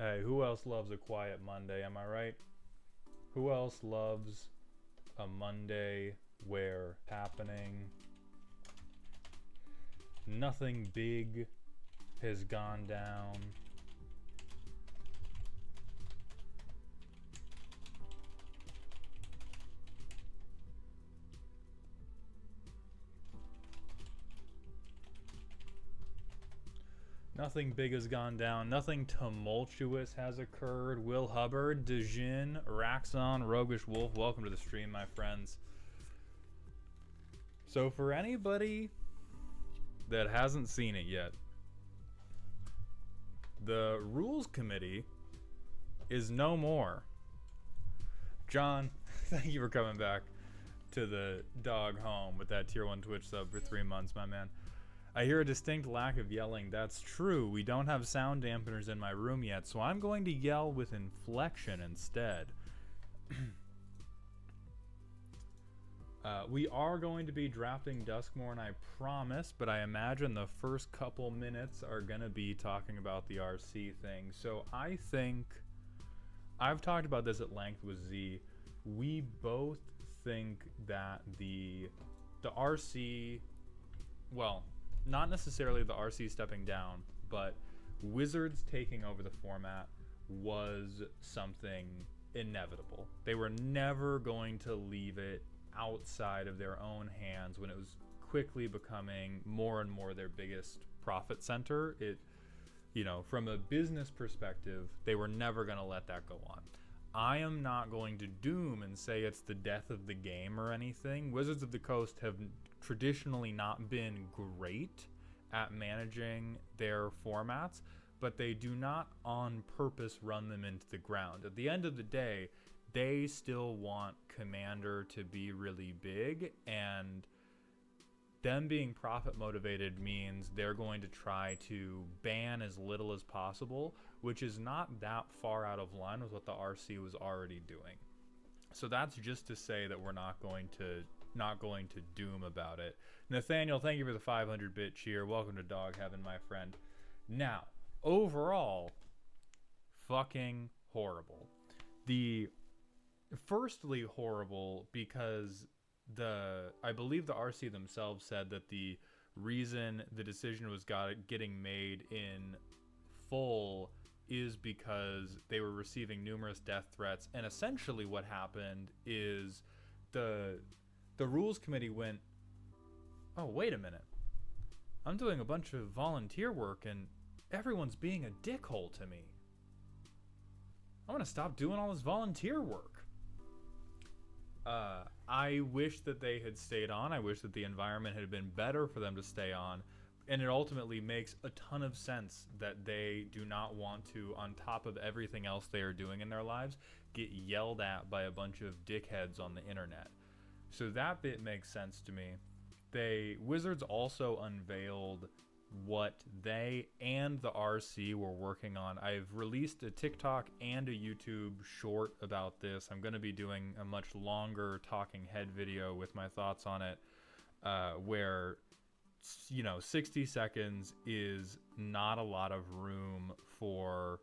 Hey, who else loves a quiet Monday? Am I right? Who else loves a Monday where happening? Nothing big has gone down. Nothing big has gone down. Nothing tumultuous has occurred. Will Hubbard, Dejin, Raxon, Roguish Wolf, welcome to the stream, my friends. So for anybody that hasn't seen it yet, the Rules Committee is no more. John, thank you for coming back to the dog home with that tier 1 Twitch sub for 3 months, my man. I hear a distinct lack of yelling. That's true. We don't have sound dampeners in my room yet, so I'm going to yell with inflection instead. We are going to be drafting Duskmourn, I promise, but I imagine the first couple minutes are going to be talking about the RC thing. So I think, I've talked about this at length with Z, we both think that the RC, well, not necessarily the RC stepping down, but Wizards taking over the format was something inevitable. They were never going to leave it outside of their own hands when it was quickly becoming more and more their biggest profit center. It, you know, from a business perspective, they were never going to let that go on. I am not going to doom and say it's the death of the game or anything. Wizards of the Coast have traditionally not been great at managing their formats, but they do not on purpose run them into the ground. At the end of the day, they still want Commander to be really big, and them being profit motivated means they're going to try to ban as little as possible, which is not that far out of line with what the RC was already doing. So that's just to say that we're not going to doom about it. Nathaniel, thank you for the 500-bit cheer. Welcome to Dog Heaven, my friend. Now, overall, fucking horrible. Firstly horrible because I believe the RC themselves said that the reason the decision was getting made in full is because they were receiving numerous death threats, and essentially what happened is the rules committee went, oh, wait a minute, I'm doing a bunch of volunteer work and everyone's being a dickhole to me. I'm gonna stop doing all this volunteer work. I wish that they had stayed on. I wish that the environment had been better for them to stay on. And it ultimately makes a ton of sense that they do not want to, on top of everything else they are doing in their lives, get yelled at by a bunch of dickheads on the internet. So that bit makes sense to me. Wizards also unveiled what they and the RC were working on. I've released a TikTok and a YouTube short about this. I'm going to be doing a much longer talking head video with my thoughts on it, where, you know, 60 seconds is not a lot of room for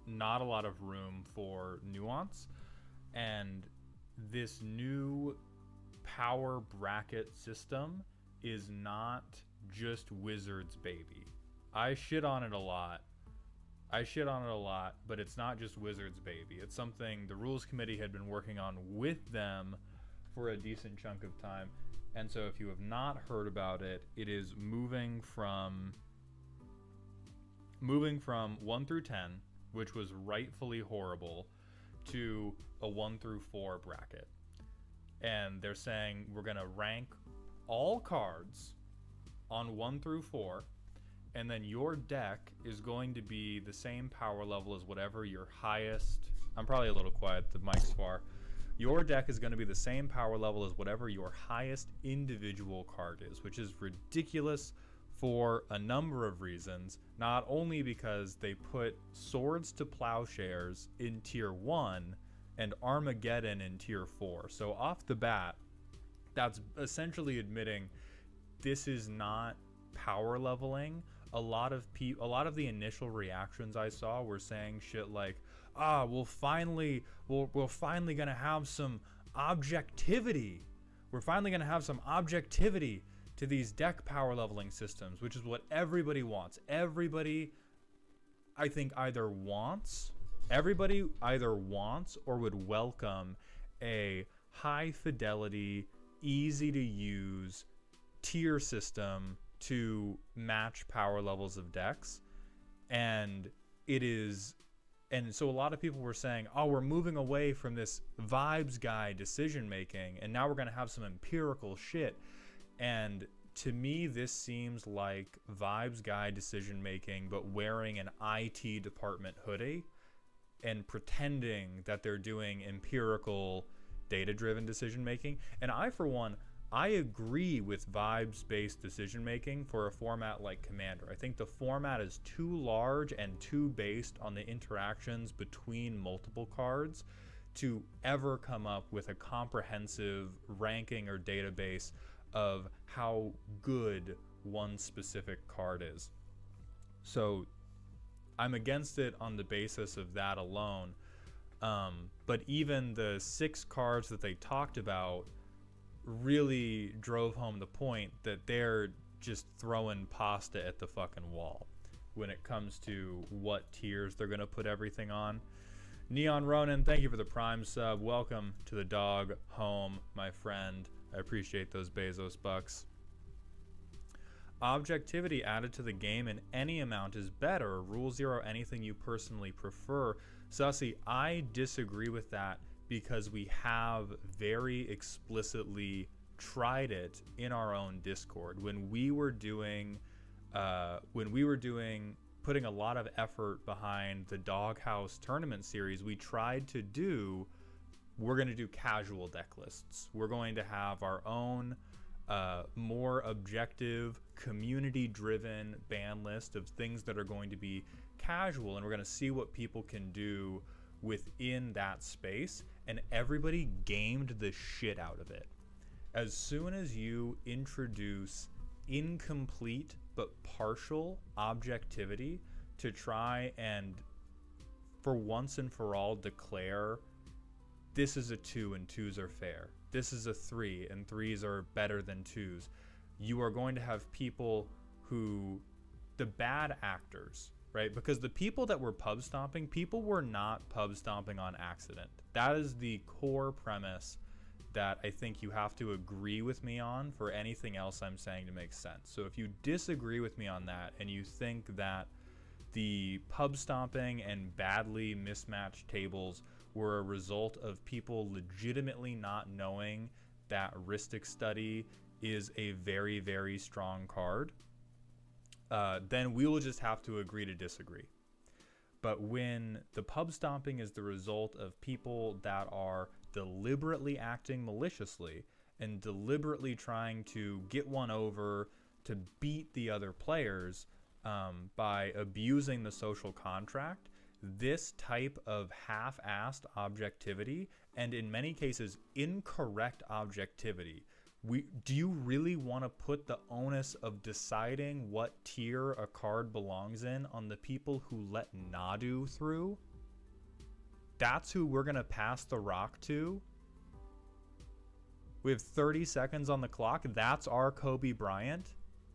nuance. And this new power bracket system is not just Wizards, baby. I shit on it a lot, but it's not just Wizards, baby. It's something the rules committee had been working on with them for a decent chunk of time. And so if you have not heard about it, it is moving from 1 through 10, which was rightfully horrible, to a 1 through 4 bracket. And they're saying we're going to rank all cards on 1 through 4, and then your deck is going to be the same power level as whatever your highest... I'm probably a little quiet, the mic's far. Your deck is going to be the same power level as whatever your highest individual card is, which is ridiculous for a number of reasons. Not only because they put Swords to Plowshares in Tier 1 and Armageddon in Tier 4. So off the bat, that's essentially admitting this is not power leveling a lot of the initial reactions I saw were saying shit like, ah, we're finally gonna have some objectivity. We're finally gonna have some objectivity to these deck power leveling systems, which is what everybody wants. Everybody, I think, everybody either wants or would welcome a high fidelity, easy to use tier system to match power levels of decks. And so a lot of people were saying, oh, we're moving away from this vibes guide decision making, and now we're going to have some empirical shit. And to me, this seems like vibes guide decision making, but wearing an IT department hoodie and pretending that they're doing empirical, data-driven decision making. And I, for one, I agree with vibes-based decision making for a format like Commander. I think the format is too large and too based on the interactions between multiple cards to ever come up with a comprehensive ranking or database of how good one specific card is. So I'm against it on the basis of that alone. But even the 6 cards that they talked about really drove home the point that they're just throwing pasta at the fucking wall when it comes to what tiers they're going to put everything on. Neon Ronin, thank you for the Prime sub. Welcome to the dog home, my friend. I appreciate those Bezos bucks. Objectivity added to the game in any amount is better. Rule 0, anything you personally prefer. Sussy, I disagree with that because we have very explicitly tried it in our own Discord. When we were putting a lot of effort behind the Doghouse Tournament series, we tried to do, we're going to do casual deck lists. We're going to have our own more objective, community-driven ban list of things that are going to be casual, and we're going to see what people can do within that space, and everybody gamed the shit out of it. As soon as you introduce incomplete but partial objectivity to try and for once and for all declare this is a 2 and 2s are fair, this is a 3 and 3s are better than 2s, you are going to have people who, the bad actors, right? Because the people that were pub stomping, people were not pub stomping on accident. That is the core premise that I think you have to agree with me on for anything else I'm saying to make sense. So if you disagree with me on that and you think that the pub stomping and badly mismatched tables were a result of people legitimately not knowing that Rhystic Study is a very, very strong card, then we will just have to agree to disagree. But when the pub stomping is the result of people that are deliberately acting maliciously and deliberately trying to get one over to beat the other players by abusing the social contract, this type of half-assed objectivity, and in many cases incorrect objectivity, do you really want to put the onus of deciding what tier a card belongs in on the people who let Nadu through? That's who we're going to pass the rock to? We have 30 seconds on the clock. That's our Kobe Bryant,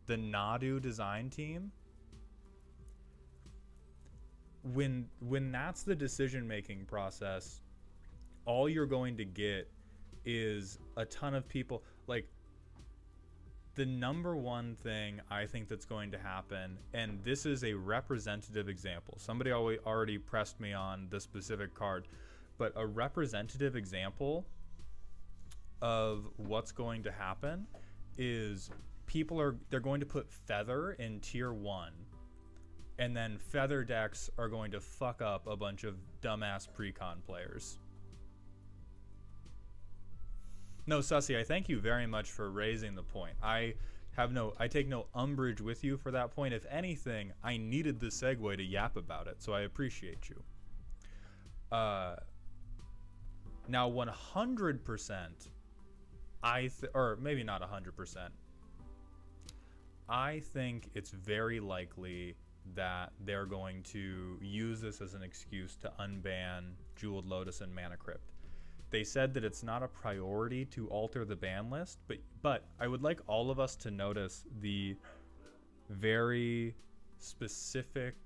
the Nadu design team. When that's the decision-making process, all you're going to get is a ton of people. Like, the number one thing I think that's going to happen, and this is a representative example. Somebody already pressed me on the specific card, but a representative example of what's going to happen is they're going to put Feather in tier 1, and then Feather decks are going to fuck up a bunch of dumbass precon players. No, Sussy, I thank you very much for raising the point. I take no umbrage with you for that point. If anything, I needed the segue to yap about it, so I appreciate you. Now 100%, or maybe not 100%, I think it's very likely that they're going to use this as an excuse to unban Jeweled Lotus and Mana Crypt. They said that it's not a priority to alter the ban list, but I would like all of us to notice the very specific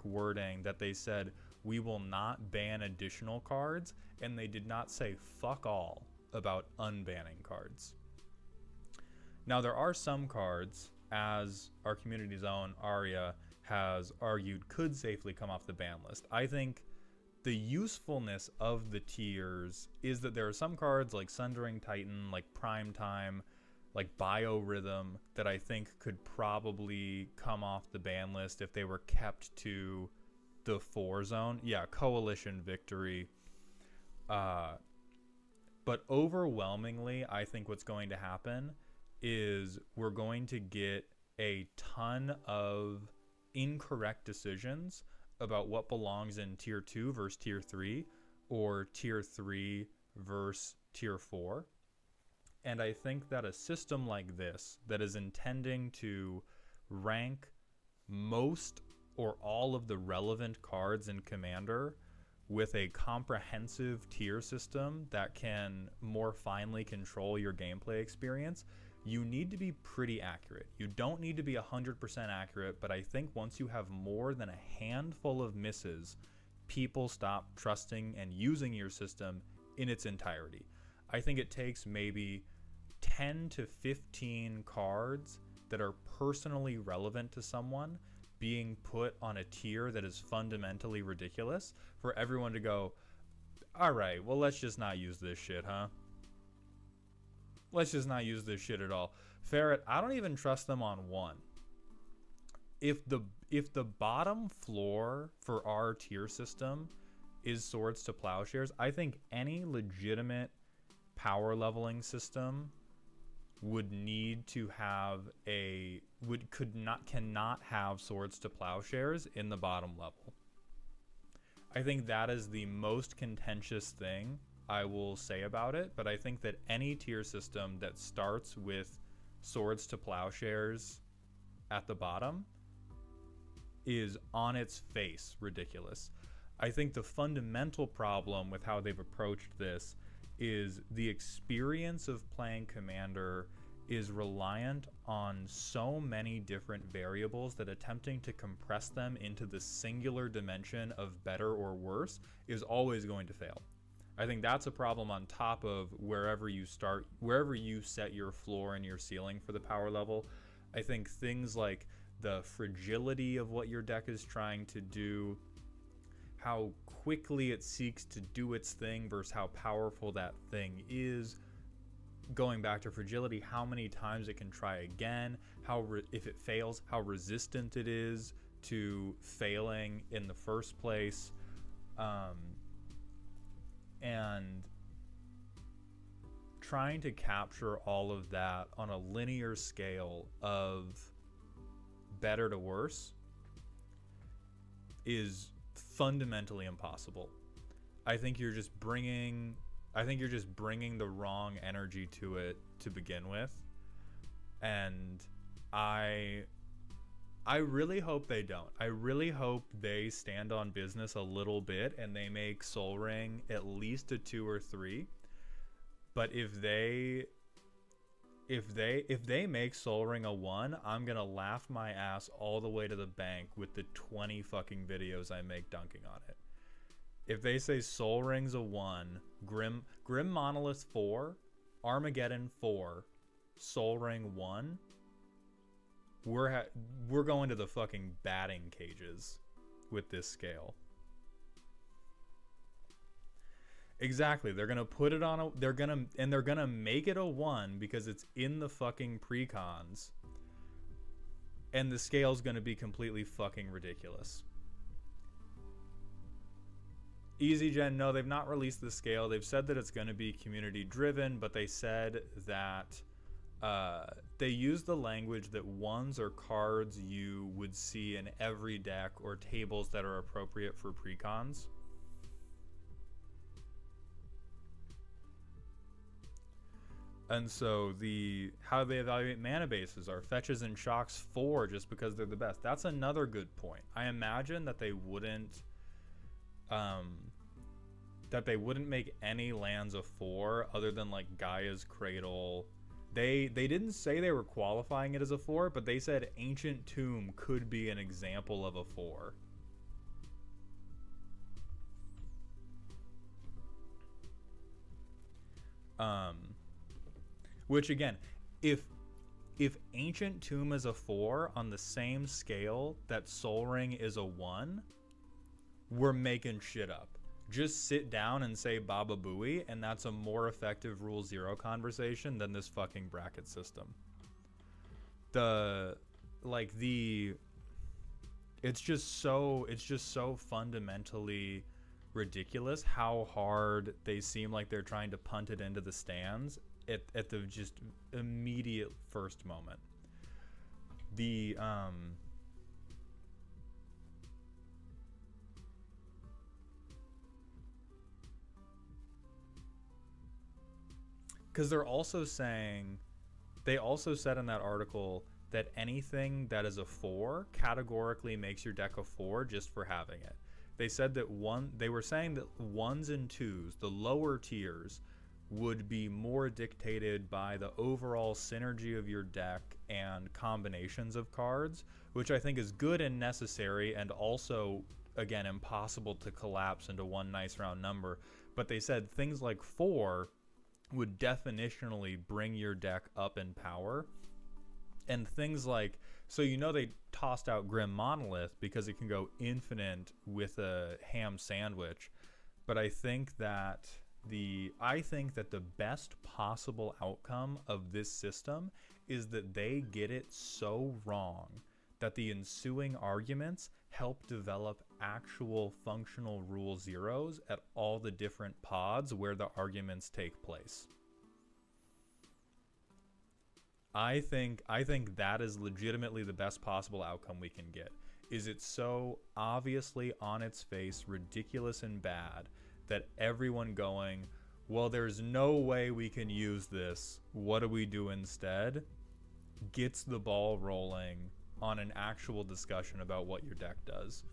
wording that they said, we will not ban additional cards, and they did not say fuck all about unbanning cards. Now, there are some cards, as our community's own Arya has argued, could safely come off the ban list. I think the usefulness of the tiers is that there are some cards like Sundering Titan, like Prime Time, like Biorhythm, that I think could probably come off the ban list if they were kept to the 4 zone. Yeah, Coalition Victory. But overwhelmingly, I think what's going to happen is we're going to get a ton of incorrect decisions about what belongs in tier 2 versus tier 3, or tier 3 versus tier 4. And I think that a system like this, that is intending to rank most or all of the relevant cards in Commander with a comprehensive tier system that can more finely control your gameplay experience, you need to be pretty accurate. You don't need to be 100% accurate, but I think once you have more than a handful of misses, people stop trusting and using your system in its entirety. I think it takes maybe 10 to 15 cards that are personally relevant to someone being put on a tier that is fundamentally ridiculous for everyone to go, all right, well, let's just not use this shit, huh? Let's just not use this shit at all. Ferret, I don't even trust them on 1. If the bottom floor for our tier system is Swords to Plowshares, I think any legitimate power leveling system would need to have cannot have Swords to Plowshares in the bottom level. I think that is the most contentious thing I will say about it, but I think that any tier system that starts with Swords to Plowshares at the bottom is on its face ridiculous. I think the fundamental problem with how they've approached this is the experience of playing Commander is reliant on so many different variables that attempting to compress them into the singular dimension of better or worse is always going to fail. I think that's a problem on top of wherever you start, wherever you set your floor and your ceiling for the power level. I think things like the fragility of what your deck is trying to do, how quickly it seeks to do its thing versus how powerful that thing is. Going back to fragility, how many times it can try again, if it fails, how resistant it is to failing in the first place. And trying to capture all of that on a linear scale of better to worse is fundamentally impossible. I think you're just bringing the wrong energy to it to begin with, and I really hope they don't. I really hope they stand on business a little bit and they make Sol Ring at least a 2 or 3. But if they make Sol Ring a 1, I'm gonna laugh my ass all the way to the bank with the 20 fucking videos I make dunking on it. If they say Sol Ring's a 1, Grim Monolith 4, Armageddon 4, Sol Ring 1, we're going to the fucking batting cages with this scale. Exactly. They're gonna put it on they're gonna make it a 1 because it's in the fucking precons, and the scale's gonna be completely fucking ridiculous. EasyGen, no, they've not released the scale. They've said that it's going to be community driven, but they said that they use the language that 1s are cards you would see in every deck or tables that are appropriate for precons. And so the how they evaluate mana bases are fetches and shocks 4 just because they're the best. That's another good point. I imagine that um they wouldn't make any lands a 4 other than like Gaia's Cradle. They didn't say they were qualifying it as a 4, but they said Ancient Tomb could be an example of a 4. Which again, if Ancient Tomb is a 4 on the same scale that Sol Ring is a 1, we're making shit up. Just sit down and say Baba Booey, and that's a more effective Rule 0 conversation than this fucking bracket system. It's just so fundamentally ridiculous how hard they seem like they're trying to punt it into the stands at the just immediate first moment. Because they also said in that article that anything that is a 4 categorically makes your deck a 4 just for having it. They said that they were saying that 1s and 2s, the lower tiers, would be more dictated by the overall synergy of your deck and combinations of cards, which I think is good and necessary, and also, again, impossible to collapse into one nice round number. But they said things like 4 would definitionally bring your deck up in power. And things like, so they tossed out Grim Monolith because it can go infinite with a ham sandwich. But I think that the best possible outcome of this system is that they get it so wrong that the ensuing arguments help develop actual functional Rule Zeros at all the different pods where the arguments take place. I think that is legitimately the best possible outcome we can get. Is it so obviously on its face ridiculous and bad that everyone going, well, there's no way we can use this, what do we do instead, gets the ball rolling on an actual discussion about what your deck does.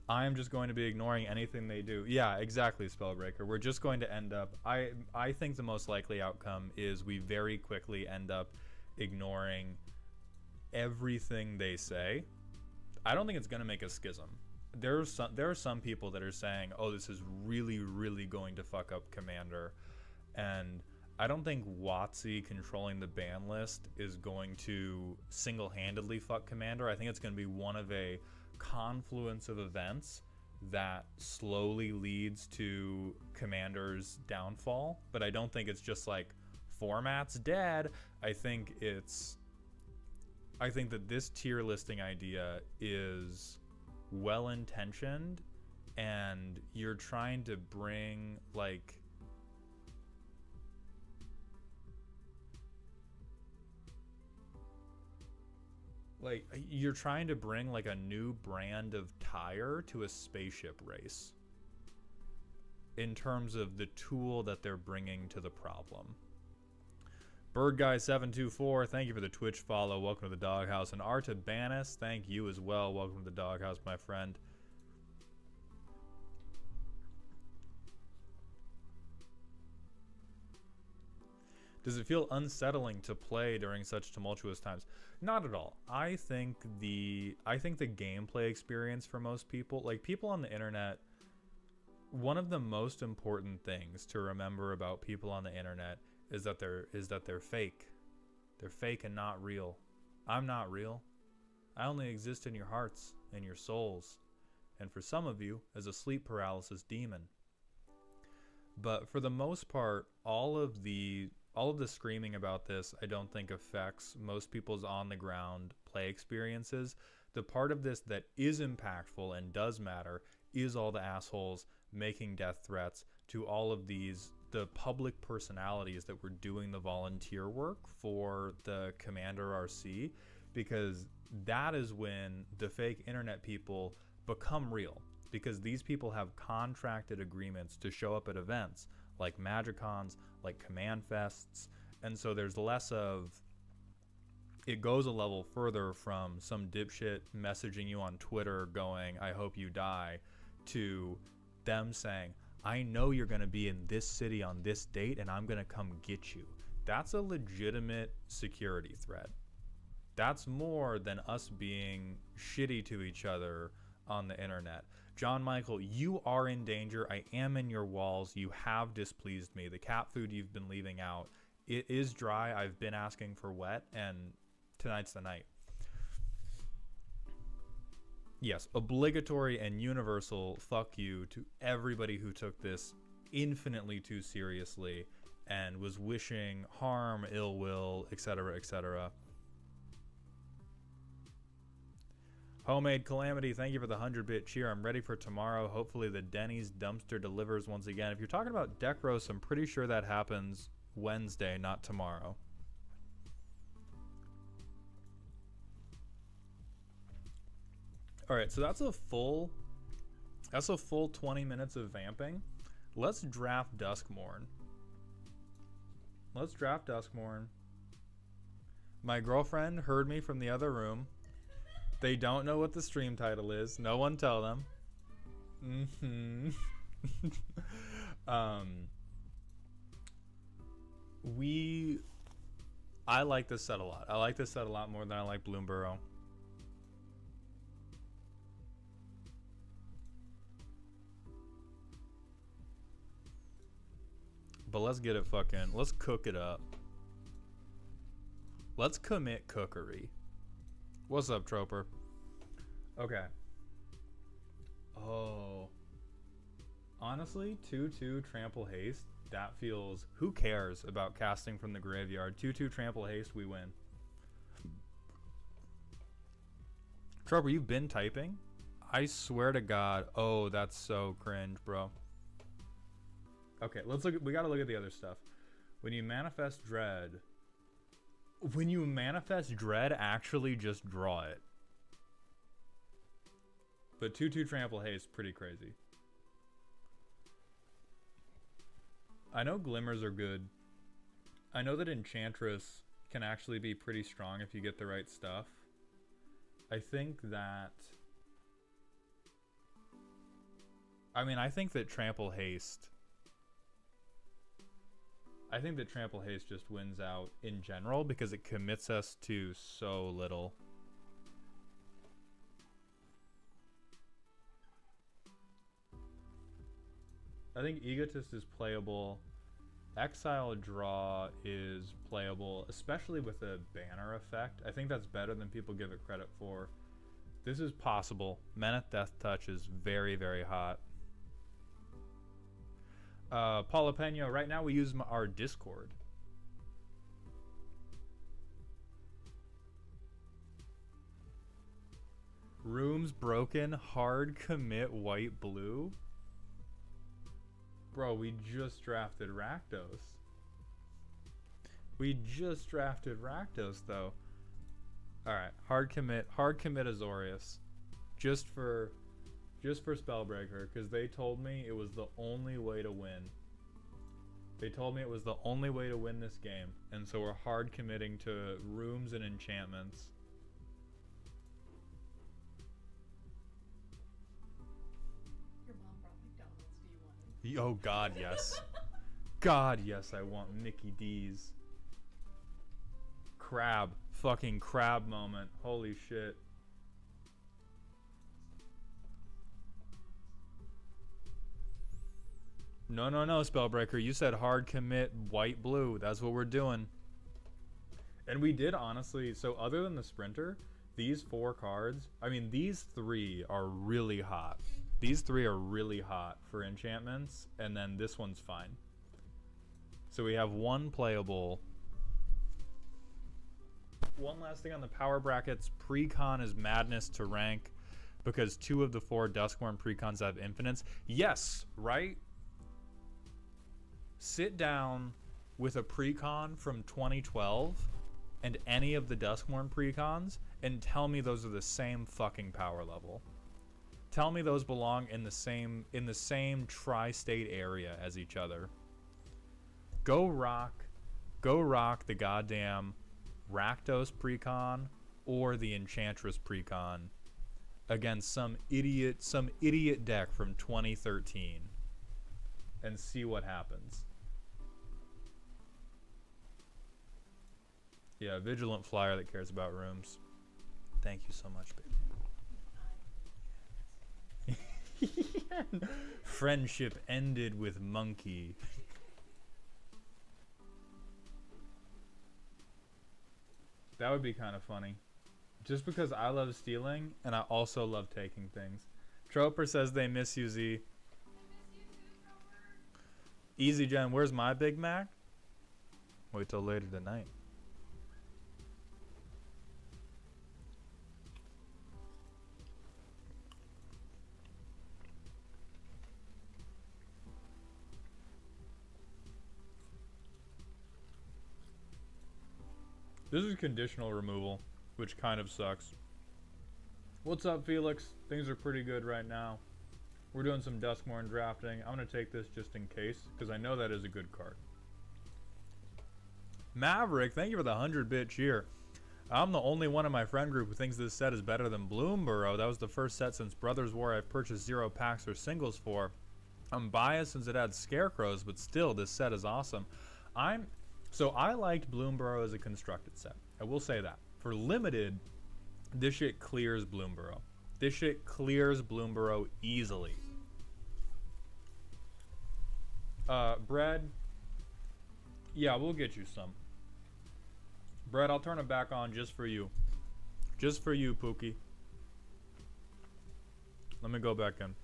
I am just going to be ignoring anything they do. Yeah, exactly, Spellbreaker. We're just going to end up... I think the most likely outcome is we very quickly end up ignoring everything they say. I don't think it's going to make a schism. There are some people that are saying, oh, this is really, really going to fuck up Commander. And I don't think WotC controlling the ban list is going to single-handedly fuck Commander. I think it's going to be one of a confluence of events that slowly leads to Commander's downfall, but I don't think it's just like format's dead. I think that this tier listing idea is well intentioned, and you're trying to bring you're trying to bring a new brand of tire to a spaceship race in terms of the tool that they're bringing to the problem. BirdGuy724, thank you for the Twitch follow. Welcome to the Doghouse. And Artabanus, thank you as well. Welcome to the Doghouse, my friend. Does it feel unsettling to play during such tumultuous times? Not at all. I think the gameplay experience for most people, people on the internet, one of the most important things to remember about people on the internet is that they're fake. They're fake and not real. I'm not real. I only exist in your hearts and your souls, and for some of you, as a sleep paralysis demon. But for the most part, all of the screaming about this, I don't think affects most people's on-the-ground play experiences. The part of this that is impactful and does matter is all the assholes making death threats to all of the public personalities that were doing the volunteer work for the Commander RC, because that is when the fake internet people become real, because these people have contracted agreements to show up at events like MagicCons, like Command Fests, and so there's less of, it goes a level further from some dipshit messaging you on Twitter going, I hope you die, to them saying, I know you're going to be in this city on this date and I'm going to come get you. That's a legitimate security threat. That's more than us being shitty to each other on the internet. John Michael, you are in danger. I am in your walls. You have displeased me. The cat food you've been leaving out, it is dry. I've been asking for wet, and tonight's the night. Yes, obligatory and universal fuck you to everybody who took this infinitely too seriously and was wishing harm, ill will, etc., etc. Homemade Calamity, thank you for the 100-bit cheer. I'm ready for tomorrow. Hopefully the Denny's dumpster delivers once again. If you're talking about deck roast, I'm pretty sure that happens Wednesday, not tomorrow. All right, so that's a full 20 minutes of vamping. Let's draft Duskmourn. My girlfriend heard me from the other room. They don't know what the stream title is. No one tell them. I like this set a lot. I like this set a lot more than I like Bloomborough. But let's get it fucking, let's cook it up. Let's commit cookery. What's up, Troper? Okay. Oh. Honestly, 2-2 Trample Haste, that feels, who cares about casting from the graveyard? 2-2 Trample Haste, we win. Troper, you've been typing? I swear to God. Oh, that's so cringe, bro. Okay, let's look at, we gotta look at the other stuff. When you manifest dread, actually just draw it. But 2-2 Trample Haste, pretty crazy. I know Glimmers are good. I know that Enchantress can actually be pretty strong if you get the right stuff. I think that Trample Haste, I think that Trample Haste just wins out in general because it commits us to so little. I think Egotist is playable. Exile Draw is playable, especially with a banner effect. I think that's better than people give it credit for. This is possible. Meneth Death Touch is very, very hot. Paula Pena, right now we use our Discord. Rooms broken, hard commit, white, blue. Bro, we just drafted Rakdos. Though. Alright, hard commit Azorius. Just for Spellbreaker, because they told me it was the only way to win. They told me it was the only way to win this game, and so we're hard committing to rooms and enchantments. Your mom brought McDonald's. Do you want it? Oh God, yes. God, yes, I want Mickey D's. Crab. Fucking crab moment. Holy shit. No, Spellbreaker. You said hard commit, white, blue. That's what we're doing. And we did, honestly. So other than the Sprinter, these 4 cards, I mean, these 3 are really hot. These 3 are really hot for enchantments, and then this one's fine. So we have 1 playable. One last thing on the power brackets. Precon is madness to rank because 2 of the 4 Duskmourn precons have infinites. Yes, right? Sit down with a precon from 2012 and any of the Duskmourn precons and tell me those are the same fucking power level. Tell me those belong in the same tri-state area as each other. Go rock the goddamn Rakdos precon or the Enchantress precon against some idiot deck from 2013 and see what happens. Yeah, Vigilant Flyer that cares about rooms. Thank you so much, baby. Friendship ended with monkey. That would be kind of funny. Just because I love stealing and I also love taking things. Troper says they miss you, Z. I miss you too, Troper. Easy Jen, where's my Big Mac? Wait till later tonight. This is conditional removal, which kind of sucks. What's up, Felix? Things are pretty good right now. We're doing some Duskmourn drafting. I'm going to take this just in case, because I know that is a good card. Maverick, thank you for the 100-bit cheer. I'm the only one in my friend group who thinks this set is better than Bloomborough. That was the first set since Brothers War I've purchased 0 packs or singles for. I'm biased since it had scarecrows, but still, this set is awesome. So I liked Bloomborough as a constructed set. I will say that. For limited, this shit clears Bloomborough. This shit clears Bloomborough easily. Bread. Yeah, we'll get you some. Bread, I'll turn it back on just for you. Just for you, Pookie. Let me go back in.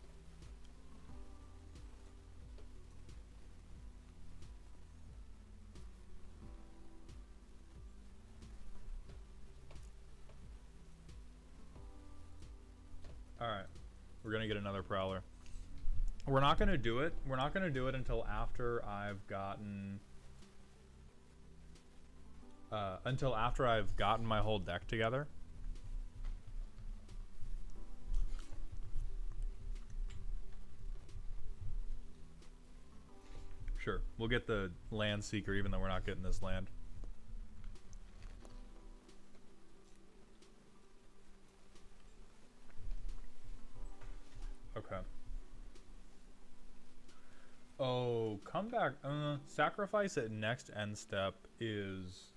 Alright, we're gonna get another Prowler. We're not gonna do it. We're not gonna do it until after I've gotten... my whole deck together. Sure, we'll get the Land Seeker even though we're not getting this land. Okay. Oh, come back. Sacrifice at next end step is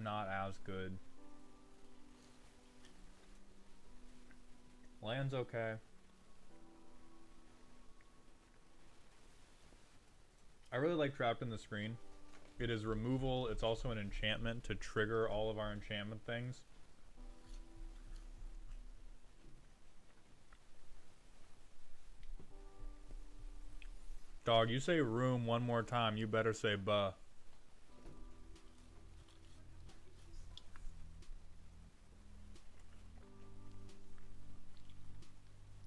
not as good. Land's okay. I really like Trapped in the Screen. It is removal. It's also an enchantment to trigger all of our enchantment things. Dog, you say room one more time, you better say buh.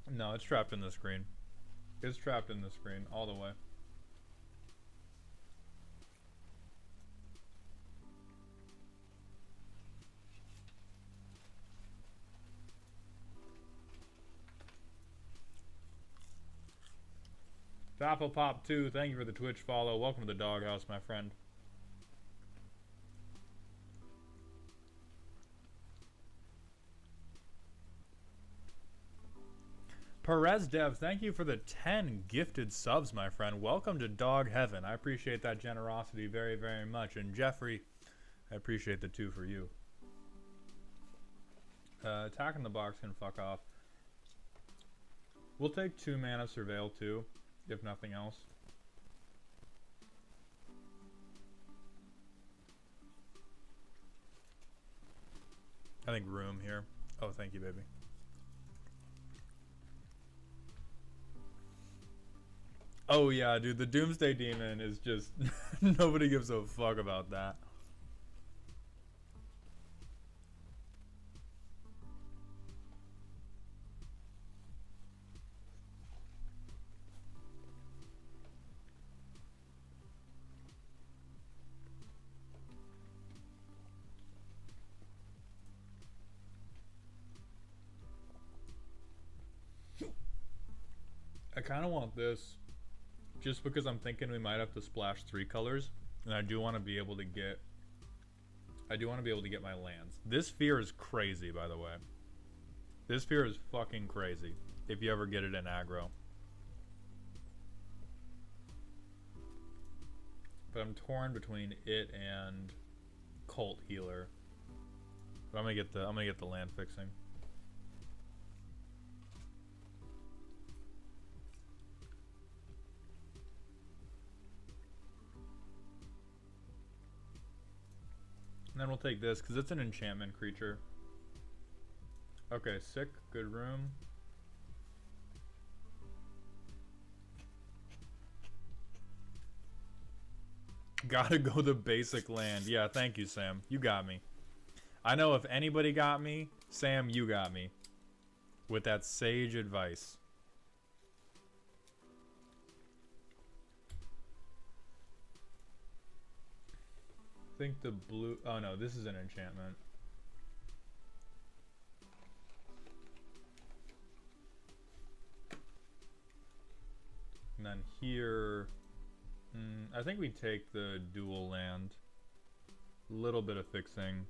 No, it's trapped in the screen. It's trapped in the screen all the way. Pop 2, thank you for the Twitch follow. Welcome to the doghouse, my friend. Perez Dev, thank you for the 10 gifted subs, my friend. Welcome to Dog Heaven. I appreciate that generosity very, very much. And Jeffrey, I appreciate the 2 for you. Attacking the box can fuck off. We'll take 2 mana Surveil too, if nothing else. I think room here. Oh, thank you, baby. Oh yeah, dude, the Doomsday Demon is just... nobody gives a fuck about that. I kind of want this just because I'm thinking we might have to splash 3 colors, and I do want to be able to get my lands. This sphere is crazy, by the way. This sphere is fucking crazy if you ever get it in aggro. But I'm torn between it and Cult Healer. But I'm gonna get the land fixing. And then we'll take this because it's an enchantment creature. Okay, sick, good room. Gotta go the basic land. Yeah, thank you, Sam. You got me. I know if anybody got me, Sam, you got me. With that sage advice. I think the blue... Oh no, this is an enchantment. And then here... I think we take the dual land. Little bit of fixing.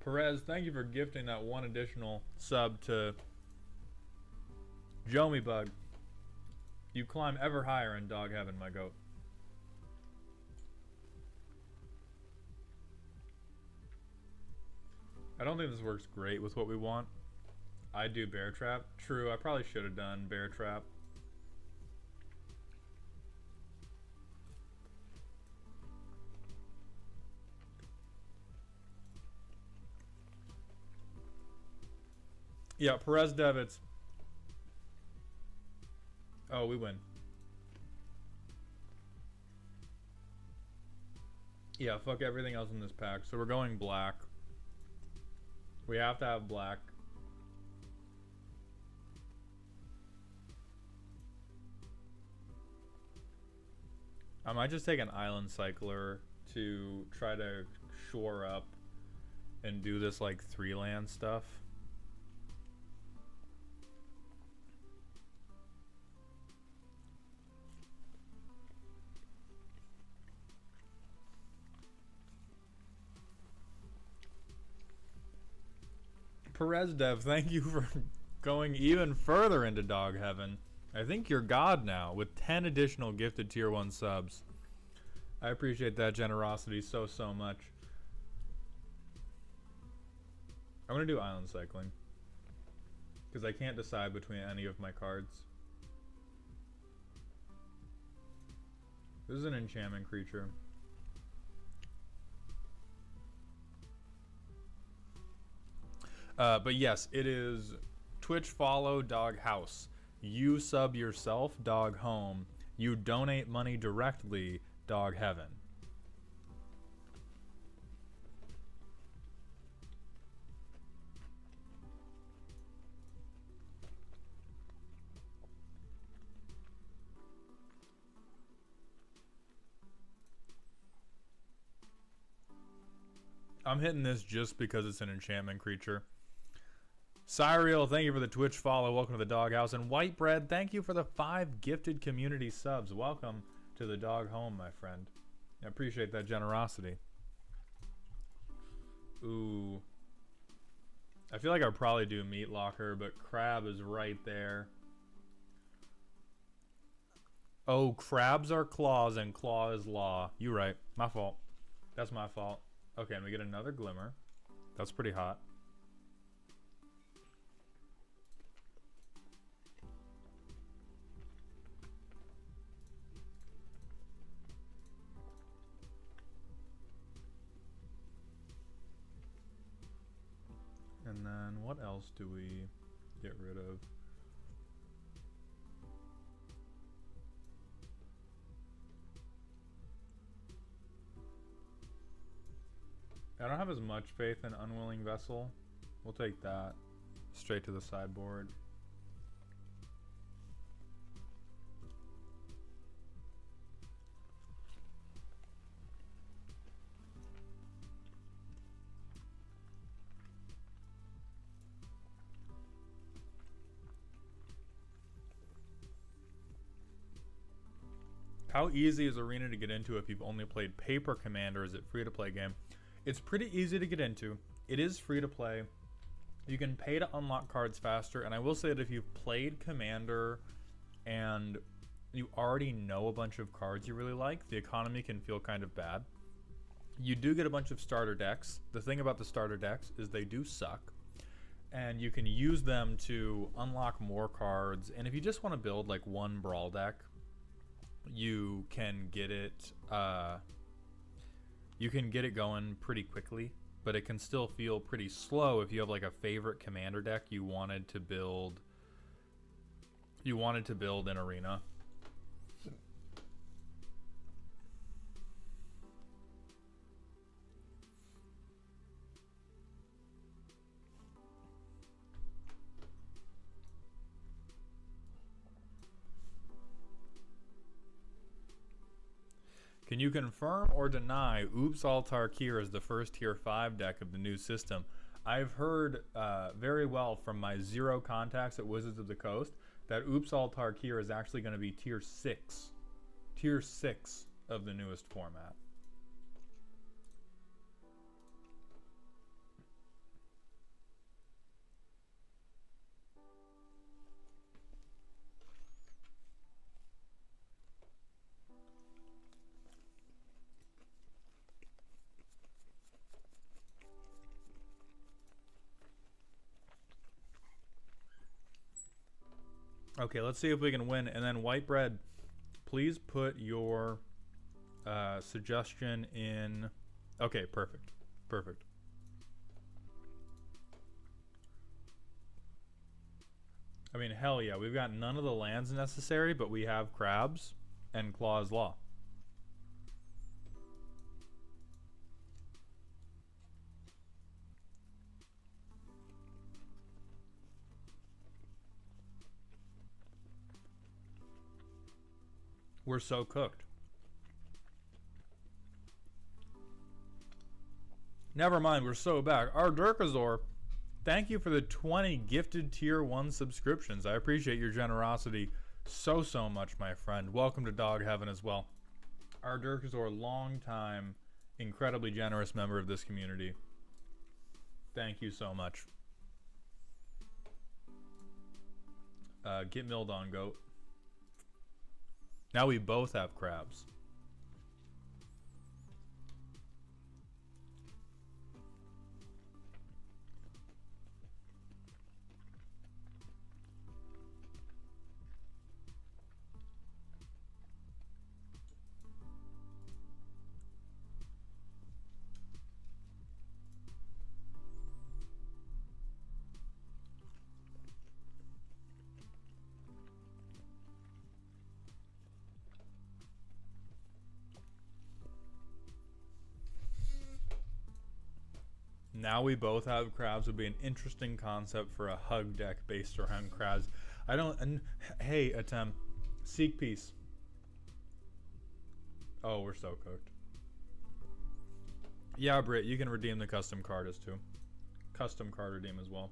Perez, thank you for gifting that 1 additional sub to Jomi Bug. You climb ever higher in dog heaven, my goat. I don't think this works great with what we want. I do Bear Trap. True, I probably should have done Bear Trap. Yeah, Perez Devitz. Oh, we win. Yeah, fuck everything else in this pack. So we're going black. We have to have black. I might just take an Island Cycler to try to shore up and do this like 3-land stuff. Perez Dev, thank you for going even further into dog heaven. I think you're God now with 10 additional gifted tier 1 subs. I appreciate that generosity so much. I'm going to do Island Cycling because I can't decide between any of my cards. This is an enchantment creature. But yes, it is Twitch follow dog house. You sub yourself dog home. You donate money directly dog heaven. I'm hitting this just because it's an enchantment creature. Cyriel, thank you for the Twitch follow. Welcome to the doghouse. And Whitebread, thank you for the 5 gifted community subs. Welcome to the dog home, my friend. I appreciate that generosity. Ooh. I feel like I'd probably do Meat Locker, but Crab is right there. Oh, crabs are claws and claw is law. You right. My fault. That's my fault. Okay, and we get another Glimmer. That's pretty hot. And then what else do we get rid of? I don't have as much faith in Unwilling Vessel. We'll take that straight to the sideboard. how easy is Arena to get into if you've only played Paper Commander? Is it free-to-play game? It's pretty easy to get into. It is free-to-play. You can pay to unlock cards faster, and I will say that if you've played Commander and you already know a bunch of cards you really like, the economy can feel kind of bad. You do get a bunch of starter decks. The thing about the starter decks is they do suck, and you can use them to unlock more cards. And if you just want to build like one Brawl deck, you can get it going pretty quickly, but it can still feel pretty slow if you have like a favorite Commander deck you wanted to build in Arena. Can you confirm or deny Oops All Tarkir is the first tier 5 deck of the new system? I've heard very well from my 0 contacts at Wizards of the Coast that Oops All Tarkir is actually going to be tier 6. Tier 6 of the newest format. Okay, let's see if we can win. And then White Bread, please put your suggestion in. Okay, perfect. Perfect. I mean, hell yeah. We've got none of the lands necessary, but we have Crabs and Claw's Law. We're so cooked. Never mind, we're so back. Our Durkazor, thank you for the 20 gifted tier 1 subscriptions. I appreciate your generosity so much, my friend. Welcome to Dog Heaven as well. Our Durkazor, long time, incredibly generous member of this community. Thank you so much. Get milled on, goat. Now we both have crabs. Now we both have crabs would be an interesting concept for a hug deck based around crabs. I don't. And hey, attempt. Seek peace. Oh, we're so cooked. Yeah, Britt, you can redeem the custom card as too. Custom card redeem as well.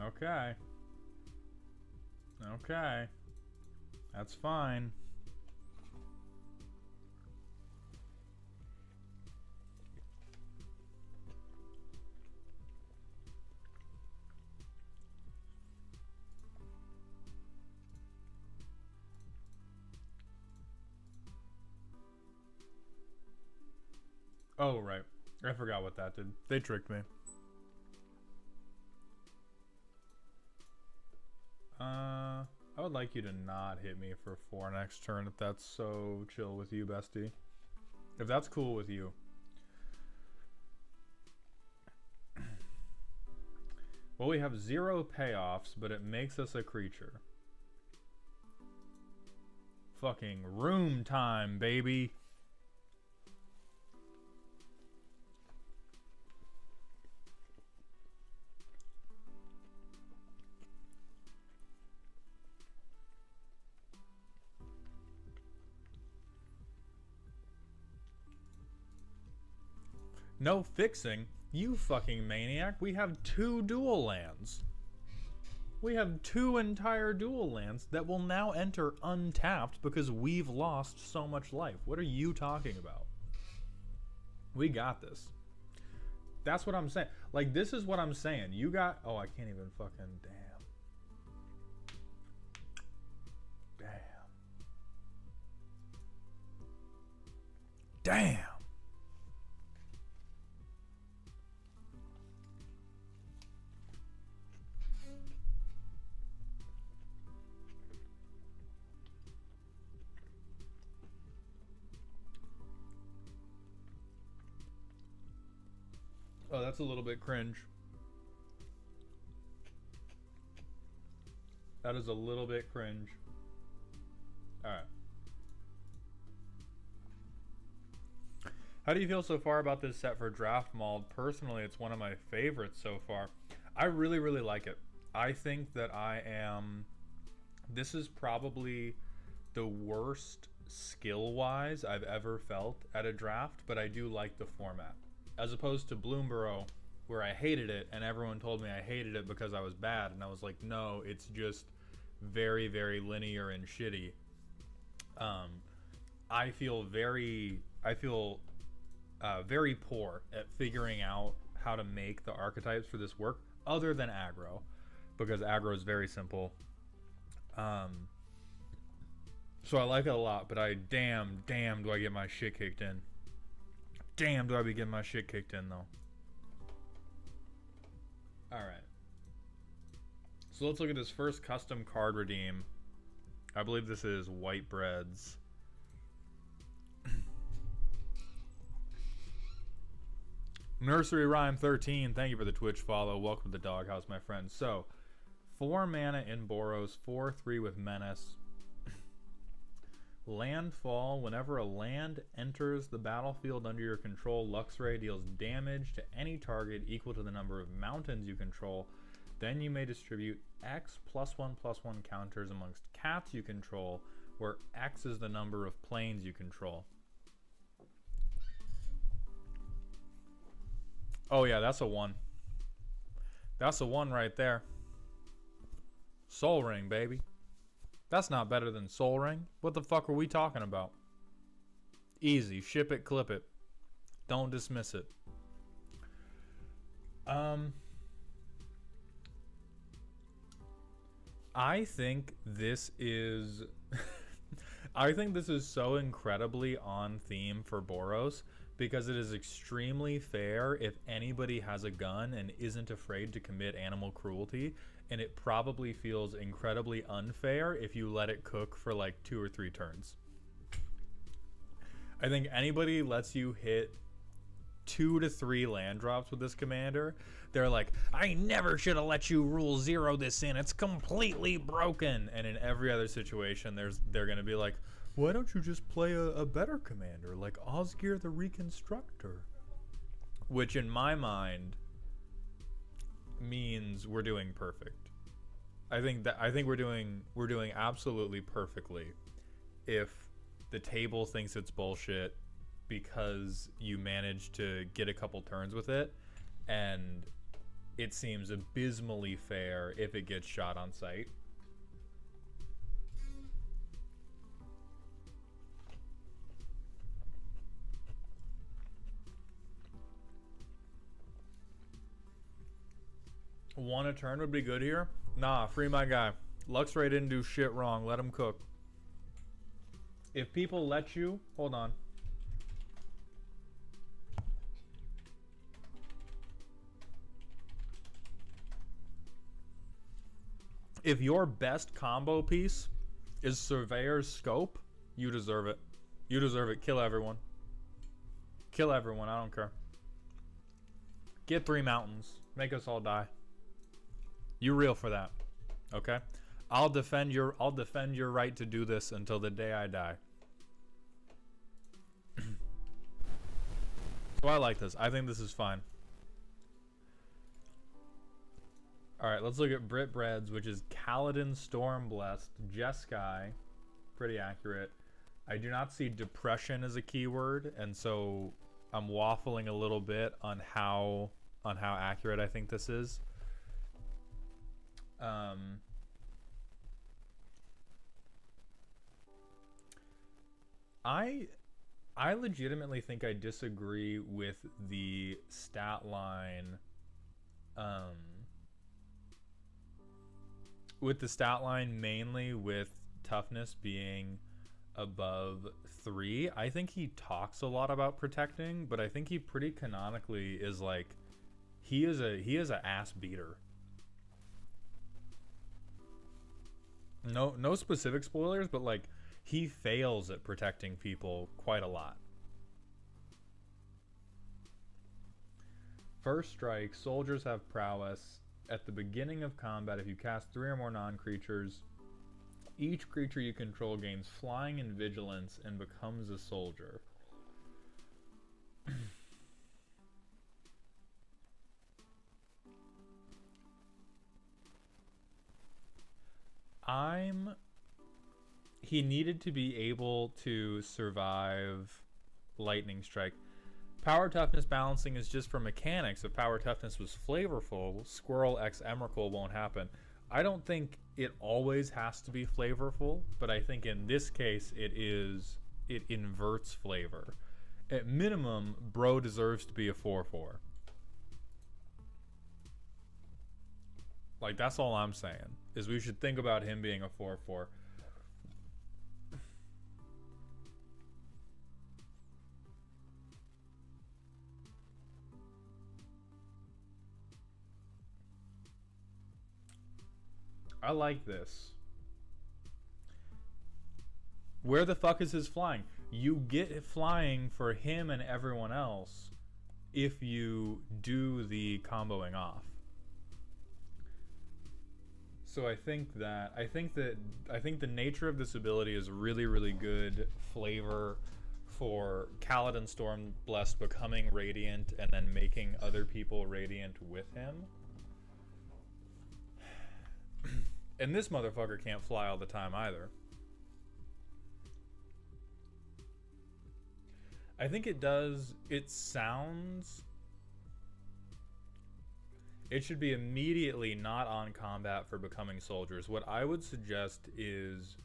Okay. Okay. That's fine. Oh, right. I forgot what that did. They tricked me. I would like you to not hit me for 4 next turn if that's so chill with you, bestie. If that's cool with you. Well, we have 0 payoffs, but it makes us a creature. Fucking room time, baby. No fixing. You fucking maniac. We have 2 dual lands. We have 2 entire dual lands that will now enter untapped because we've lost so much life. What are you talking about? We got this. That's what I'm saying. Like, this is what I'm saying. You got... Oh, I can't even fucking... Damn. Damn. Oh, that's a little bit cringe. That is a little bit cringe. Alright. How do you feel so far about this set for draft mold? Personally, it's one of my favorites so far. I really, really like it. I think that I am... This is probably the worst skill-wise I've ever felt at a draft, but I do like the format. As opposed to Bloomborough, where I hated it, and everyone told me I hated it because I was bad, and I was like, no, it's just very, very linear and shitty. I feel very poor at figuring out how to make the archetypes for this work, other than aggro, because aggro is very simple. So I like it a lot, but damn do I get my shit kicked in. Damn, do I be getting my shit kicked in, though. Alright. So let's look at this first custom card redeem. I believe this is White Breads. Nursery Rhyme 13, thank you for the Twitch follow. Welcome to the Doghouse, my friend. So, 4 mana in Boros, 4/3 with Menace. Landfall, whenever a land enters the battlefield under your control, Luxray deals damage to any target equal to the number of mountains you control. Then you may distribute X +1/+1 counters amongst cats you control, where X is the number of planes you control. Oh yeah, that's a 1. That's a 1 right there. Soul Ring, baby. That's not better than Soul Ring. What the fuck are we talking about? Easy. Ship it, clip it. Don't dismiss it. I think this is... I think this is so incredibly on theme for Boros, because it is extremely fair if anybody has a gun and isn't afraid to commit animal cruelty, and it probably feels incredibly unfair if you let it cook for like 2 or 3 turns. I think anybody lets you hit 2 to 3 land drops with this commander, they're like, I never should have let you rule 0 this in, it's completely broken. And in every other situation, they're gonna be like, why don't you just play a better commander like Osgir the Reconstructor? Which in my mind means we're doing perfect. I think we're doing absolutely perfectly if the table thinks it's bullshit because you managed to get a couple turns with it, and it seems abysmally fair if it gets shot on sight. One a turn would be good here? Nah, free my guy. Luxray didn't do shit wrong. Let him cook. If people let you... Hold on. If your best combo piece is Surveyor's Scope, you deserve it. You deserve it. Kill everyone. Kill everyone. I don't care. Get 3 mountains. Make us all die. You real for that, okay? I'll defend your right to do this until the day I die. So I like this. I think this is fine. All right, let's look at Brit Breads, which is Kaladin Stormblessed, Jeskai, pretty accurate. I do not see depression as a keyword, and so I'm waffling a little bit on how on how accurate I think this is. I legitimately think I disagree with the stat line. With the stat line mainly with toughness being above 3. I think he talks a lot about protecting, but I think he pretty canonically is like he is a ass beater. No specific spoilers, but like he fails at protecting people quite a lot. First strike, soldiers have prowess. At the beginning of combat, if you cast 3 or more non-creatures, each creature you control gains flying and vigilance and becomes a soldier. He needed to be able to survive lightning strike. Power toughness balancing is just for mechanics. If power toughness was flavorful, Squirrel x Emrakul won't happen. I don't think it always has to be flavorful, but I think in this case it inverts flavor. At minimum, bro deserves to be a 4/4. Like, that's all I'm saying, is we should think about him being a 4/4. I like this. Where the fuck is his flying? You get flying for him and everyone else if you do the comboing off. So I think the nature of this ability is really, really good flavor for Kaladin Stormblessed becoming radiant and then making other people radiant with him. And this motherfucker can't fly all the time either. I think it does. It should be immediately not on combat for becoming soldiers. What I would suggest is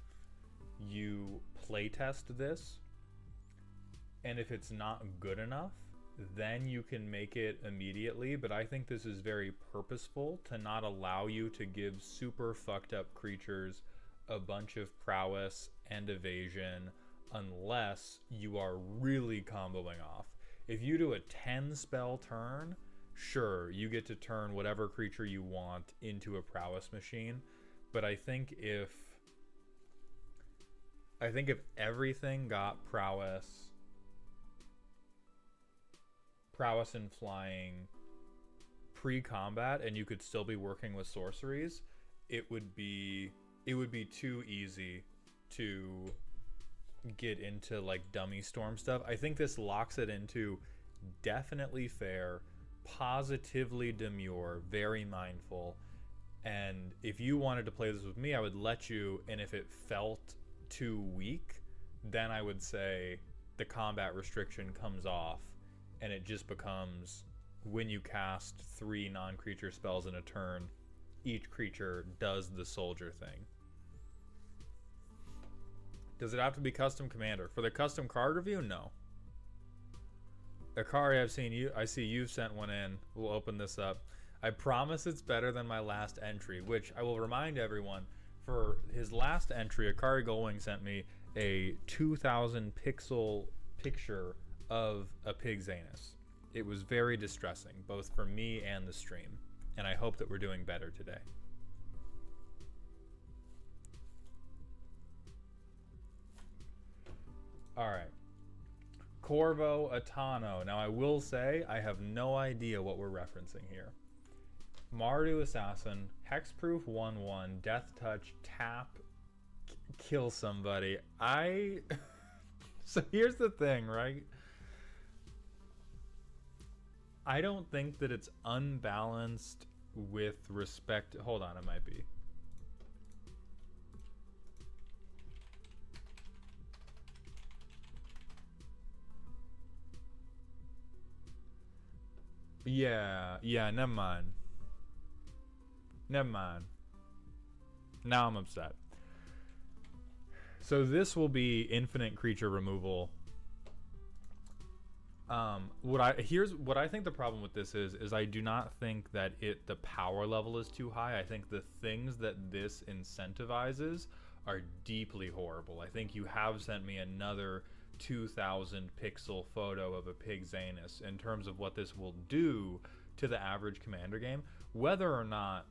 you playtest this, and if it's not good enough, then you can make it immediately. But I think this is very purposeful to not allow you to give super fucked up creatures a bunch of prowess and evasion unless you are really comboing off. If you do a 10 spell turn, sure, you get to turn whatever creature you want into a prowess machine. But I think if everything got prowess and flying pre-combat, and you could still be working with sorceries, it would be too easy to get into like dummy storm stuff. I think this locks it into definitely fair, positively demure, very mindful. And if you wanted to play this with me, I would let you, and if it felt too weak, then I would say the combat restriction comes off and it just becomes when you cast 3 non-creature spells in a turn, each creature does the soldier thing. Does it have to be custom commander? For the custom card review, no. Akari, I see you've sent one in. We'll open this up. I promise it's better than my last entry, which I will remind everyone, for his last entry, Akari Goldwing sent me a 2,000 pixel picture of a pig's anus. It was very distressing, both for me and the stream, and I hope that we're doing better today. Alright. Corvo Atano. Now I will say, I have no idea what we're referencing here. Mardu Assassin, Hexproof 1/1, Death Touch, tap, kill somebody. So here's the thing, right? I don't think that it's unbalanced with respect. Hold on, it might be. Yeah, yeah, never mind. Never mind. Now I'm upset. So this will be infinite creature removal. Here's what I think the problem with this is I do not think that the power level is too high. I think the things that this incentivizes are deeply horrible. I think you have sent me another 2,000 pixel photo of a pig's anus in terms of what this will do to the average commander game. Whether or not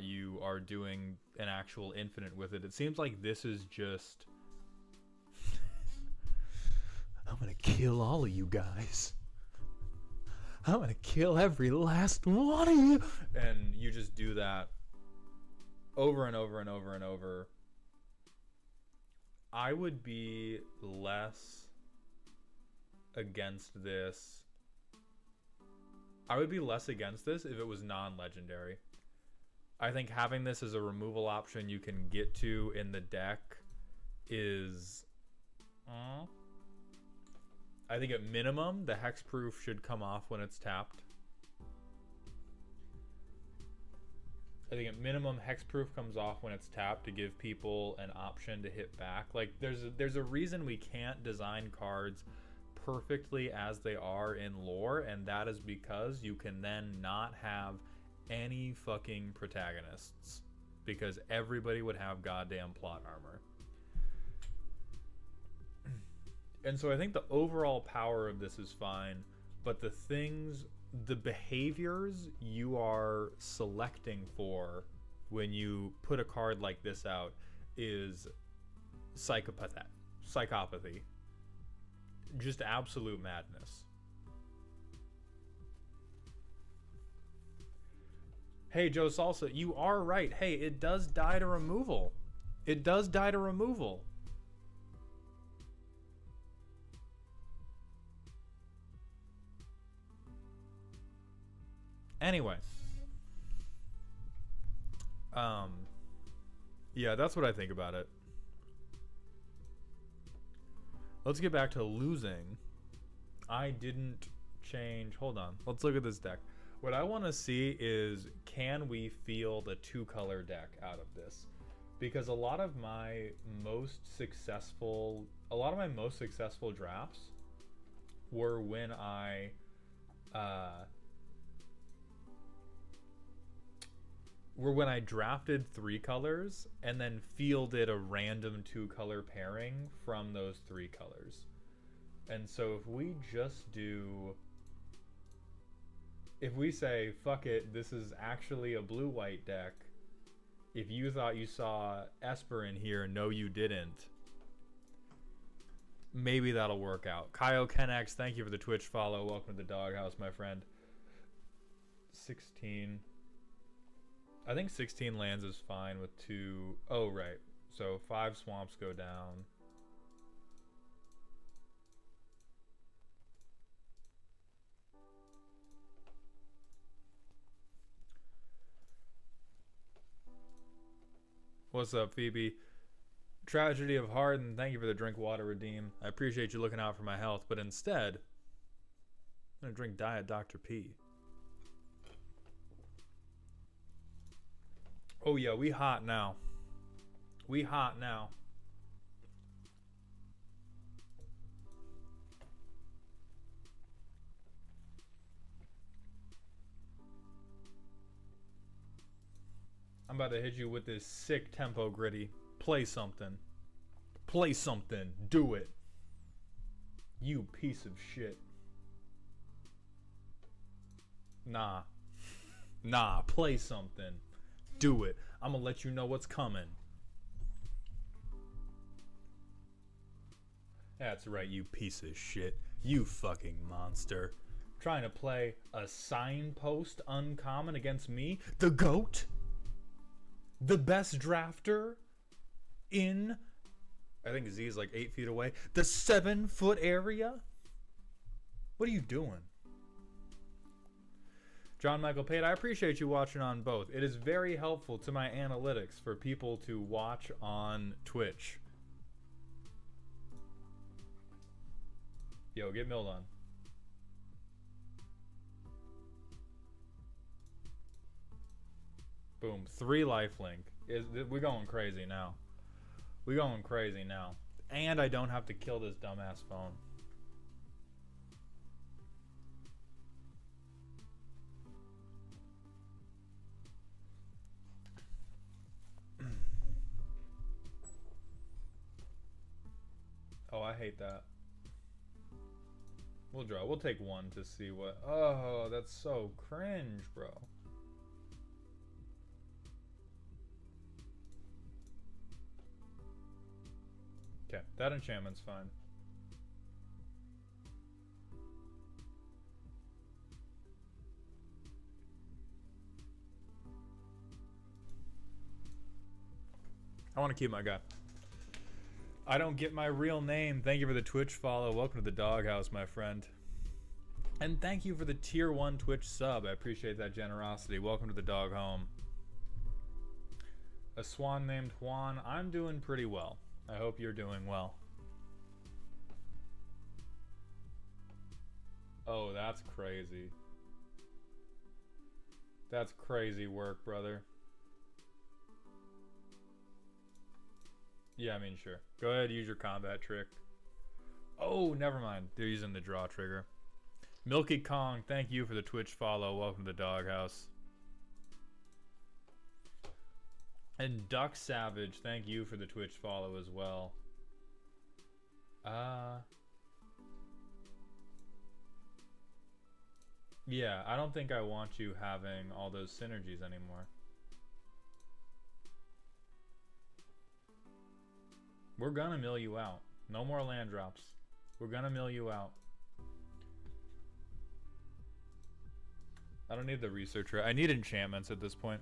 you are doing an actual infinite with it, it seems like this is just I'm gonna kill all of you guys. I'm gonna kill every last one of you. And you just do that over and over and over and over. I would be less against this. I would be less against this if it was non-legendary. I think having this as a removal option you can get to in the deck is... I think at minimum, the hexproof should come off when it's tapped. I think at minimum, hexproof comes off when it's tapped to give people an option to hit back. Like, there's a reason we can't design cards perfectly as they are in lore, and that is because you can then not have any fucking protagonists. Because everybody would have goddamn plot armor. And so I think the overall power of this is fine, but the behaviors you are selecting for when you put a card like this out is psychopathy. Just absolute madness. Hey, Joe Salsa, you are right. Hey, it does die to removal. It does die to removal. Anyway, yeah, that's what I think about it. Let's get back to losing. I didn't change. Hold on. Let's look at this deck. What I want to see is, can we feel the two-color deck out of this? Because a lot of my most successful drafts were when I drafted 3 colors and then fielded a random 2-color pairing from those 3 colors. And so if we say, fuck it, this is actually a blue-white deck, if you thought you saw Esper in here, no you didn't, maybe that'll work out. Kyle Kenex, thank you for the Twitch follow. Welcome to the doghouse, my friend. 16. I think 16 lands is fine with 2. Oh, right. So 5 swamps go down. What's up, Phoebe? Tragedy of Heart, and thank you for the drink water redeem. I appreciate you looking out for my health, but instead, I'm going to drink Diet Dr. P. Oh yeah, we hot now. We hot now. I'm about to hit you with this sick tempo gritty. Play something. Play something. Do it. You piece of shit. Nah. Nah, play something. Do it. I'm gonna let you know what's coming. That's right, you piece of shit. You fucking monster. Trying to play a signpost uncommon against me? The GOAT? The best drafter in, I think Z is like 8 feet away, the 7-foot area? What are you doing? John Michael Pate, I appreciate you watching on both. It is very helpful to my analytics for people to watch on Twitch. Yo, get milled on. Boom. 3 lifelink. We going crazy now. We going crazy now. And I don't have to kill this dumbass phone. Oh, I hate that. We'll draw. We'll take 1 to see what... Oh, that's so cringe, bro. Okay, that enchantment's fine. I want to keep my guy. I don't get my real name. Thank you for the Twitch follow. Welcome to the doghouse, my friend. And thank you for the tier 1 Twitch sub. I appreciate that generosity. Welcome to the dog home. A swan named Juan. I'm doing pretty well. I hope you're doing well. Oh, that's crazy. That's crazy work, brother. Yeah, I mean, sure. Go ahead, use your combat trick. Oh, never mind. They're using the draw trigger. Milky Kong, thank you for the Twitch follow. Welcome to the doghouse. And Duck Savage, thank you for the Twitch follow as well. Yeah, I don't think I want you having all those synergies anymore. We're gonna mill you out. No more land drops. We're gonna mill you out. I don't need the researcher. I need enchantments at this point.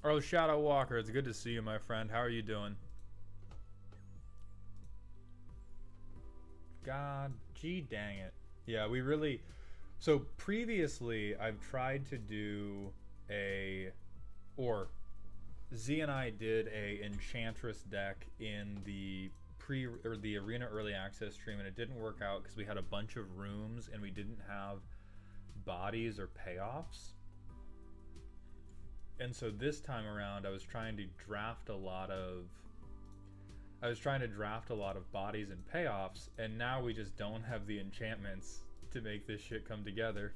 Oh, Shadow Walker, it's good to see you, my friend. How are you doing? God, gee dang it. Yeah, we really... So previously, I've tried to do Z and I did a Enchantress deck in the Arena Early Access stream, and it didn't work out because we had a bunch of rooms and we didn't have bodies or payoffs. And so this time around, I was trying to draft a lot of bodies and payoffs, and now we just don't have the enchantments to make this shit come together.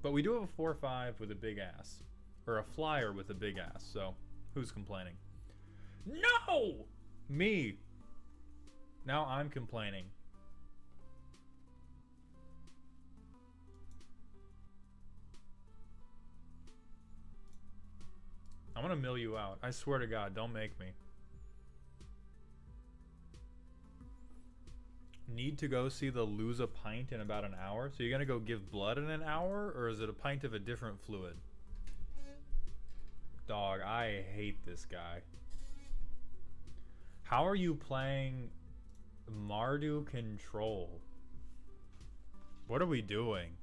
But we do have a 4/5 with a big ass, or a flyer with a big ass, so who's complaining? No! Me! Now I'm complaining. I'm gonna mill you out. I swear to God, don't make me. Need to go see the Lose a Pint in about an hour? So you're gonna go give blood in an hour, or is it a pint of a different fluid? Dog, I hate this guy. How are you playing Mardu Control? What are we doing?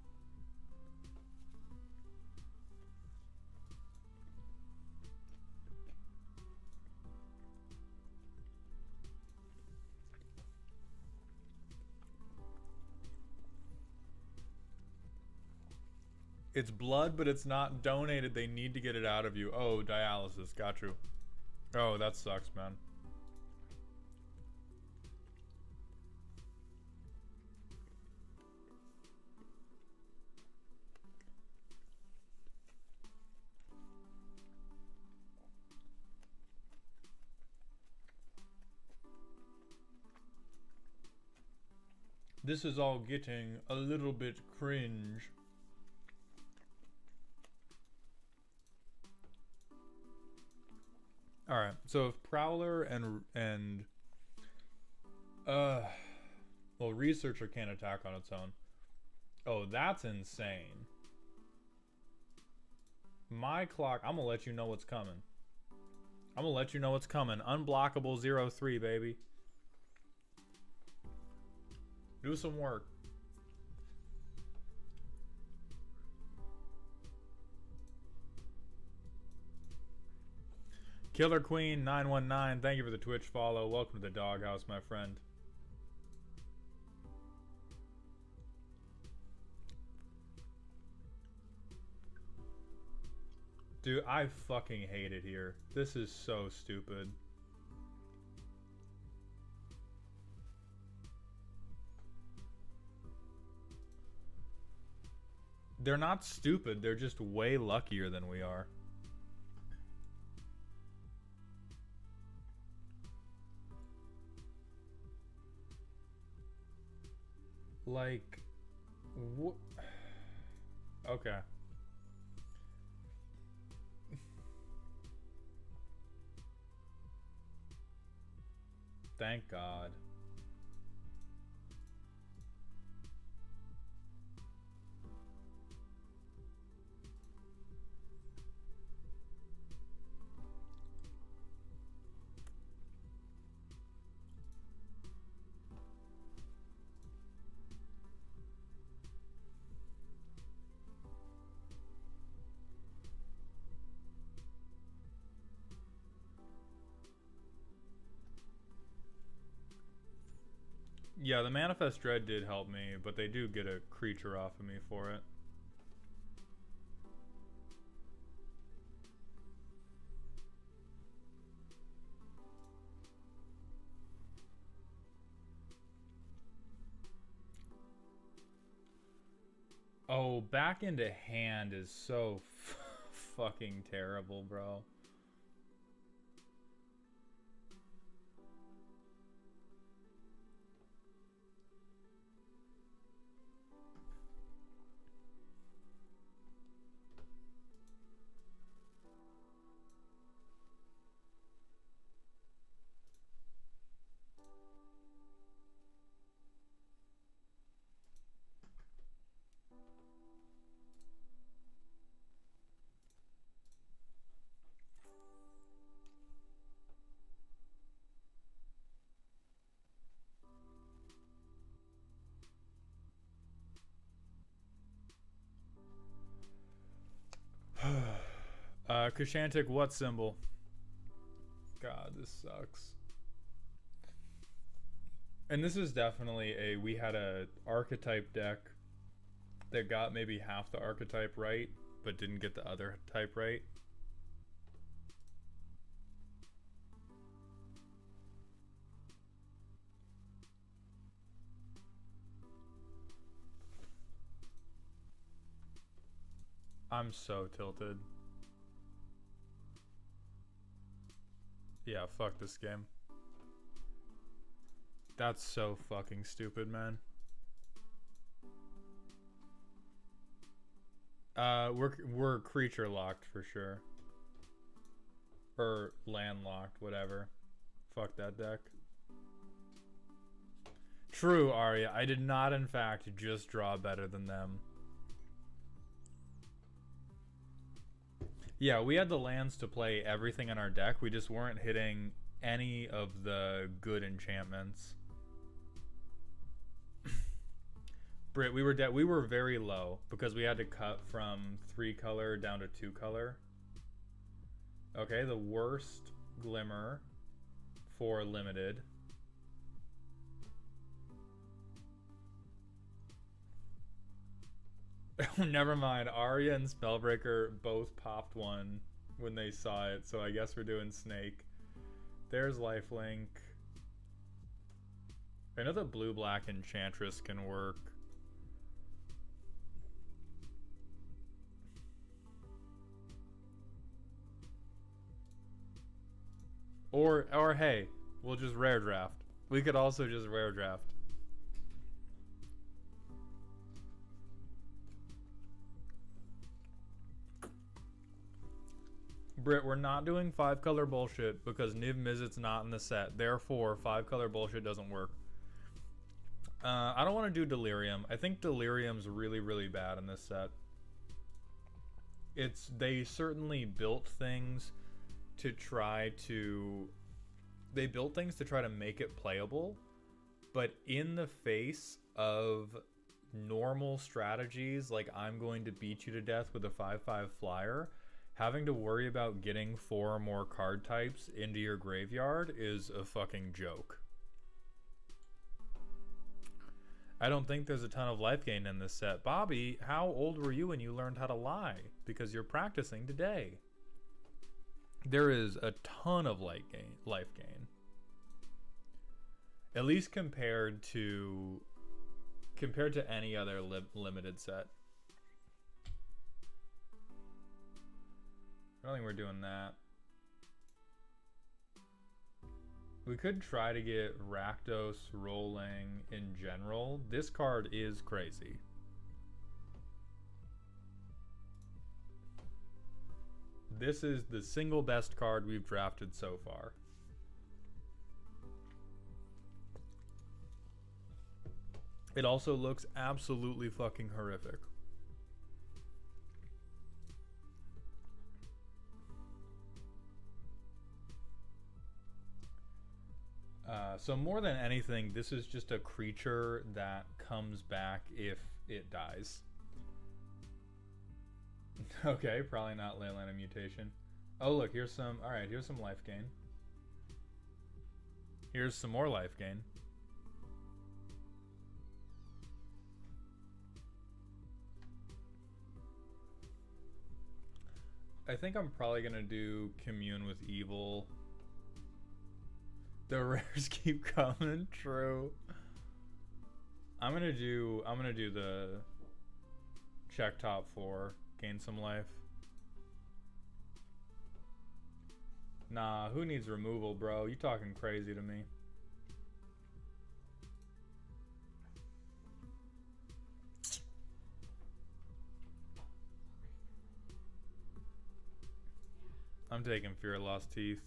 It's blood, but it's not donated. They need to get it out of you. Oh, dialysis. Got you. Oh, that sucks, man. This is all getting a little bit cringe. All right, so if Prowler and well, Researcher can't attack on its own. Oh, that's insane. My clock, I'm gonna let you know what's coming. I'm gonna let you know what's coming. Unblockable 0-3, baby. Do some work. Killer Queen 919, thank you for the Twitch follow. Welcome to the doghouse, my friend. Dude, I fucking hate it here. This is so stupid. They're not stupid, they're just way luckier than we are. Like, what? Okay. Thank God. Yeah, the Manifest Dread did help me, but they do get a creature off of me for it. Oh, back into hand is so fucking terrible, bro. Kushantik, what symbol? God, this sucks. And this is definitely we had a archetype deck that got maybe half the archetype right, but didn't get the other type right. I'm so tilted. Yeah, fuck this game. That's so fucking stupid, man. We're creature locked for sure. Or landlocked, whatever. Fuck that deck. True, Arya. I did not, in fact, just draw better than them. Yeah, we had the lands to play everything in our deck. We just weren't hitting any of the good enchantments. Britt, we were very low because we had to cut from 3 color down to 2 color. Okay, the worst Glimmer for limited. Never mind. Arya and Spellbreaker both popped one when they saw it, so I guess we're doing Snake. There's Lifelink. I know the blue-black Enchantress can work. Or hey, we'll just rare draft. We could also just rare draft. Britt, we're not doing 5 color bullshit because Niv Mizzet's not in the set. Therefore, 5 color bullshit doesn't work. I don't want to do Delirium. I think Delirium's really, really bad in this set. They certainly built things to try to... They built things to try to make it playable, but in the face of normal strategies like I'm going to beat you to death with a 5/5 flyer, having to worry about getting 4 or more card types into your graveyard is a fucking joke. I don't think there's a ton of life gain in this set. Bobby, how old were you when you learned how to lie? Because you're practicing today. there is a ton of life gain. At least compared to any other limited set. I don't think we're doing that. We could try to get Rakdos rolling in general. This card is crazy. This is the single best card we've drafted so far. It also looks absolutely fucking horrific. So more than anything, this is just a creature that comes back if it dies. Okay, probably not Leyline Mutation. Oh look, here's some, alright, here's some life gain. Here's some more life gain. I think I'm probably gonna do Commune with Evil. The rares keep coming true. I'm gonna do the check top 4, gain some life. Nah, who needs removal, bro? You talking crazy to me. I'm taking Fear of Lost Teeth.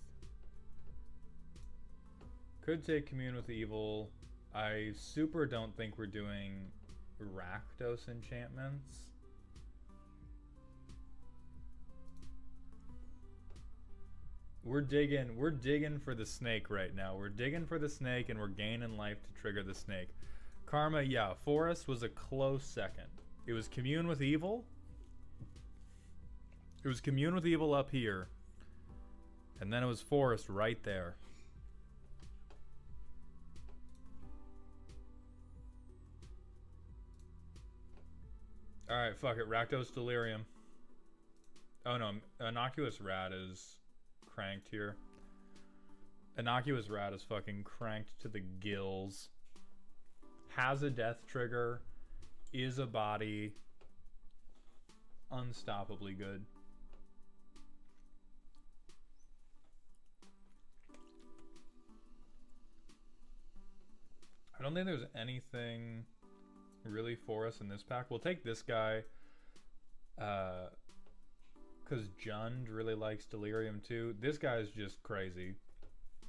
Could take Commune with Evil. I super don't think we're doing Rakdos enchantments. We're digging for the snake right now. We're digging for the snake and we're gaining life to trigger the snake. Karma, yeah, Forest was a close second. It was Commune with Evil. It was Commune with Evil up here. And then it was Forest right there. Alright, fuck it. Rakdos Delirium. Oh no, Innocuous Rat is cranked here. Innocuous Rat is fucking cranked to the gills. Has a death trigger. Is a body. Unstoppably good. I don't think there's anything really for us in this pack. We'll take this guy because Jund really likes Delirium too. This guy's just crazy.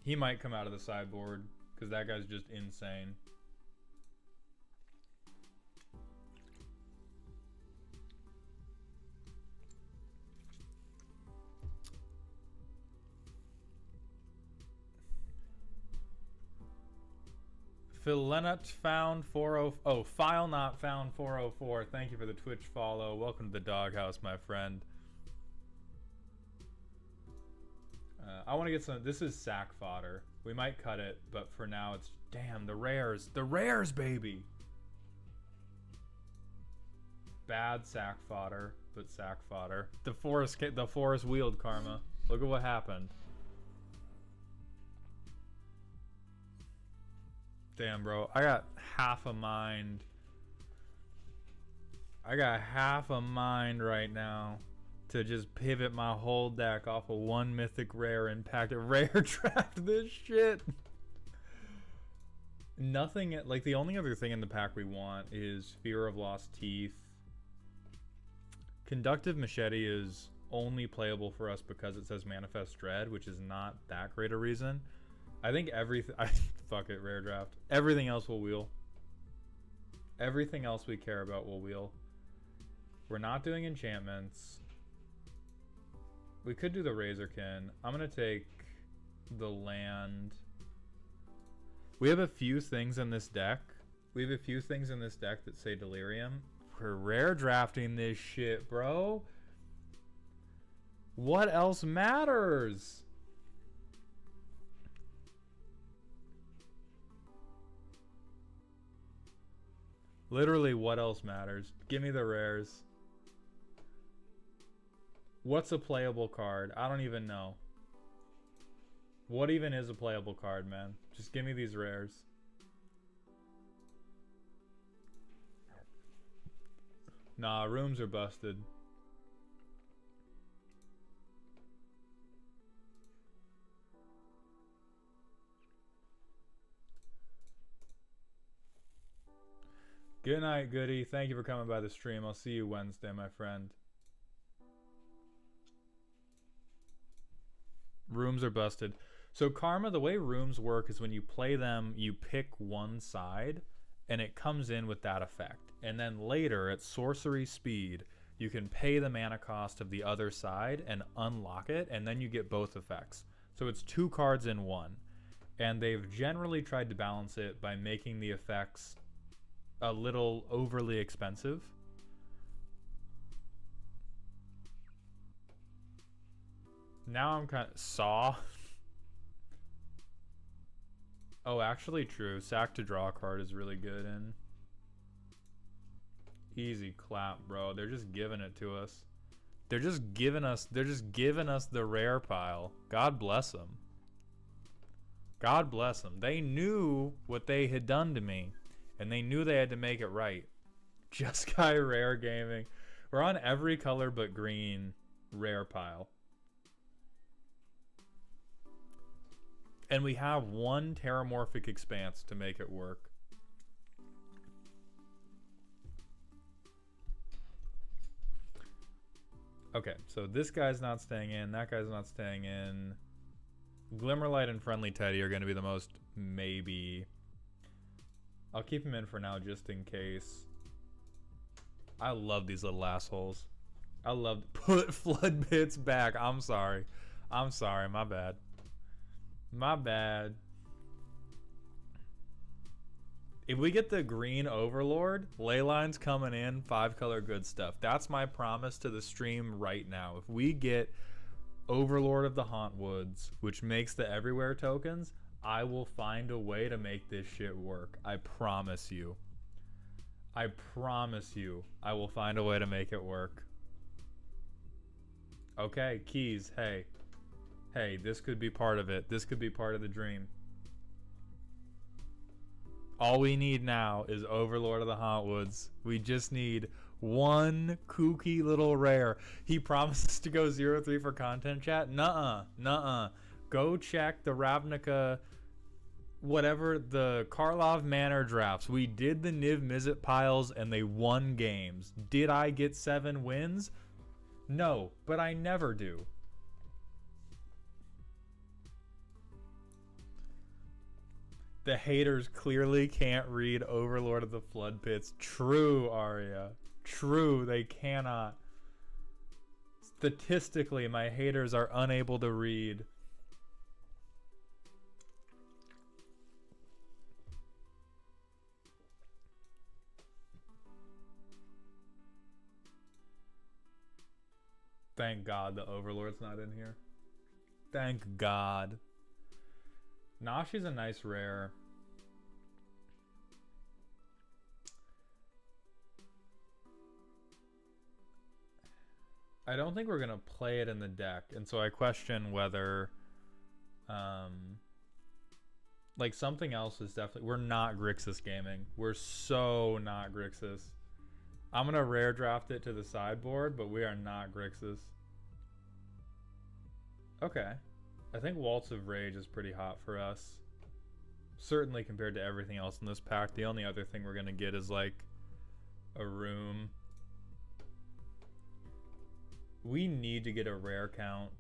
He might come out of the sideboard because that guy's just insane. Philenot found 40. Oh, File Not found 404. Thank you for the Twitch follow. Welcome to the doghouse, my friend. I want to get some. This is sack fodder. We might cut it, but for now it's damn the rares. The rares, baby. Bad sack fodder, but sack fodder. The forest wheeled Karma. Look at what happened. Damn, bro. I got half a mind. I got half a mind right now to just pivot my whole deck off of one mythic rare and pack a rare draft this shit. Nothing, like the only other thing in the pack we want is Fear of Lost Teeth. Conductive Machete is only playable for us because it says Manifest Dread, which is not that great a reason. I think everything... Fuck it, rare draft. Everything else will wheel. Everything else we care about will wheel. We're not doing enchantments. We could do the Razorkin. I'm going to take the land. We have a few things in this deck. That say Delirium. We're rare drafting this shit, bro. What else matters? Literally, what else matters? Give me the rares. What's a playable card? I don't even know. What even is a playable card, man? Just give me these rares. Nah, rooms are busted. Good night, Goody. Thank you for coming by the stream. I'll see you Wednesday, my friend. Rooms are busted. So Karma, the way rooms work is when you play them, you pick one side, and it comes in with that effect. And then later, at sorcery speed, you can pay the mana cost of the other side and unlock it, and then you get both effects. So it's 2 cards in one. And they've generally tried to balance it by making the effects a little overly expensive. Now I'm kind of... Saw? Oh, actually true. Sack to draw a card is really good, and... Easy clap, bro. They're just giving it to us. They're just giving us the rare pile. God bless them. God bless them. They knew what they had done to me, and they knew they had to make it right. Just Guy Rare Gaming. We're on every color but green rare pile. And we have 1 Terramorphic Expanse to make it work. Okay, so this guy's not staying in, that guy's not staying in. Glimmerlight and Friendly Teddy are going to be the most maybe. I'll keep him in for now just in case. I love these little assholes. I love... Put Flood Pits back. I'm sorry. I'm sorry. My bad. My bad. If we get the green Overlord, Leyline's coming in, 5-color good stuff. That's my promise to the stream right now. If we get Overlord of the Hauntwoods, which makes the Everywhere tokens, I will find a way to make this shit work. I promise you. I promise you I will find a way to make it work. Okay, keys, hey. Hey, this could be part of it. This could be part of the dream. All we need now is Overlord of the Hauntwoods. We just need 1 kooky little rare. He promises to go 0-3 for content chat? Nuh-uh. Nuh-uh. Go check the Ravnica, whatever, the Karlov Manor drafts. We did the Niv Mizzet piles and they won games. Did I get 7 wins? No, but I never do. The haters clearly can't read Overlord of the Flood Pits. True, Arya. True, they cannot. Statistically, my haters are unable to read. Thank God the Overlord's not in here. Thank God. Nashi's a nice rare. I don't think we're gonna play it in the deck, and so I question whether like something else is definitely... We're not Grixis Gaming. We're so not Grixis. I'm gonna rare draft it to the sideboard, but we are not Grixis. Okay. I think Waltz of Rage is pretty hot for us. Certainly compared to everything else in this pack. The only other thing we're gonna get is like a room. We need to get a rare count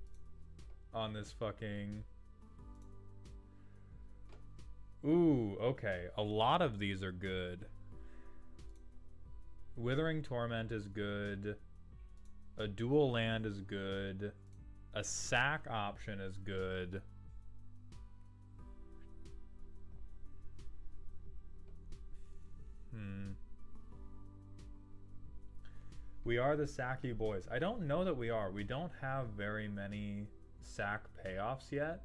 on this fucking... Ooh, okay. A lot of these are good. Withering Torment is good. A dual land is good. A sack option is good. We are the Sacky boys. I don't know that we are. We don't have very many sack payoffs yet.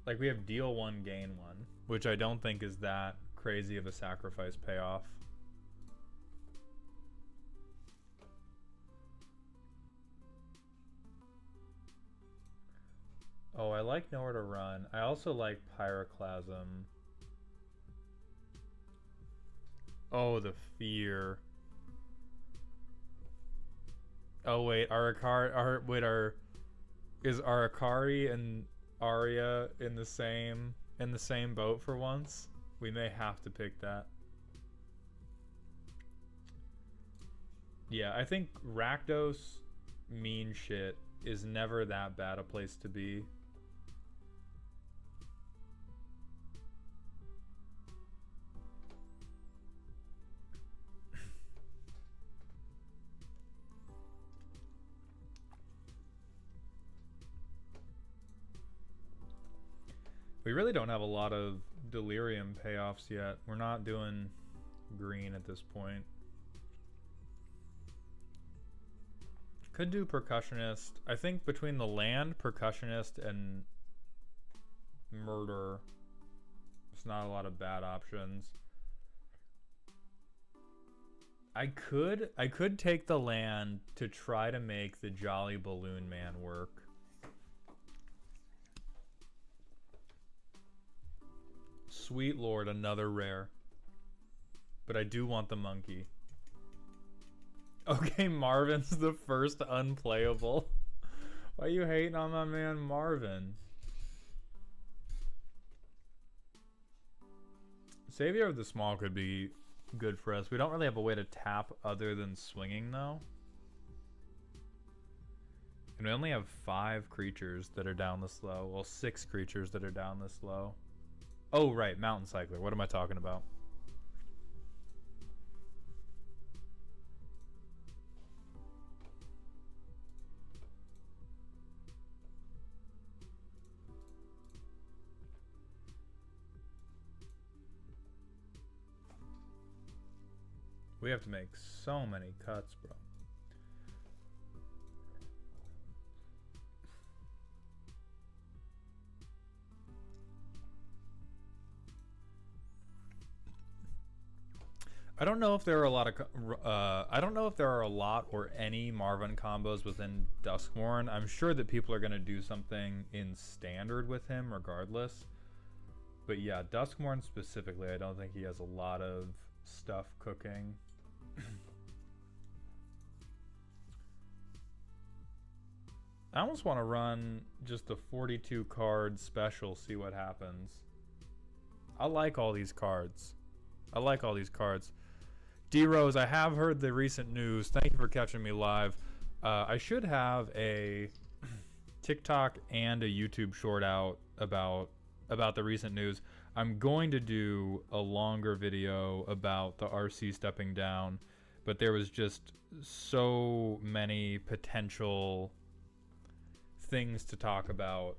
Like, we have deal 1, gain 1, which I don't think is that crazy of a sacrifice payoff. Oh, I like Nowhere to Run. I also like Pyroclasm. Oh, the fear. Oh wait, is Arakari and Arya in the same boat for once? We may have to pick that. Yeah, I think Rakdos mean shit is never that bad a place to be. We really don't have a lot of Delirium payoffs yet. We're not doing green at this point. Could do Percussionist. I think between the land, Percussionist, and Murder, there's not a lot of bad options. I could take the land to try to make the Jolly Balloon Man work. Sweet Lord, another rare. But I do want the monkey. Okay, Marvin's the first unplayable. Why are you hating on my man Marvin? Savior of the Small could be good for us. We don't really have a way to tap other than swinging, though. And we only have 5 creatures that are down this low. Well, 6 creatures that are down this low. Oh, right, Mountain Cycler. What am I talking about? We have to make so many cuts, bro. I don't know if there are a lot of I don't know if there are a lot or any Marvin combos within Duskmourn. I'm sure that people are going to do something in standard with him regardless. But yeah, Duskmourn specifically, I don't think he has a lot of stuff cooking. I almost want to run just the 42 card special, see what happens. I like all these cards. I like all these cards. D-Rose, I have heard the recent news. Thank you for catching me live. I should have a TikTok and a YouTube short out about the recent news. I'm going to do a longer video about the RC stepping down, but there was just so many potential things to talk about.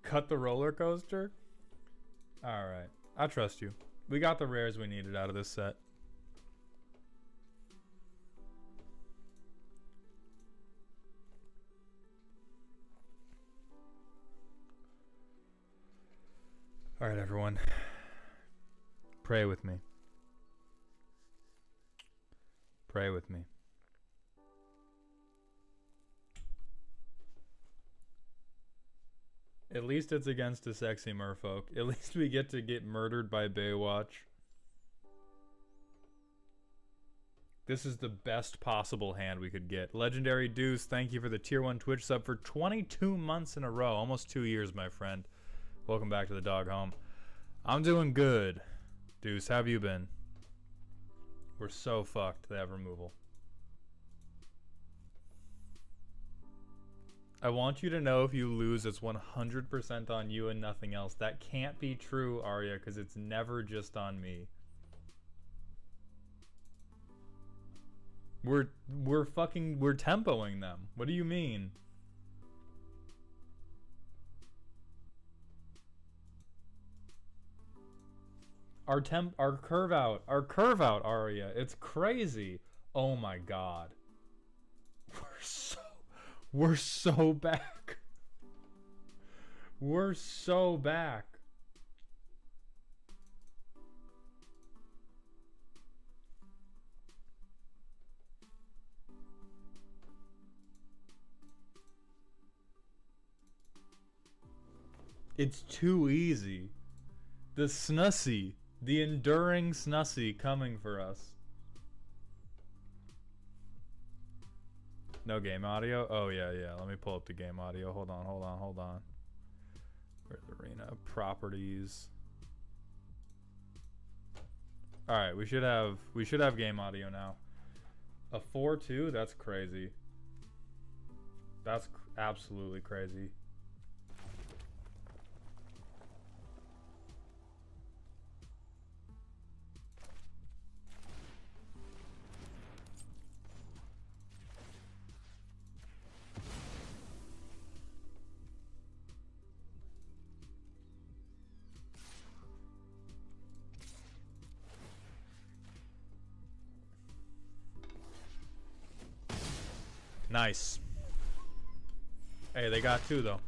Cut the roller coaster? Alright. I trust you. We got the rares we needed out of this set. Alright, everyone. Pray with me. Pray with me. At least it's against a sexy merfolk. At least we get to get murdered by Baywatch. This is the best possible hand we could get. Legendary Deuce, thank you for the tier 1 Twitch sub for 22 months in a row. Almost 2 years, my friend. Welcome back to the dog home. I'm doing good. Deuce, how have you been? We're so fucked, they have removal. I want you to know if you lose, it's 100% on you and nothing else. That can't be true, Arya, because it's never just on me. We're tempoing them. What do you mean? Our curve out, Arya. It's crazy. Oh my god. We're so back. We're so back. It's too easy. The Snussy. The enduring Snussy coming for us. No game audio? Oh, yeah. Let me pull up the game audio. Hold on. Where's Arena? Properties. Alright, we should have game audio now. A 4-2? That's crazy. That's absolutely crazy. Nice. Hey, they got two though.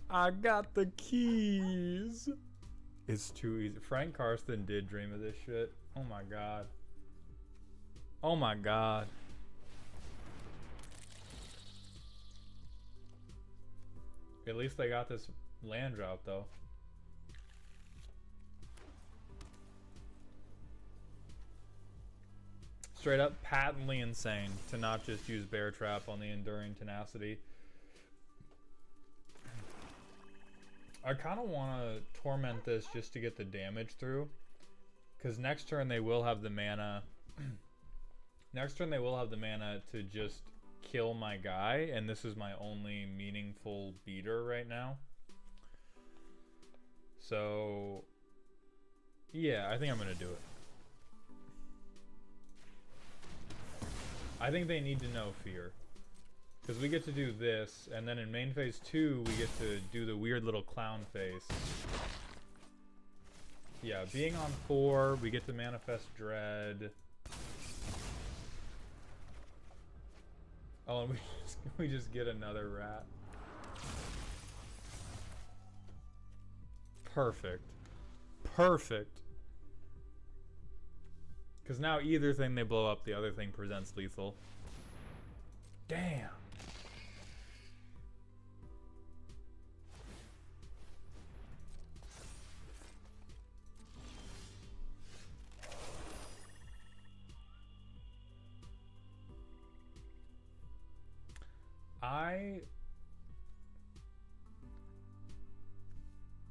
I got the keys. It's too easy. Frank Karsten did dream of this shit. Oh my god. At least they got this land drop though. Straight up patently insane to not just use Bear Trap on the Enduring Tenacity. I kind of want to torment this just to get the damage through. Because next turn they will have the mana. Next turn they will have the mana to just kill my guy. And this is my only meaningful beater right now. So, yeah, I think I'm going to do it. I think they need to know fear. Because we get to do this, and then in main phase 2, we get to do the weird little clown face. Yeah, being on 4, we get to manifest dread. Oh, and we just get another rat. Perfect. Because now either thing they blow up, the other thing presents lethal. Damn.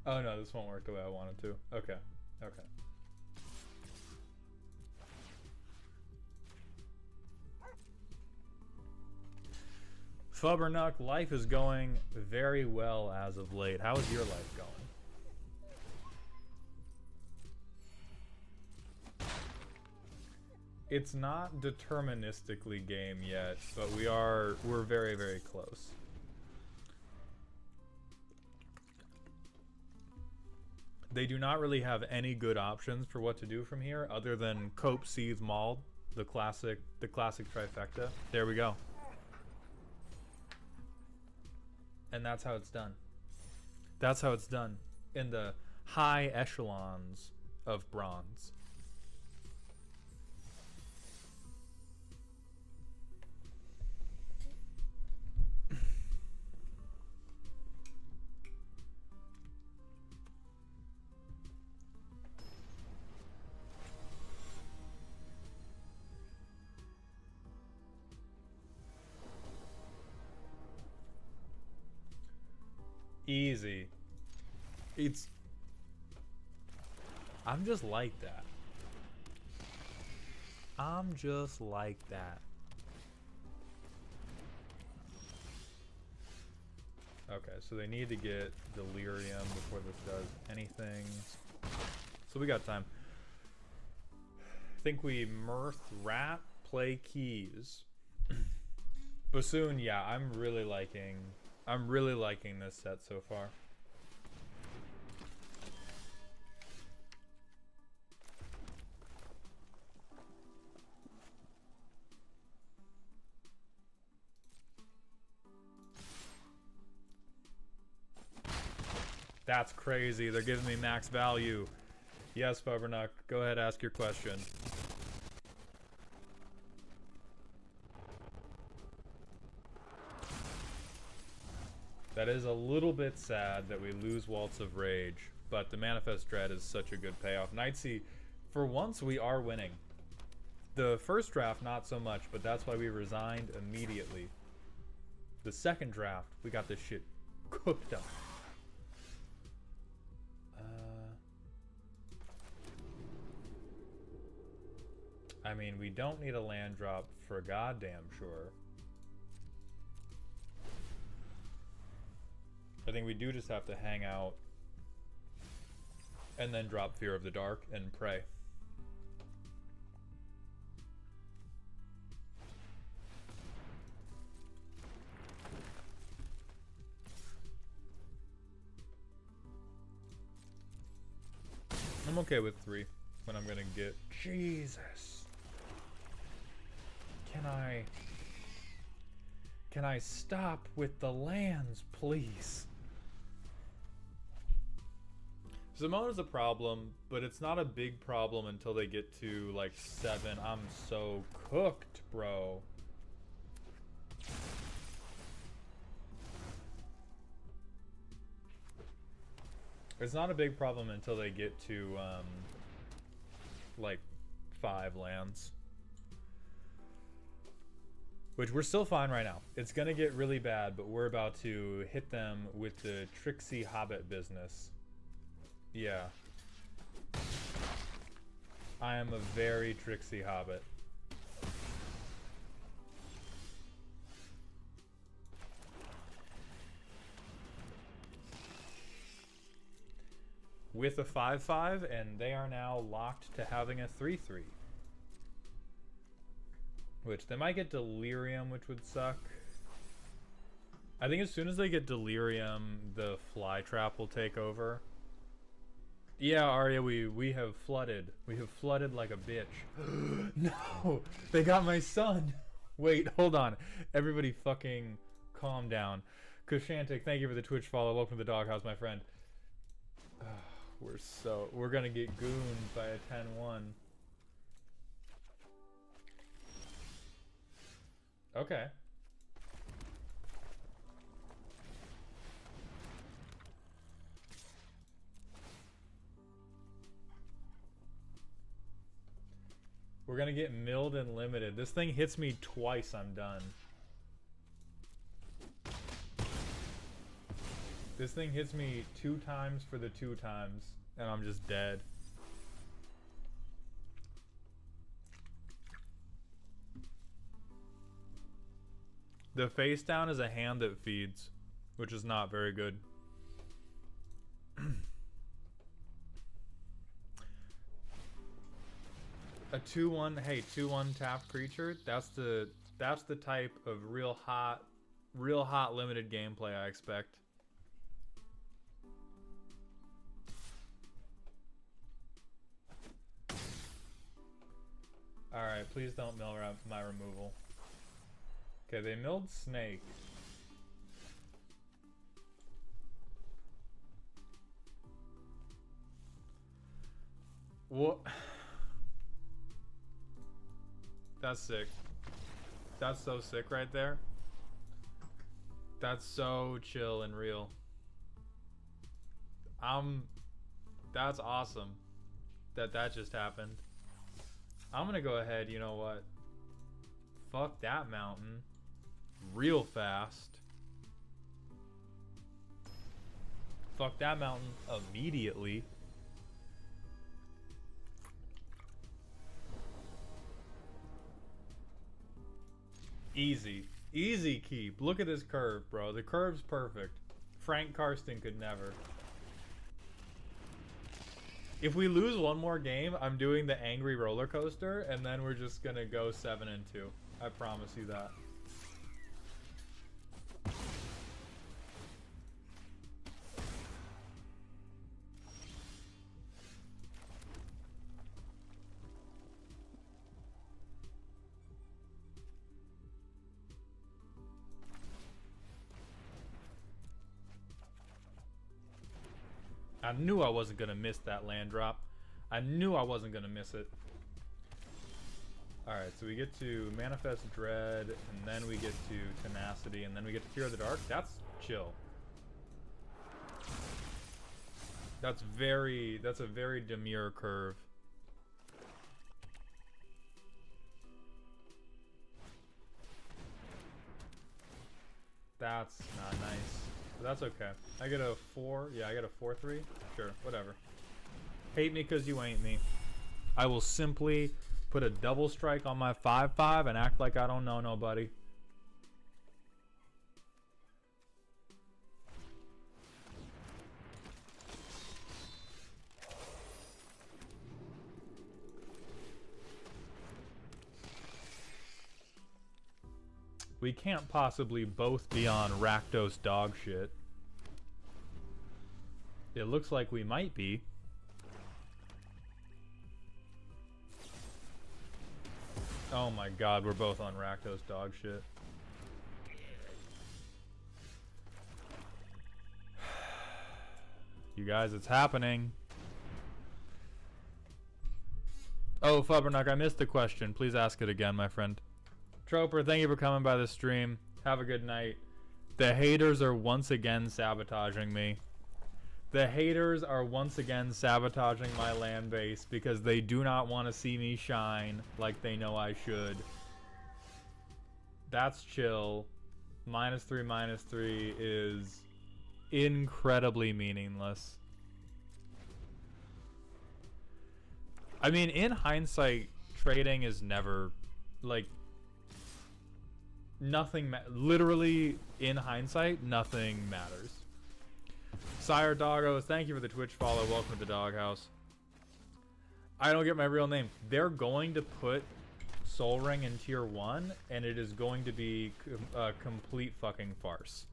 Oh no, this won't work the way I wanted to. Okay. Fubbernuck, life is going very well as of late. How is your life going? It's not deterministically game yet, but we're very, very close. They do not really have any good options for what to do from here other than Cope, Seethe, Maul, the classic trifecta. There we go. And that's how it's done. That's how it's done in the high echelons of bronze. Easy. I'm just like that. Okay, so they need to get Delirium before this does anything. So we got time. I think we Mirth, Rat, play Keys. Bassoon, yeah, I'm really liking this set so far. That's crazy. They're giving me max value. Yes, Fubbernuck, go ahead, ask your question. That is a little bit sad that we lose Waltz of Rage, but the Manifest Dread is such a good payoff. Nightsea, for once we are winning. The first draft, not so much, but that's why we resigned immediately. The second draft, we got this shit cooked up. I mean, we don't need a land drop for goddamn sure. I think we do just have to hang out and then drop Fear of the Dark and pray. I'm okay with 3 when I'm gonna get... Jesus. Can I stop with the lands, please? Zamona's a problem, but it's not a big problem until they get to like 7. I'm so cooked, bro. It's not a big problem until they get to like 5 lands. Which we're still fine right now. It's gonna get really bad, but we're about to hit them with the tricksy hobbit business. Yeah. I am a very tricksy hobbit. With a 5/5, and they are now locked to having a 3/3. Which, they might get Delirium, which would suck. I think as soon as they get Delirium, the Fly Trap will take over. Yeah, Arya, we have flooded. We have flooded like a bitch. No! They got my son! Wait, hold on. Everybody fucking calm down. Kushantik, thank you for the Twitch follow. Welcome to the doghouse, my friend. We're gonna get gooned by a 10-1. Okay. We're gonna get milled and limited. This thing hits me twice, I'm done. This thing hits me 2 times for the 2 times, and I'm just dead. The face down is a hand that feeds, which is not very good. A 2/1, hey, 2/1 tapped creature. That's the type of real hot limited gameplay I expect. All right, please don't mill my removal. Okay, they milled Snake. What? That's sick. That's so sick right there. That's so chill and real. That's awesome that just happened. I'm gonna go ahead, you know what? Fuck that mountain. Real fast. Fuck that mountain immediately. Easy. Easy keep. Look at this curve, bro. The curve's perfect. Frank Karsten could never. If we lose one more game, I'm doing the angry roller coaster, and then we're just gonna go 7-2. I promise you that. I knew I wasn't gonna miss that land drop. I knew I wasn't gonna miss it. Alright, so we get to Manifest Dread, and then we get to Tenacity, and then we get to Fear of the Dark. That's chill. That's a very demure curve. That's not nice. But that's okay. I get a 4. Yeah, I get a 4-3. Sure, whatever. Hate me because you ain't me. I will simply put a double strike on my 5-5 and act like I don't know nobody. We can't possibly both be on Rakdos dog shit. It looks like we might be. Oh my god, we're both on Rakdos dog shit. You guys, it's happening. Oh, Fubbernuck, I missed the question. Please ask it again, my friend. Troper, thank you for coming by the stream. Have a good night. The haters are once again sabotaging me. The haters are once again sabotaging my land base because they do not want to see me shine like they know I should. That's chill. -3/-3 is incredibly meaningless. I mean, in hindsight, trading is never, like, nothing, literally, in hindsight, nothing matters. Sire Doggos, thank you for the Twitch follow. Welcome to the doghouse. I don't get my real name. They're going to put Sol Ring in tier 1, and it is going to be a complete fucking farce.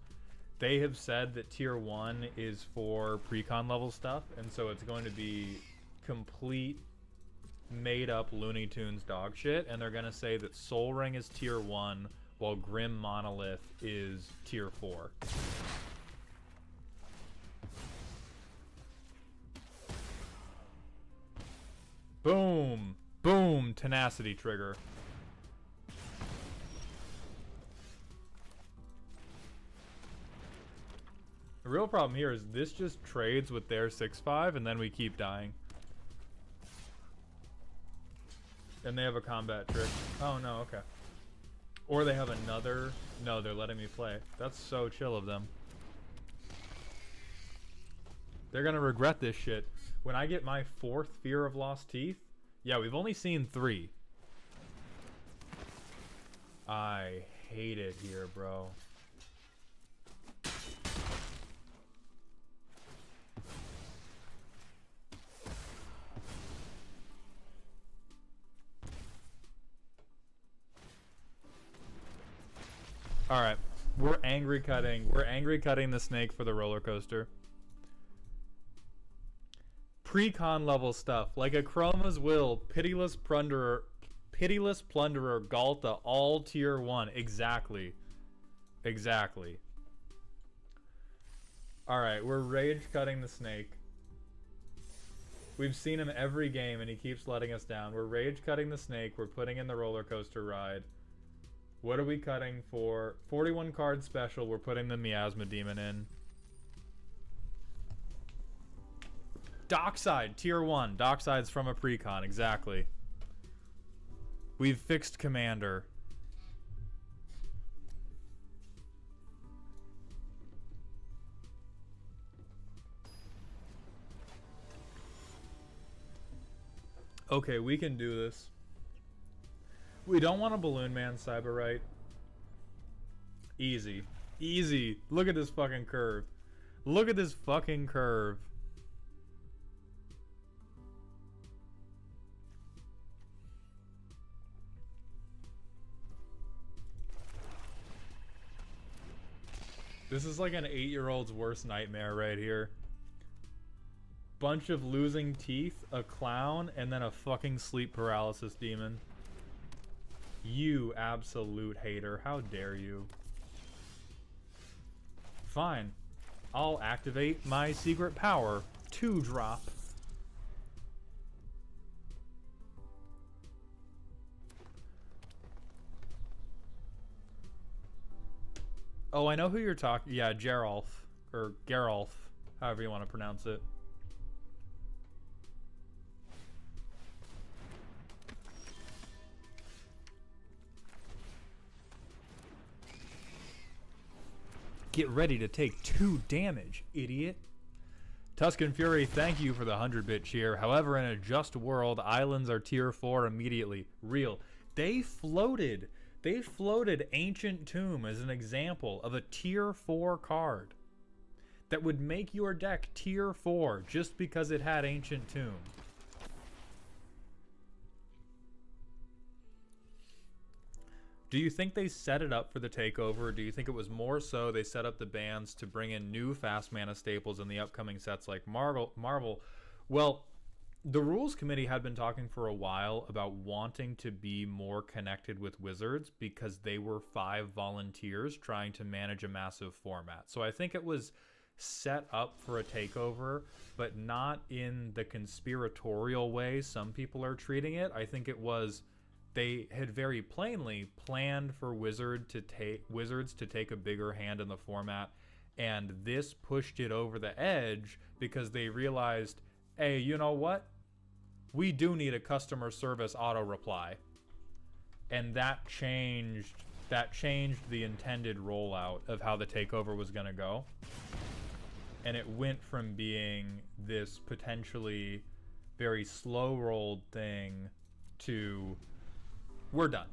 They have said that tier 1 is for precon level stuff, and so it's going to be complete made up Looney Tunes dog shit, and they're going to say that Sol Ring is tier 1 while Grim Monolith is tier 4. Boom! Boom! Tenacity trigger. The real problem here is this just trades with their 6-5 and then we keep dying. And they have a combat trick. Oh no, okay. Or they have another... No, they're letting me play. That's so chill of them. They're gonna regret this shit. When I get my 4th Fear of Lost Teeth... Yeah, we've only seen 3. I hate it here, bro. Alright. We're angry cutting. We're angry cutting the snake for the roller coaster. Precon level stuff, like a Chroma's Will, Pitiless Plunderer, Galta, all tier 1. Exactly. Exactly. Alright, we're rage cutting the snake. We've seen him every game and he keeps letting us down. We're rage cutting the snake, we're putting in the roller coaster ride. What are we cutting for? 41 card special, we're putting the Miasma Demon in. Dockside, tier 1. Dockside's from a precon, exactly. We've fixed Commander. Okay, we can do this. We don't want a Balloon Man Cyberite. Easy. Easy. Look at this fucking curve. Look at this fucking curve. This is like an 8-year-old's worst nightmare right here. Bunch of losing teeth, a clown, and then a fucking sleep paralysis demon. You absolute hater. How dare you? Fine. I'll activate my secret power. 2-drop. Oh, I know who you're talking... Yeah, Geralf. Or Geralf. However you want to pronounce it. Get ready to take 2 damage, idiot. Tuscan Fury, thank you for the 100-bit cheer. However, in a just world, islands are tier 4 immediately. Real. They floated Ancient Tomb as an example of a tier 4 card that would make your deck tier 4 just because it had Ancient Tomb. Do you think they set it up for the takeover, or do you think it was more so they set up the bans to bring in new fast mana staples in the upcoming sets like Marvel? Well, the rules committee had been talking for a while about wanting to be more connected with Wizards because they were 5 volunteers trying to manage a massive format. So I think it was set up for a takeover, but not in the conspiratorial way some people are treating it. I think it was they had very plainly planned for Wizards to take a bigger hand in the format, and this pushed it over the edge because they realized, hey, you know what? We do need a customer service auto reply. And that changed the intended rollout of how the takeover was going to go. And it went from being this potentially very slow-rolled thing to we're done.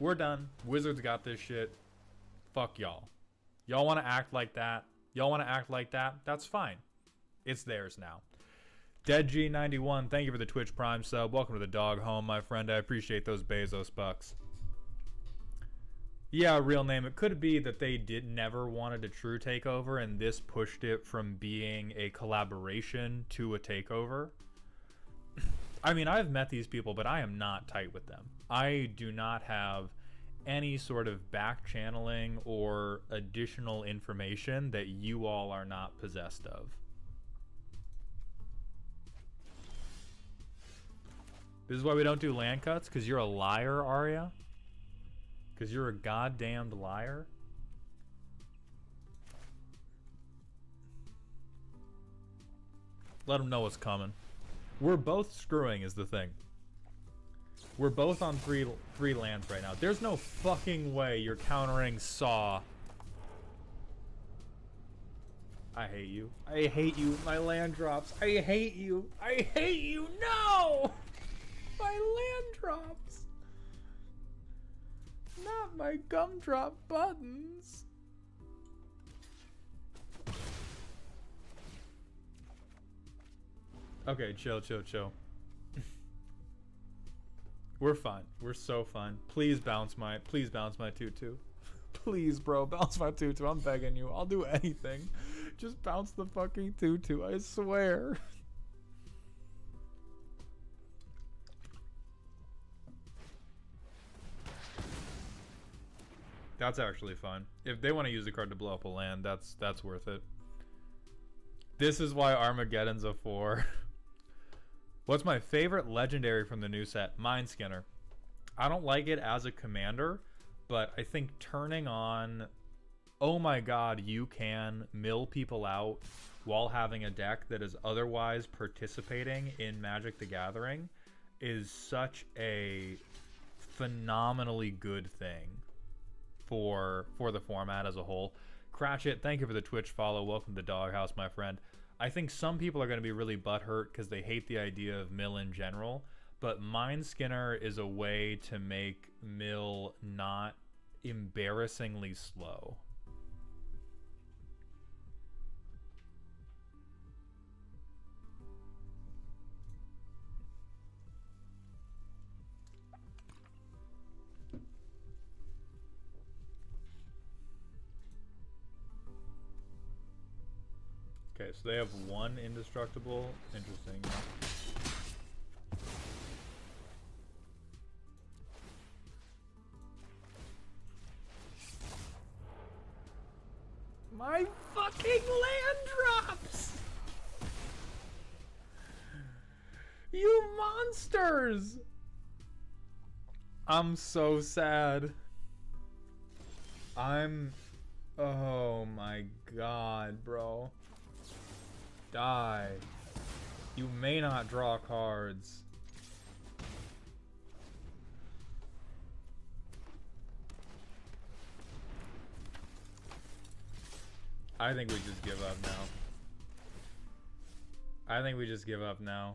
We're done. Wizards got this shit. Fuck y'all. Y'all want to act like that? That's fine. It's theirs now. DeadG91, thank you for the Twitch Prime sub. Welcome to the dog home, my friend. I appreciate those Bezos bucks. Yeah, real name. It could be that they never wanted a true takeover, and this pushed it from being a collaboration to a takeover. I mean, I've met these people, but I am not tight with them. I do not have any sort of back channeling or additional information that you all are not possessed of. This is why we don't do land cuts, because you're a liar, Arya. Because you're a goddamned liar. Let them know what's coming. We're both screwing is the thing. We're both on three lands right now. There's no fucking way you're countering Saw. I hate you. I hate you. My land drops. I hate you. I hate you. No! My land drops. Not my gumdrop buttons. Okay, chill. We're fine. We're so fine. Please bounce my 2/2. Please, bro, bounce my 2/2. I'm begging you. I'll do anything. Just bounce the fucking 2/2. I swear. That's actually fun. If they want to use the card to blow up a land, that's worth it. This is why Armageddon's a 4. What's my favorite legendary from the new set? Mind Skinner. I don't like it as a commander, but I think turning on, oh my god, you can mill people out while having a deck that is otherwise participating in Magic the Gathering is such a phenomenally good thing for the format as a whole. Cratchit, thank you for the Twitch follow. Welcome to the Doghouse, my friend. I think some people are going to be really butthurt because they hate the idea of mill in general, but Mind Skinner is a way to make mill not embarrassingly slow. Okay, so they have one indestructible. Interesting. My fucking land drops! You monsters! I'm so sad. Oh my god, bro. Die. You may not draw cards. I think we just give up now. I think we just give up now.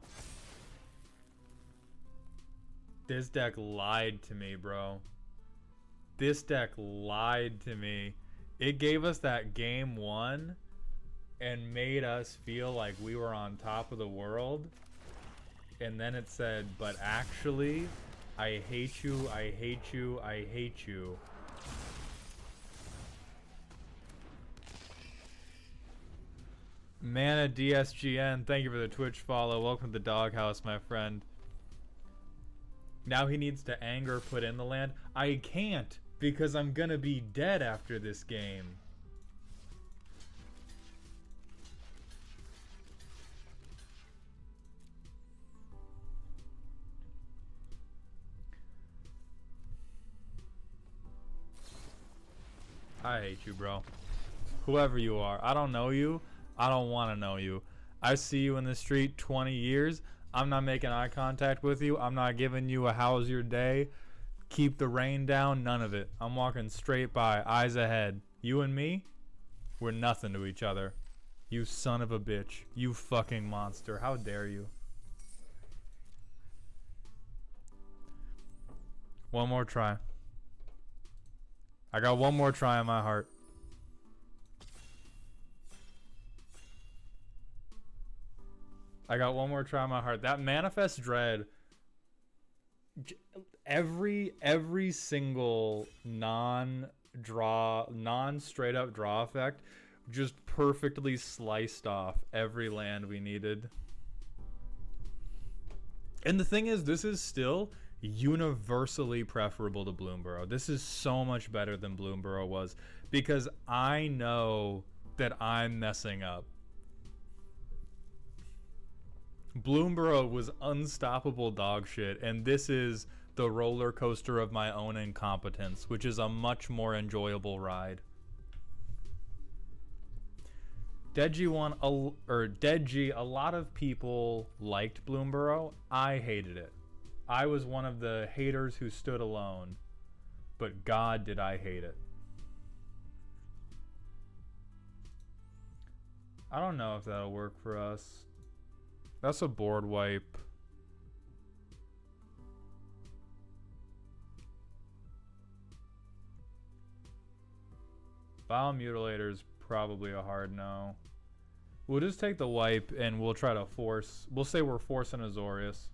This deck lied to me, bro. This deck lied to me. It gave us that game 1 and made us feel like we were on top of the world. And then it said, but actually, I hate you, I hate you, I hate you. Mana DSGN, thank you for the Twitch follow. Welcome to the doghouse, my friend. Now he needs to anger put in the land. I can't, because I'm gonna be dead after this game. I hate you, bro. Whoever you are. I don't know you. I don't want to know you. I see you in the street 20 years. I'm not making eye contact with you. I'm not giving you a how's your day. Keep the rain down. None of it. I'm walking straight by, eyes ahead. You and me, we're nothing to each other. You son of a bitch. You fucking monster. How dare you? One more try. I got one more try in my heart. I got one more try in my heart. That Manifest Dread, every single non-straight up draw effect just perfectly sliced off every land we needed. And the thing is, this is still universally preferable to Bloomburrow. This is so much better than Bloomburrow was, because I know that I'm messing up. Bloomburrow was unstoppable dog shit, and this is the roller coaster of my own incompetence, which is a much more enjoyable ride. Deadgy, a lot of people liked Bloomburrow. I hated it. I was one of the haters who stood alone, but God did I hate it. I don't know if that'll work for us. That's a board wipe. Biomutilator's probably a hard no. We'll just take the wipe and we'll try to force. We'll say we're forcing Azorius.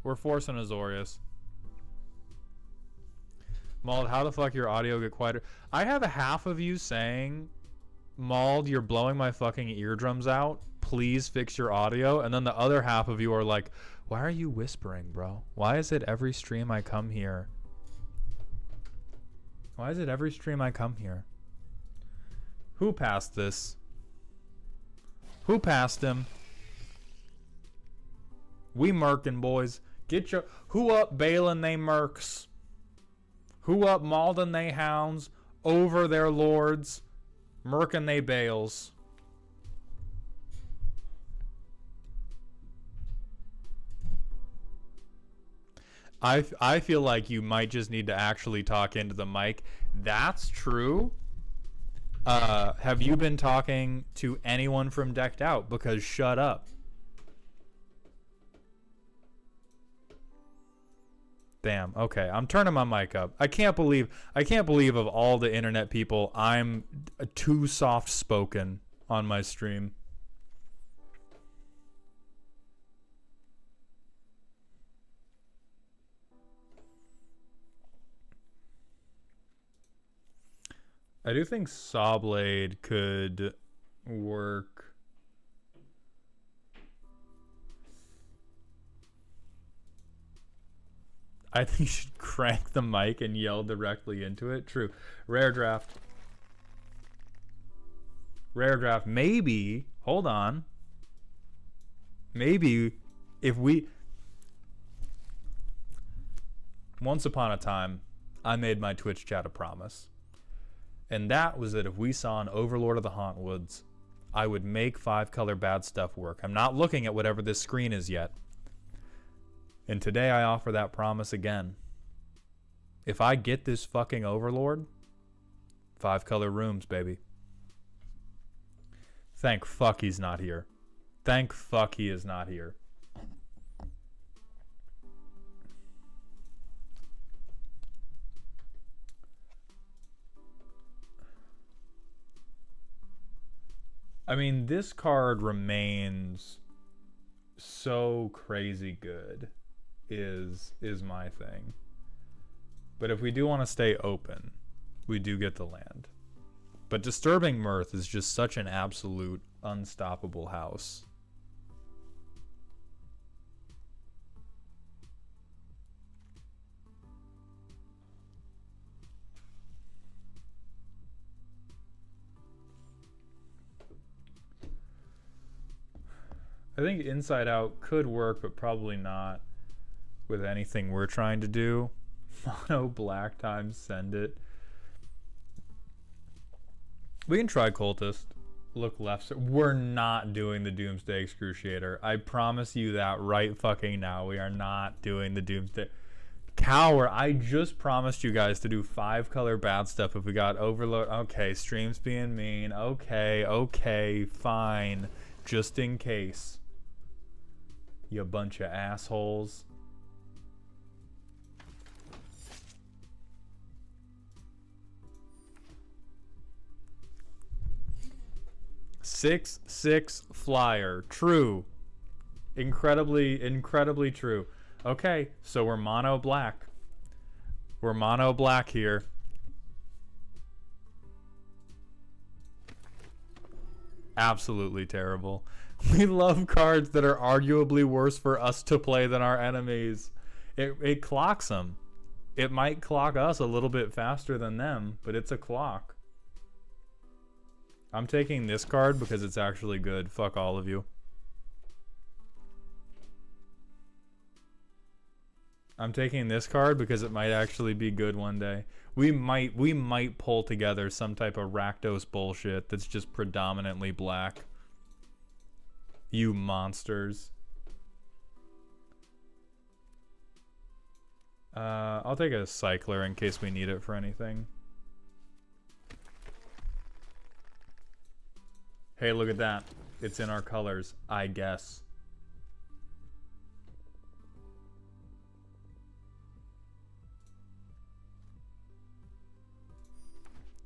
We're forcing Azorius. Mauled, how the fuck your audio get quieter? I have a half of you saying, Mauled, you're blowing my fucking eardrums out. Please fix your audio. And then the other half of you are like, why are you whispering, bro? Why is it every stream I come here? Why is it every stream I come here? Who passed this? Who passed him? We merkin', boys. Get your... Who up Balin they mercs? Who up Malden they hounds? Over their lords? Merkin' they bales. I feel like you might just need to actually talk into the mic. That's true. Have you been talking to anyone from Decked Out? Because shut up. Damn. Okay, I'm turning my mic up. I can't believe of all the internet people, I'm too soft spoken on my stream. I do think Sawblade could work. I think you should crank the mic and yell directly into it. True. Rare draft. Rare draft. Maybe. Hold on. Maybe if we... Once upon a time, I made my Twitch chat a promise. And that was that if we saw an Overlord of the Hauntwoods, I would make 5-color bad stuff work. I'm not looking at whatever this screen is yet. And today I offer that promise again. If I get this fucking Overlord, 5-color rooms, baby. Thank fuck he's not here. Thank fuck he is not here. I mean, this card remains so crazy good is my thing. But if we do want to stay open, we do get the land. But Disturbing Mirth is just such an absolute unstoppable house. I think Inside Out could work, but probably not with anything we're trying to do. Mono black times send it. We can try Cultist. Look left. We're not doing the Doomsday Excruciator. I promise you that right fucking now. We are not doing the Doomsday. Cower, I just promised you guys to do 5-color bad stuff if we got Overload. Okay, stream's being mean. Okay, fine. Just in case. You bunch of assholes. Six flyer. True. Incredibly true. Okay, so we're mono black. We're mono black here. Absolutely terrible. We love cards that are arguably worse for us to play than our enemies. It clocks them. It might clock us a little bit faster than them, but it's a clock. I'm taking this card because it's actually good. Fuck all of you. I'm taking this card because it might actually be good one day. We might pull together some type of Rakdos bullshit that's just predominantly black. You monsters. I'll take a Cycler in case we need it for anything. Hey, look at that. It's in our colors, I guess.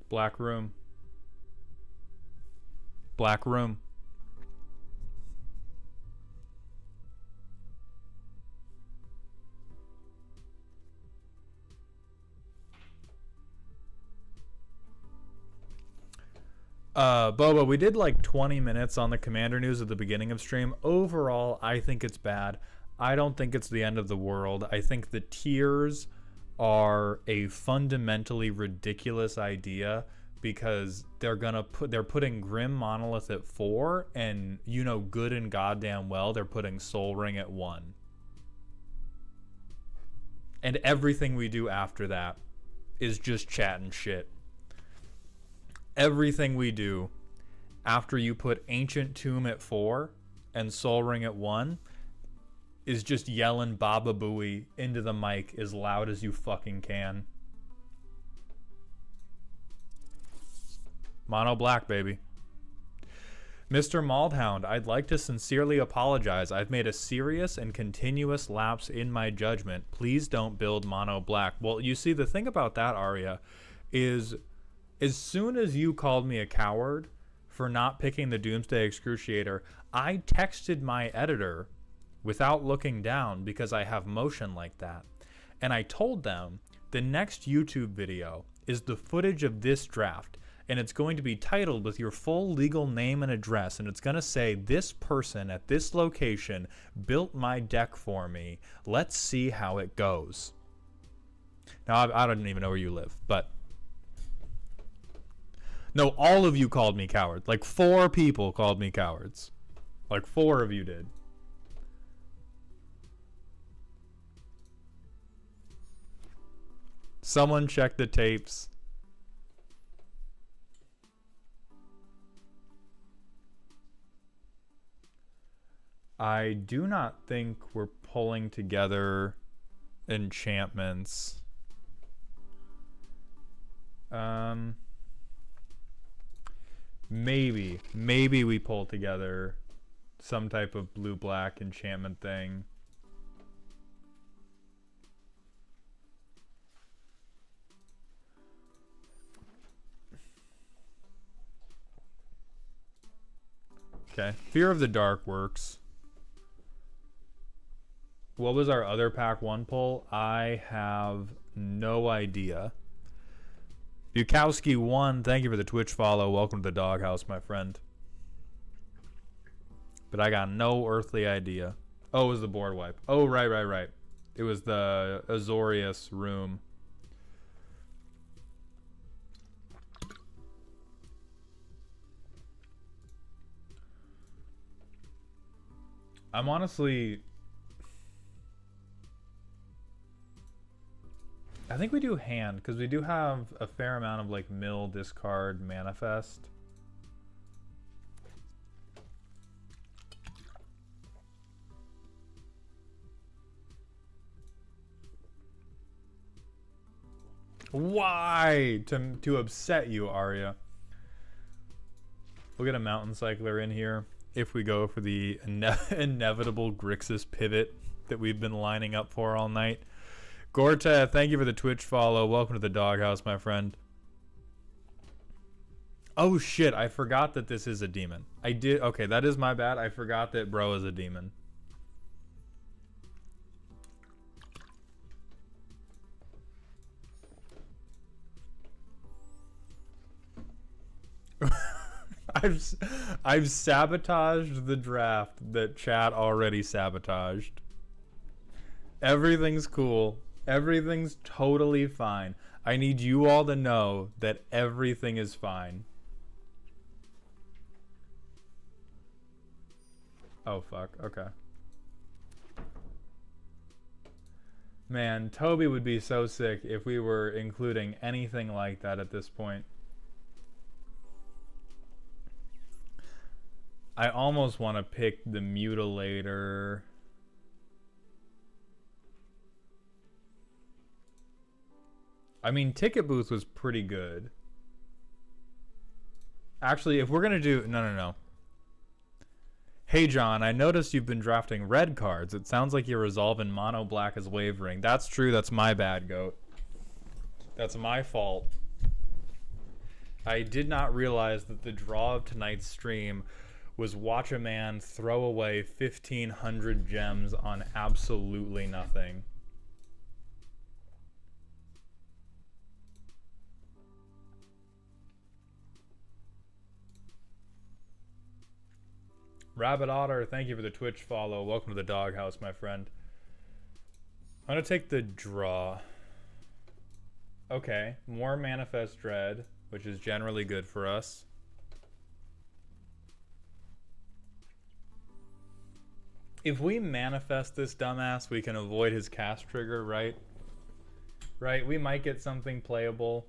Black room. Black room. Boba, we did like 20 minutes on the Commander news at the beginning of stream. Overall, I think it's bad. I don't think it's the end of the world. I think the tiers are a fundamentally ridiculous idea because they're putting Grim Monolith at 4 and you know good and goddamn well they're putting Soul Ring at 1. And everything we do after that is just chatting shit. Everything we do after you put Ancient Tomb at 4 and Soul Ring at 1 is just yelling Baba Booey into the mic as loud as you fucking can. Mono black, baby. Mr. Maldhound, I'd like to sincerely apologize. I've made a serious and continuous lapse in my judgment. Please don't build mono black. Well, you see, the thing about that, Arya, is as soon as you called me a coward for not picking the Doomsday Excruciator, I texted my editor without looking down because I have motion like that. And I told them the next YouTube video is the footage of this draft, and it's going to be titled with your full legal name and address, and it's going to say, this person at this location built my deck for me. Let's see how it goes. Now, I don't even know where you live, but... No, all of you called me coward. Like 4 people called me cowards. Like 4 of you did. Someone check the tapes. I do not think we're pulling together enchantments. maybe we pull together some type of blue-black enchantment thing. Okay, Fear of the Dark works. What was our other pack 1 pull? I have no idea. Bukowski 1, thank you for the Twitch follow. Welcome to the doghouse, my friend. But I got no earthly idea. Oh, it was the board wipe. Oh, right. It was the Azorius room. I'm honestly... I think we do hand, because we do have a fair amount of like mill, discard, manifest. Why? To upset you, Arya. We'll get a Mountain Cycler in here if we go for the inevitable Grixis pivot that we've been lining up for all night. Gorta, thank you for the Twitch follow. Welcome to the doghouse, my friend. Oh shit, I forgot that this is a demon. I did. Okay, that is my bad. I forgot that bro is a demon. I've sabotaged the draft that chat already sabotaged. Everything's cool. Everything's totally fine. I need you all to know that everything is fine. Oh, fuck. Okay. Man, Toby would be so sick if we were including anything like that at this point. I almost want to pick the Mutilator. I mean, Ticket Booth was pretty good. Actually, if we're going to do... No. Hey, John, I noticed you've been drafting red cards. It sounds like your resolve in mono black is wavering. That's true. That's my bad, Goat. That's my fault. I did not realize that the draw of tonight's stream was watch a man throw away 1,500 gems on absolutely nothing. Rabbit Otter, thank you for the Twitch follow. Welcome to the doghouse, my friend. I'm going to take the draw. Okay, more Manifest Dread, which is generally good for us. If we manifest this dumbass, we can avoid his cast trigger, right? Right, we might get something playable.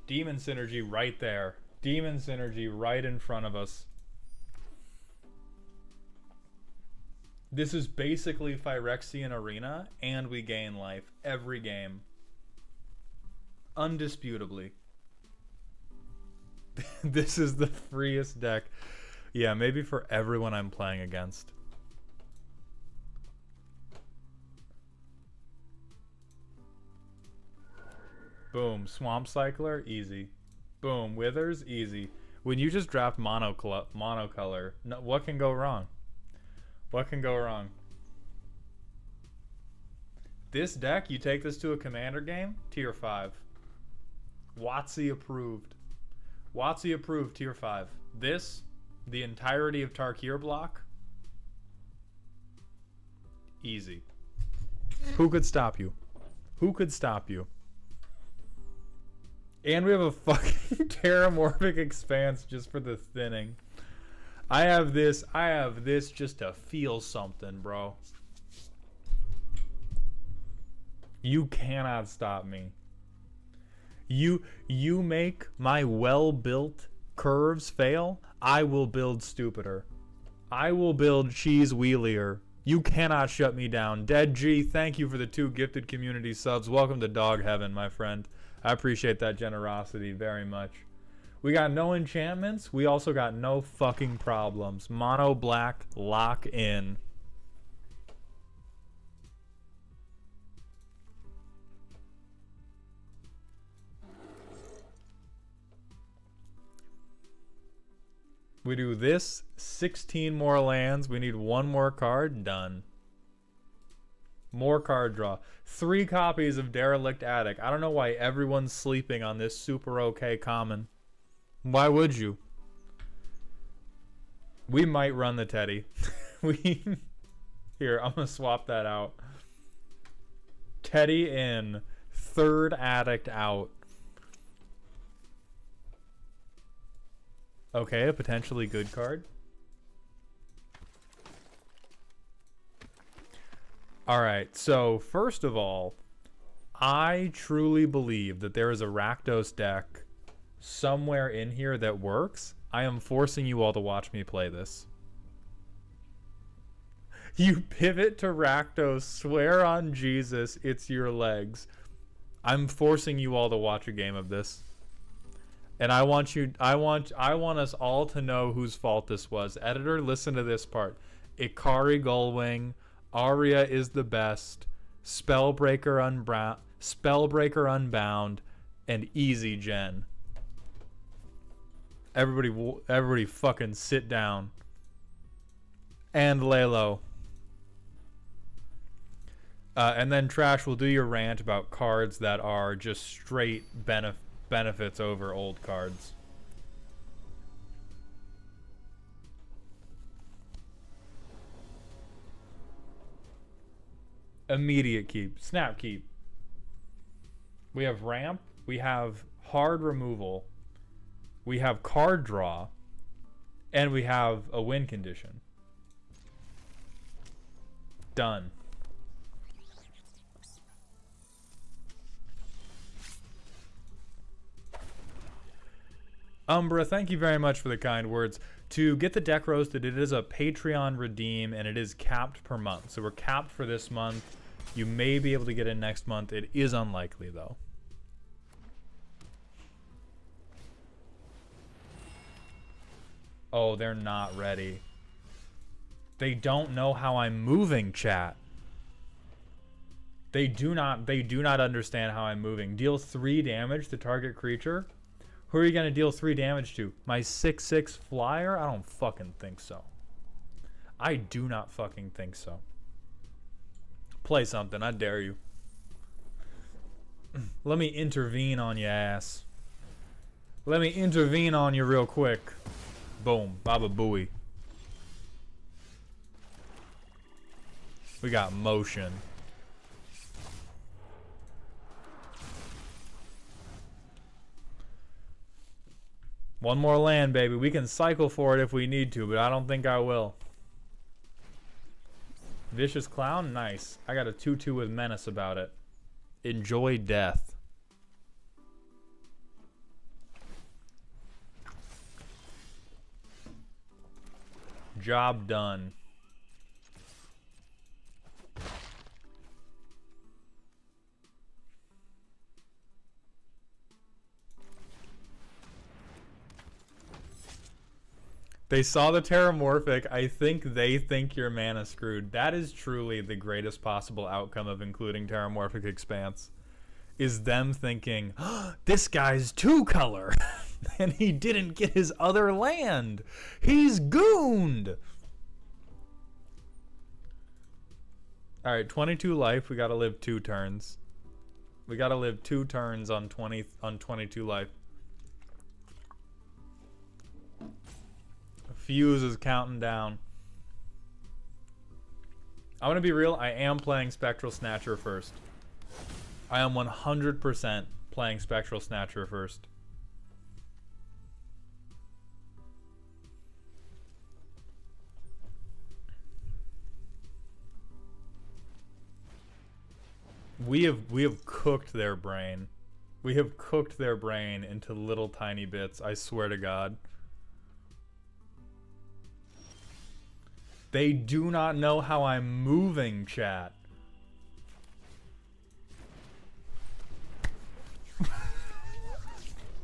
Demon Synergy right there. Demon Synergy right in front of us. This is basically Phyrexian Arena, and we gain life every game. Undisputably. This is the freest deck. Yeah, maybe for everyone I'm playing against. Boom, Swamp Cycler, easy. Boom, Withers, easy. When you just draft monocolor, no, what can go wrong? What can go wrong? This deck, you take this to a commander game, tier 5. WotC approved. WotC approved, tier 5. This, the entirety of Tarkir block, easy. Who could stop you? Who could stop you? And we have a fucking Terramorphic Expanse just for the thinning. I have this just to feel something, bro. You cannot stop me. You make my well-built curves fail, I will build stupider. I will build cheese wheelier You cannot shut me down. Dead G, thank you for the 2 gifted community subs. Welcome to Dog Heaven, my friend. I appreciate that generosity very much. We got no enchantments. We also got no fucking problems. Mono black, lock in. We do this, 16 more lands. We need 1 more card. Done. More card draw. 3 copies of Derelict Attic. I don't know why everyone's sleeping on this super okay common. Why would you? We might run the Teddy. Here, I'm going to swap that out. Teddy in. 3rd Addict out. Okay, a potentially good card. Alright, so first of all, I truly believe that there is a Rakdos deck somewhere in here that works. I am forcing you all to watch me play this. You pivot to Rakdos, swear on Jesus, it's your legs. I'm forcing you all to watch a game of this. And I want us all to know whose fault this was. Editor, listen to this part. Ikari Gullwing, Aria is the best, Spellbreaker Unbound, and Easy Gen. Everybody fucking sit down. And lay low. And then Trash will do your rant about cards that are just straight benefits over old cards. Immediate keep. Snap keep. We have ramp. We have hard removal. We have card draw. And we have a win condition. Done. Umbra, thank you very much for the kind words. To get the deck roasted, it is a Patreon redeem, and it is capped per month. So we're capped for this month. You may be able to get it next month. It is unlikely, though. Oh, they're not ready. They don't know how I'm moving, chat. They do not understand how I'm moving. Deal 3 damage to target creature? Who are you going to deal 3 damage to? My 6/6 flyer? I don't fucking think so. I do not fucking think so. Play something, I dare you. Let me intervene on your ass. Let me intervene on you real quick. Boom. Baba Booey. We got motion. One more land, baby. We can cycle for it if we need to, but I don't think I will. Vicious Clown? Nice. I got a 2/2 with Menace about it. Enjoy death. Job done. They saw the Terramorphic. I think they think you're mana screwed. That is truly the greatest possible outcome of including Terramorphic Expanse. Is them thinking, oh, this guy's 2-color. And he didn't get his other land. He's gooned. Alright, 22 life. We gotta live 2 turns. We gotta live 2 turns on 22 life. Fuse is counting down. I'm gonna be real, I am playing Spectral Snatcher first. I am 100% playing Spectral Snatcher first. We have cooked their brain. We have cooked their brain into little tiny bits, I swear to God. They do not know how I'm moving, chat.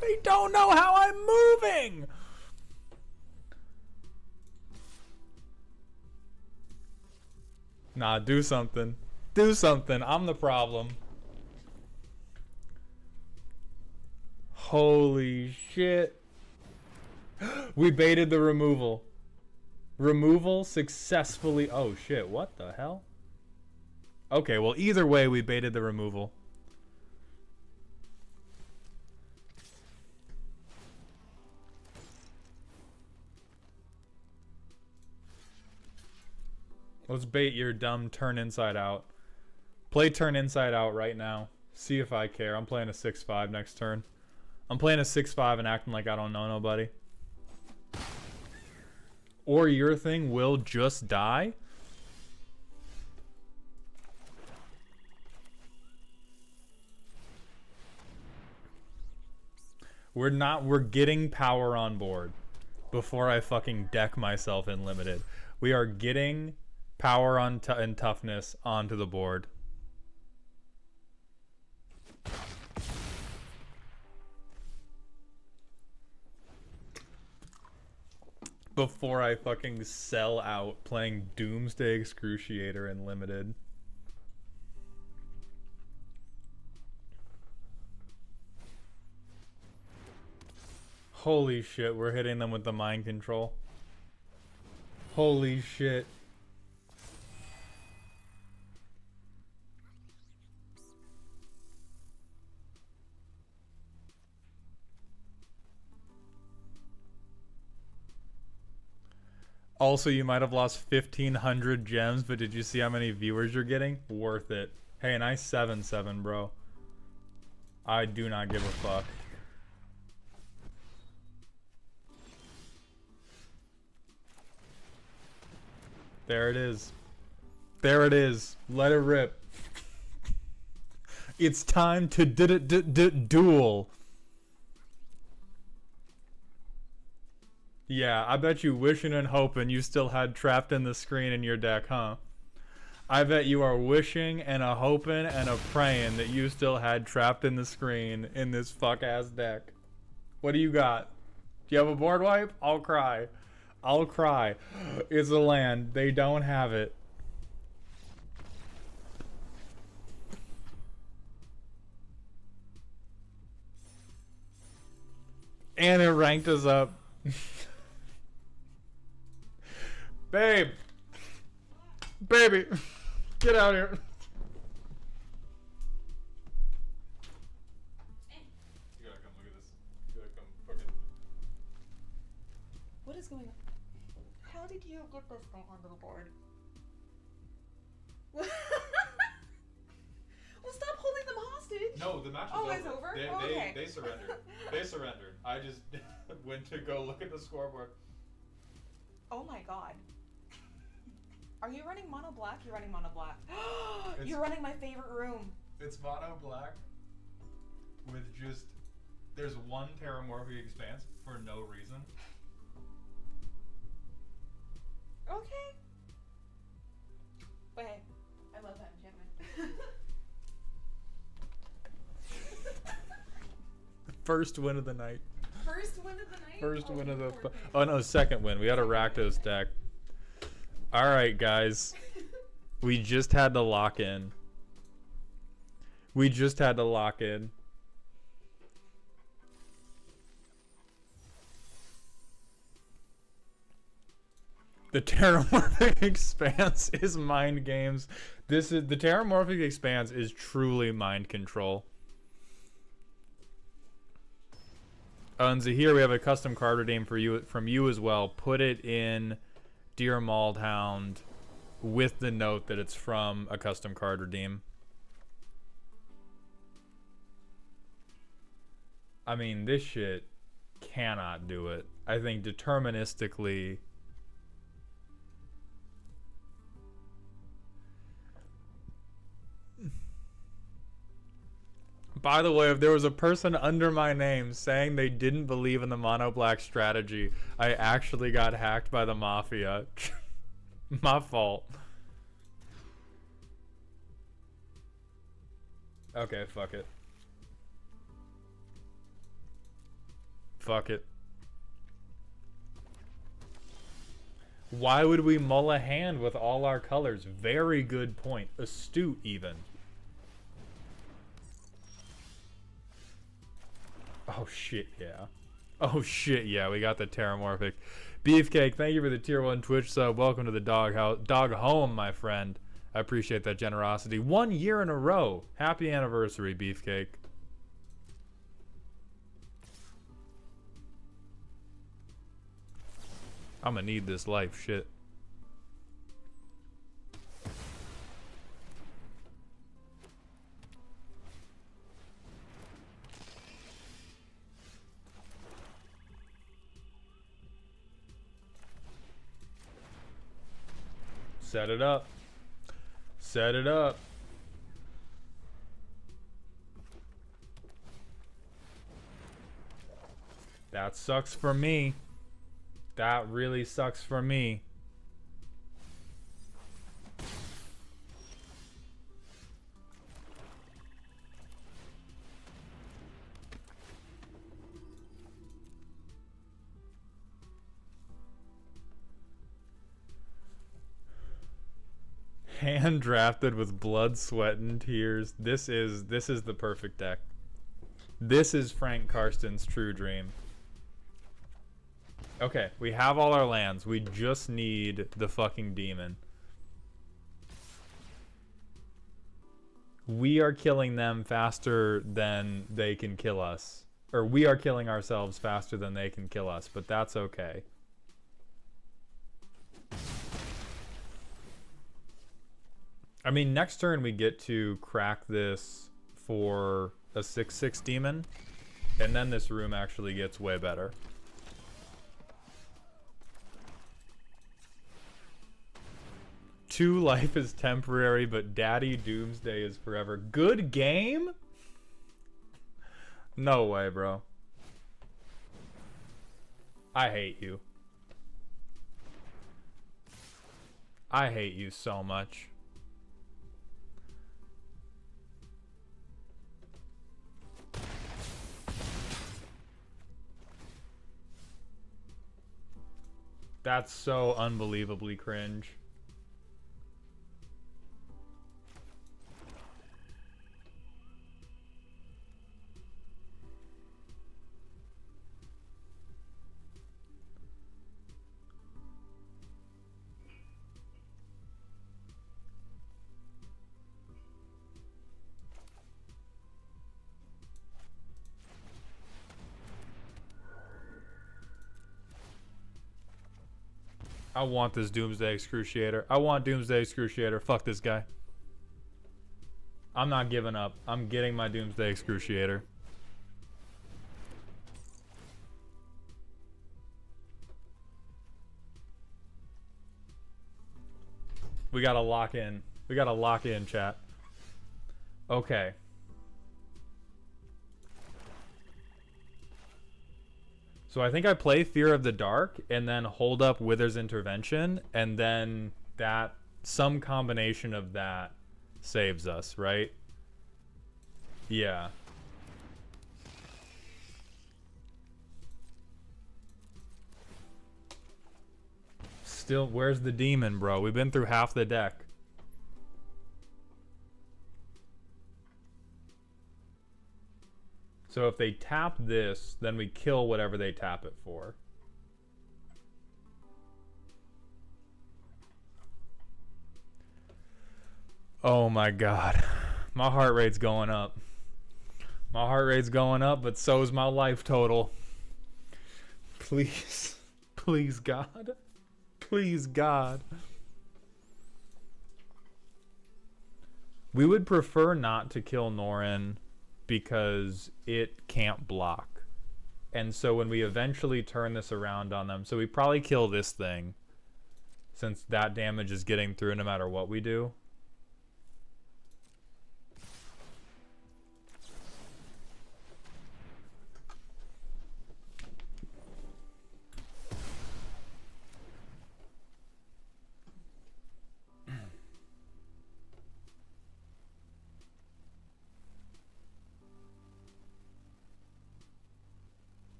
They don't know how I'm moving! Nah, do something. Do something. I'm the problem. Holy shit. We baited the removal. Removal successfully. Oh shit, what the hell? Okay, well, either way, we baited the removal. Let's bait your dumb turn inside out. Play turn inside out right now. See if I care. I'm playing a 6-5 next turn. I'm playing a 6-5 and acting like I don't know nobody. Or your thing will just die. We're getting power on board before I fucking deck myself in limited. We are getting power on and toughness onto the board. Before I fucking sell out playing Doomsday Excruciator in limited. Holy shit, we're hitting them with the mind control. Holy shit. Also, you might have lost 1,500 gems, but did you see how many viewers you're getting? Worth it. Hey, nice 7-7, bro. I do not give a fuck. There it is. There it is. Let it rip. It's time to duel. Yeah, I bet you wishing and hoping you still had Trapped in the Screen in your deck, huh? I bet you are wishing and a hoping and a praying that you still had Trapped in the Screen in this fuck-ass deck. What do you got? Do you have a board wipe? I'll cry. I'll cry. It's a land. They don't have it. And it ranked us up. Babe. Baby. Get out here. You gotta come look at this. You gotta come fucking... What is going on? How did you get this thing onto the board? Well, stop holding them hostage. No, the match is over. over. It's over? They, Okay. they surrendered. They surrendered. I just went to go look at the scoreboard. Oh my god. Are you running mono black? You're running mono black. You're running my favorite room. It's mono black with just... There's one Terramorphic Expanse for no reason. Okay. But hey, I love that enchantment. First win of the night. First win of the night? First win of the... poor thing. Oh no, second win. We had a Rakdos deck. Alright, guys. We just had to lock in. We just had to lock in. The Terramorphic Expanse is mind games. This is the Terramorphic Expanse is truly mind control. And so here we have a custom card redeem for you from you as well. Put it in Dear Mauled Hound with the note that it's from a custom card redeem. I mean, this shit cannot do it. I think deterministically... By the way, if there was a person under my name saying they didn't believe in the mono black strategy, I actually got hacked by the mafia. My fault. Okay, fuck it. Fuck it. Why would we mull a hand with all our colors? Very good point. Astute, even. Oh, shit, yeah. Oh, shit, yeah. We got the Terramorphic. Beefcake, thank you for the tier 1 Twitch sub. Welcome to the dog home, my friend. I appreciate that generosity. 1 year in a row. Happy anniversary, Beefcake. I'm gonna need this life, shit. Set it up. Set it up. That sucks for me. That really sucks for me. Hand drafted with blood, sweat, and tears. This is the perfect deck. This is Frank Karsten's true dream. Okay, we have all our lands. We just need the fucking demon. We are killing them faster than they can kill us. Or we are killing ourselves faster than they can kill us, but that's okay. I mean, next turn we get to crack this for a 6/6 demon, and then this room actually gets way better. Two life is temporary, but Daddy Doomsday is forever. Good game? No way, bro. I hate you. I hate you so much. That's so unbelievably cringe. I want this Doomsday Excruciator. I want Doomsday Excruciator. Fuck this guy. I'm not giving up. I'm getting my Doomsday Excruciator. We gotta lock in. We gotta lock in, chat. Okay. So I think I play Fear of the Dark and then hold up Wither's Intervention, and then that, some combination of that saves us, right? Yeah. Still, where's the demon, bro? We've been through half the deck. So if they tap this, then we kill whatever they tap it for. Oh my god. My heart rate's going up. My heart rate's going up, but so is my life total. Please. Please, God. Please, God. We would prefer not to kill Norin because it can't block. And so when we eventually turn this around on them, so we probably kill this thing, since that damage is getting through no matter what we do.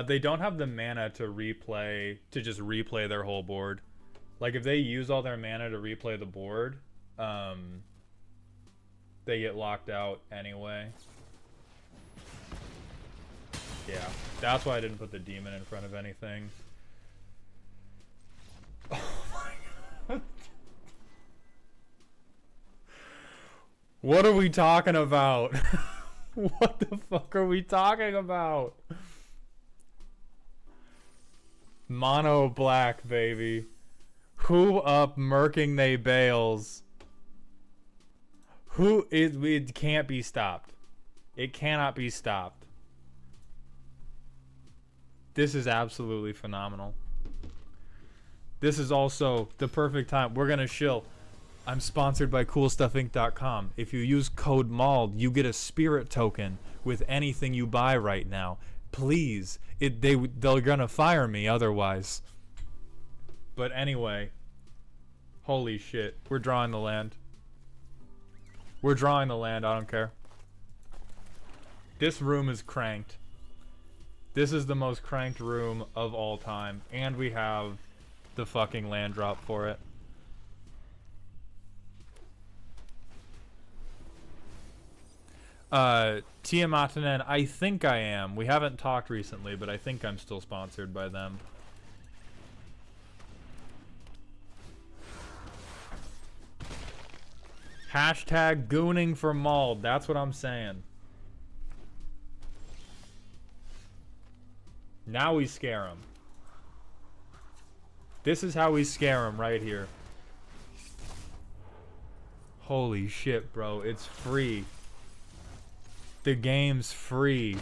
They don't have the mana to just replay their whole board. Like if they use all their mana to replay the board, they get locked out anyway. Yeah, that's why I didn't put the demon in front of anything. Oh my god. What are we talking about? What the fuck are we talking about? Mono black, baby. Who up murking they bales? Who is... It can't be stopped. It cannot be stopped. This is absolutely phenomenal. This is also the perfect time. We're gonna shill. I'm sponsored by CoolStuffInc.com. If you use code MAULD, you get a spirit token with anything you buy right now. Please. They're gonna fire me otherwise. But anyway. Holy shit. We're drawing the land. We're drawing the land. I don't care. This room is cranked. This is the most cranked room of all time. And we have the fucking land drop for it. Tiamatanen, I think I am. We haven't talked recently, but I think I'm still sponsored by them. Hashtag gooning for Mauled. That's what I'm saying. Now we scare him. This is how we scare him right here. Holy shit, bro. It's free. The game's free.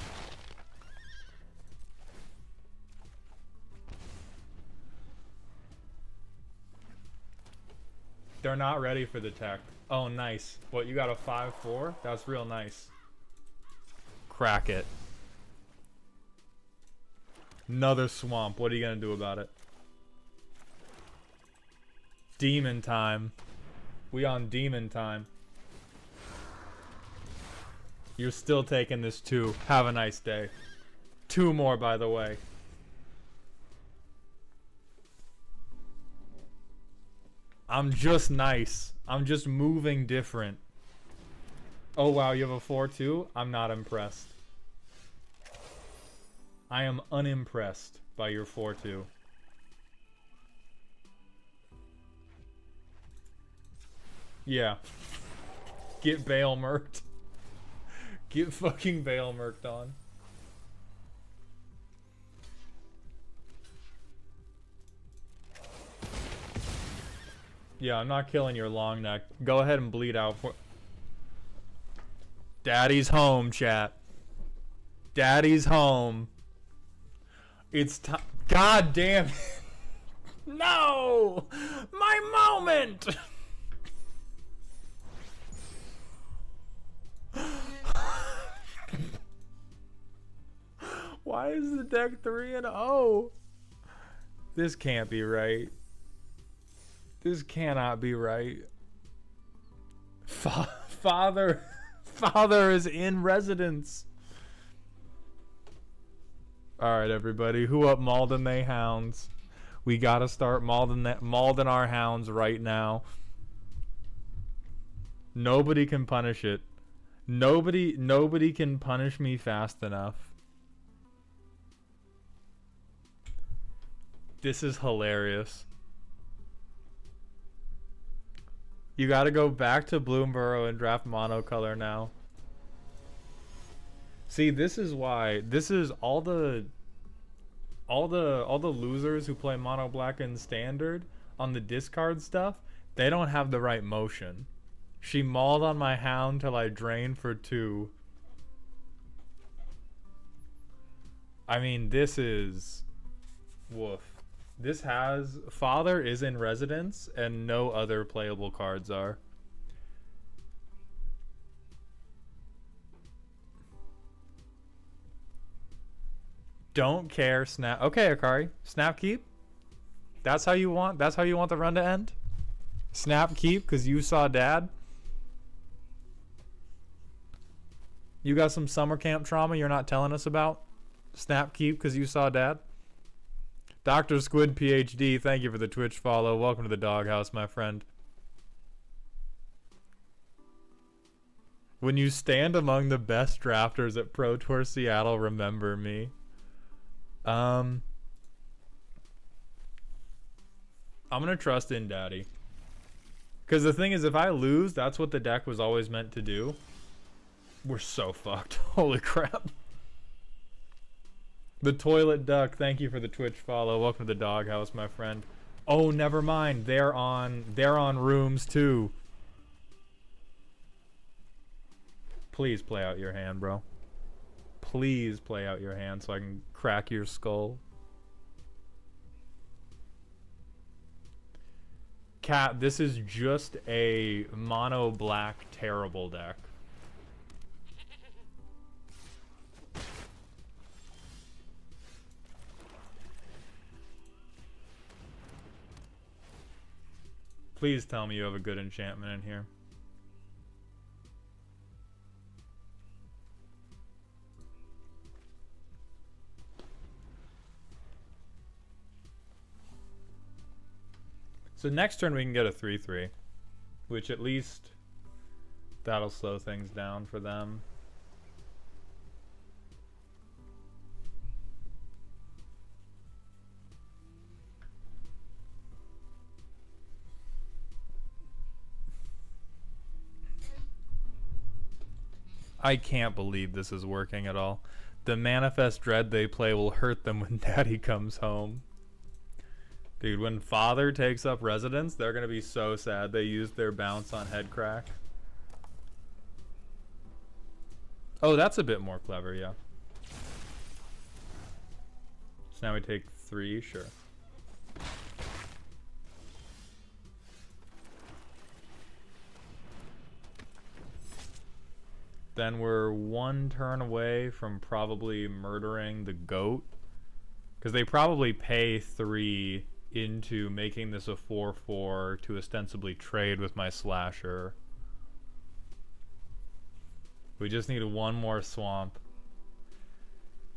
They're not ready for the tech. Oh, nice. What, you got a 5-4? That's real nice. Crack it. Another swamp. What are you gonna do about it? Demon time. We on demon time. You're still taking this 2. Have a nice day. 2 more, by the way. I'm just nice. I'm just moving different. Oh wow, you have a 4-2? I'm not impressed. I am unimpressed by your 4-2. Yeah. Get Bale murked. Get fucking Bale murked on. Yeah, I'm not killing your long neck. Go ahead and bleed out for... Daddy's home, chat. Daddy's home. It's time. God damn it. No! My moment! Why is the deck 3-0? This can't be right. This cannot be right. Father is in residence. Alright, everybody. Who up Malden they hounds? We gotta start Malden our hounds right now. Nobody can punish it. Nobody can punish me fast enough. This is hilarious. You gotta go back to Bloomborough and draft monocolor now. See, this is why. This is all the losers who play mono black in standard on the discard stuff. They don't have the right motion. She mauled on my hound till I drained for 2. I mean, this is woof. This has Father is in residence and no other playable cards are. Don't care. Snap. Okay, Akari. Snap keep. That's how you want the run to end? Snap keep because you saw dad? You got some summer camp trauma you're not telling us about? Snap keep because you saw dad? Dr. Squid PhD, thank you for the Twitch follow. Welcome to the doghouse, my friend. When you stand among the best drafters at Pro Tour Seattle, remember me. I'm gonna trust in Daddy. Because the thing is, if I lose, that's what the deck was always meant to do. We're so fucked. Holy crap. The Toilet Duck, thank you for the Twitch follow. Welcome to the doghouse, my friend. Oh, never mind. They're on rooms too. Please play out your hand, bro. Please play out your hand so I can crack your skull. Cat, this is just a mono black terrible deck. Please tell me you have a good enchantment in here. So next turn we can get a 3/3, which at least that'll slow things down for them. I can't believe this is working at all. The Manifest Dread they play will hurt them when Daddy comes home. Dude, when Father takes up residence, they're going to be so sad they used their bounce on Headcrack. Oh, that's a bit more clever, yeah. So now we take 3, sure. Then we're 1 turn away from probably murdering the Goat. Because they probably pay 3 into making this a 4/4 to ostensibly trade with my Slasher. We just need 1 more swamp.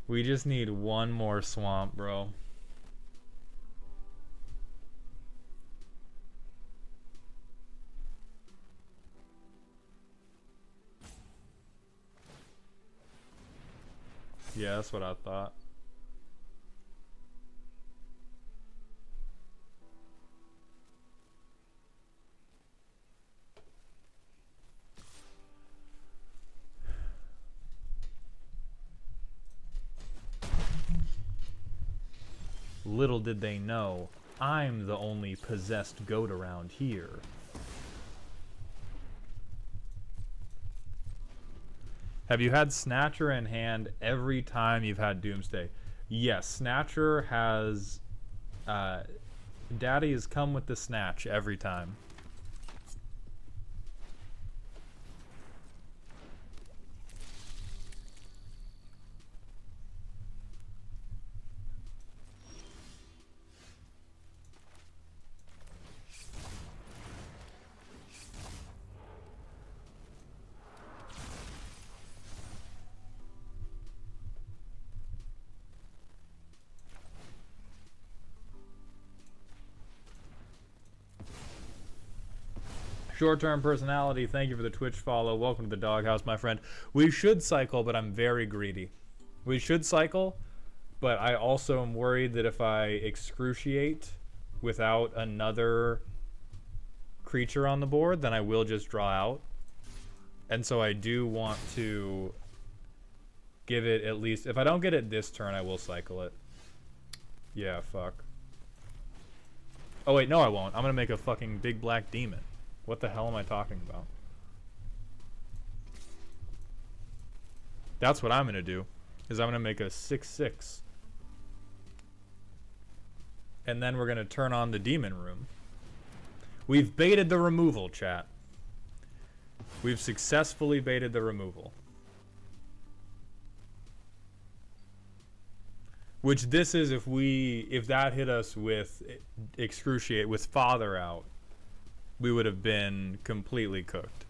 We just need 1 more swamp, bro. Yeah, that's what I thought. Little did they know, I'm the only possessed goat around here. Have you had Snatcher in hand every time you've had Doomsday? Yes, Snatcher has... Daddy has come with the Snatch every time. Short-term personality, thank you for the Twitch follow. Welcome to the doghouse, my friend. We should cycle, but I'm very greedy. We should cycle, but I also am worried that if I excruciate without another creature on the board, then I will just draw out. And so I do want to give it at least... If I don't get it this turn, I will cycle it. Yeah, fuck. Oh wait, no I won't. I'm gonna make a fucking big black demon. What the hell am I talking about? That's what I'm going to do. Is I'm going to make a 6/6. And then we're going to turn on the demon room. We've baited the removal, chat. We've successfully baited the removal. Which this is if that hit us with excruciate, with Father out. We would have been completely cooked.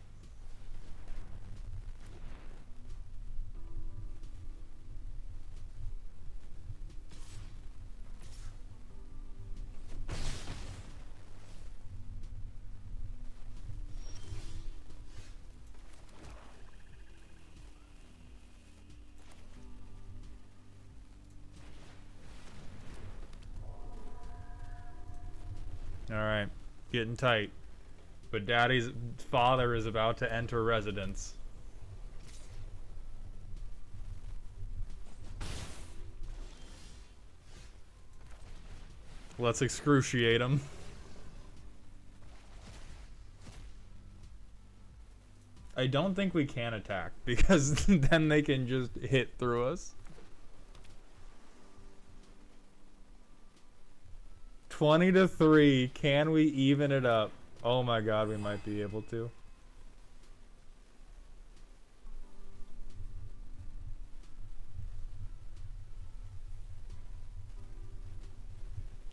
Getting tight. But Daddy's father is about to enter residence. Let's excruciate him. I don't think we can attack because then they can just hit through us. 20-3. Can we even it up? Oh my god, we might be able to.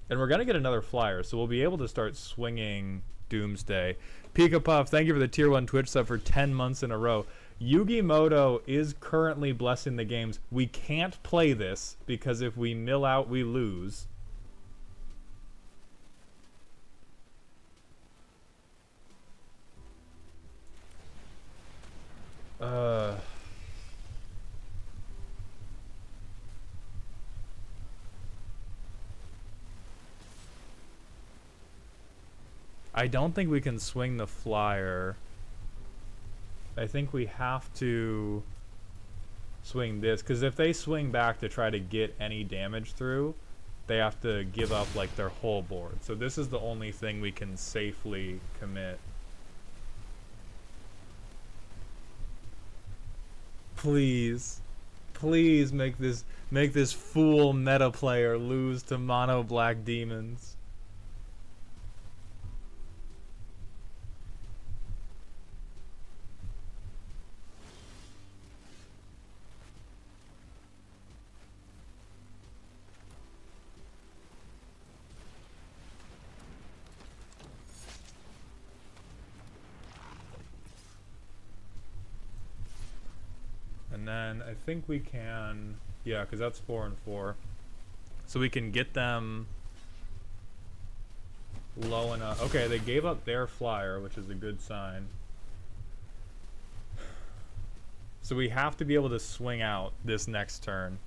And we're going to get another flyer, so we'll be able to start swinging Doomsday. Pika Puff, thank you for the tier 1 Twitch sub for 10 months in a row. Yugi Moto is currently blessing the games. We can't play this because if we mill out, we lose. I don't think we can swing the flyer. I think we have to swing this, because if they swing back to try to get any damage through, they have to give up like their whole board. So this is the only thing we can safely commit. Please, please make this fool meta player lose to mono black demons. And then I think we can, yeah, because that's 4 and 4. So we can get them low enough. Okay, they gave up their flyer, which is a good sign. So we have to be able to swing out this next turn.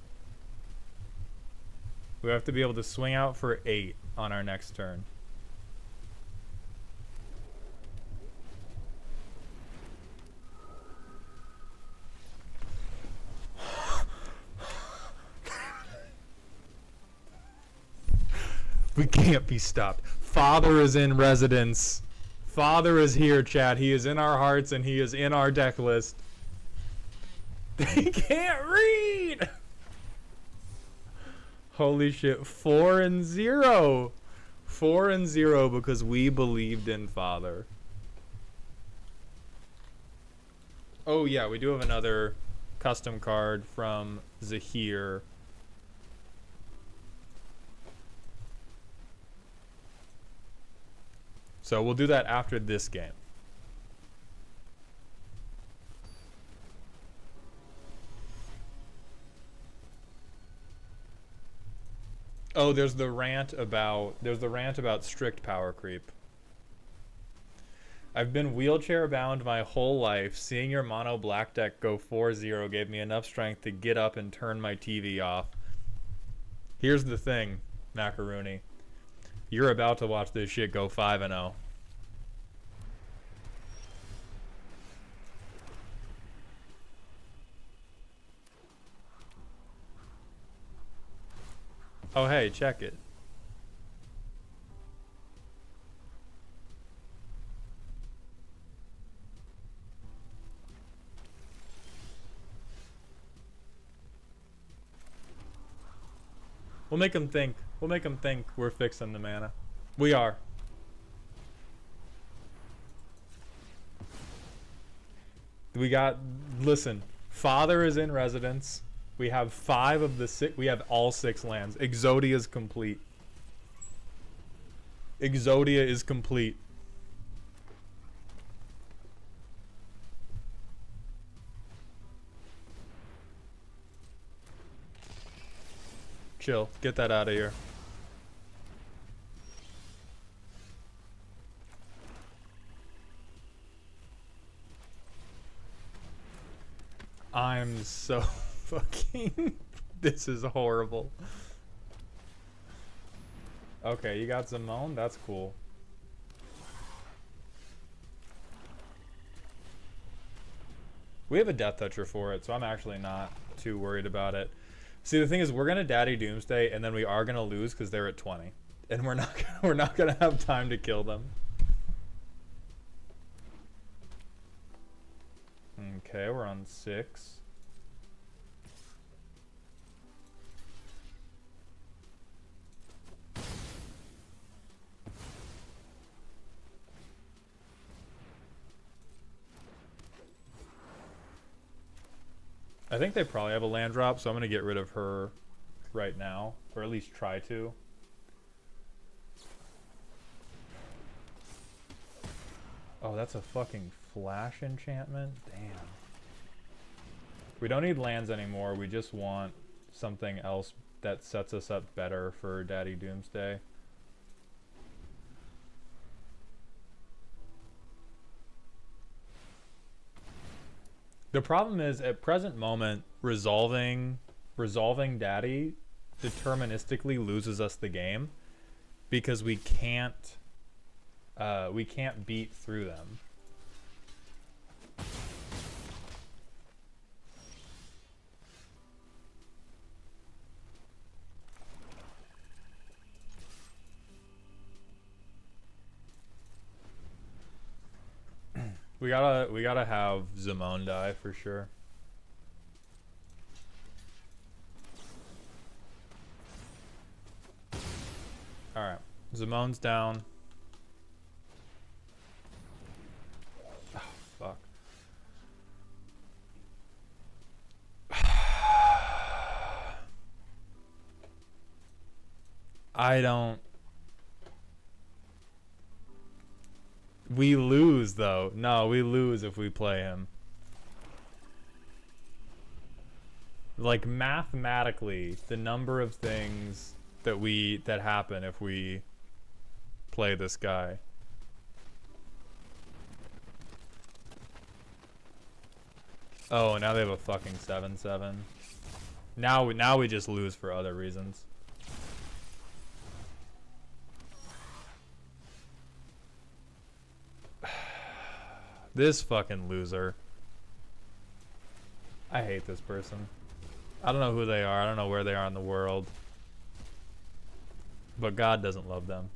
We have to be able to swing out for 8 on our next turn. We can't be stopped. Father is in residence. Father is here, chat. He is in our hearts and he is in our deck list. They can't read! Holy shit. 4 and 0. 4 and 0 because we believed in Father. Oh yeah, we do have another custom card from Zahir. So we'll do that after this game. Oh, there's the rant about strict power creep. I've been wheelchair bound my whole life. Seeing your mono black deck go 4-0 gave me enough strength to get up and turn my TV off. Here's the thing, Macaroni. You're about to watch this shit go 5-0. Oh, hey, check it. We'll make them think. We'll make them think we're fixing the mana. We are. We got, listen, Father is in residence. We have 5 of the 6, we have all 6 lands. Exodia is complete. Exodia is complete. Chill, get that out of here. I'm so fucking... This is horrible. Okay, you got Zimone? That's cool. We have a Death Toucher for it, so I'm actually not too worried about it. See, the thing is, we're gonna Daddy Doomsday, and then we are gonna lose because they're at 20, and we're not gonna have time to kill them. Okay, we're on 6. I think they probably have a land drop, so I'm going to get rid of her right now. Or at least try to. Oh, that's a fucking flash enchantment? Damn. We don't need lands anymore. We just want something else that sets us up better for Daddy Doomsday. The problem is, at present moment, resolving Daddy deterministically loses us the game because we can't beat through them. We gotta have Zimone die for sure. Alright. Zimone's down. Oh, fuck. I don't... We lose, though. No, we lose if we play him. Like, mathematically, the number of things that happen if we play this guy. Oh, now they have a fucking 7/7. Now we just lose for other reasons. This fucking loser. I hate this person. I don't know who they are. I don't know where they are in the world. But God doesn't love them.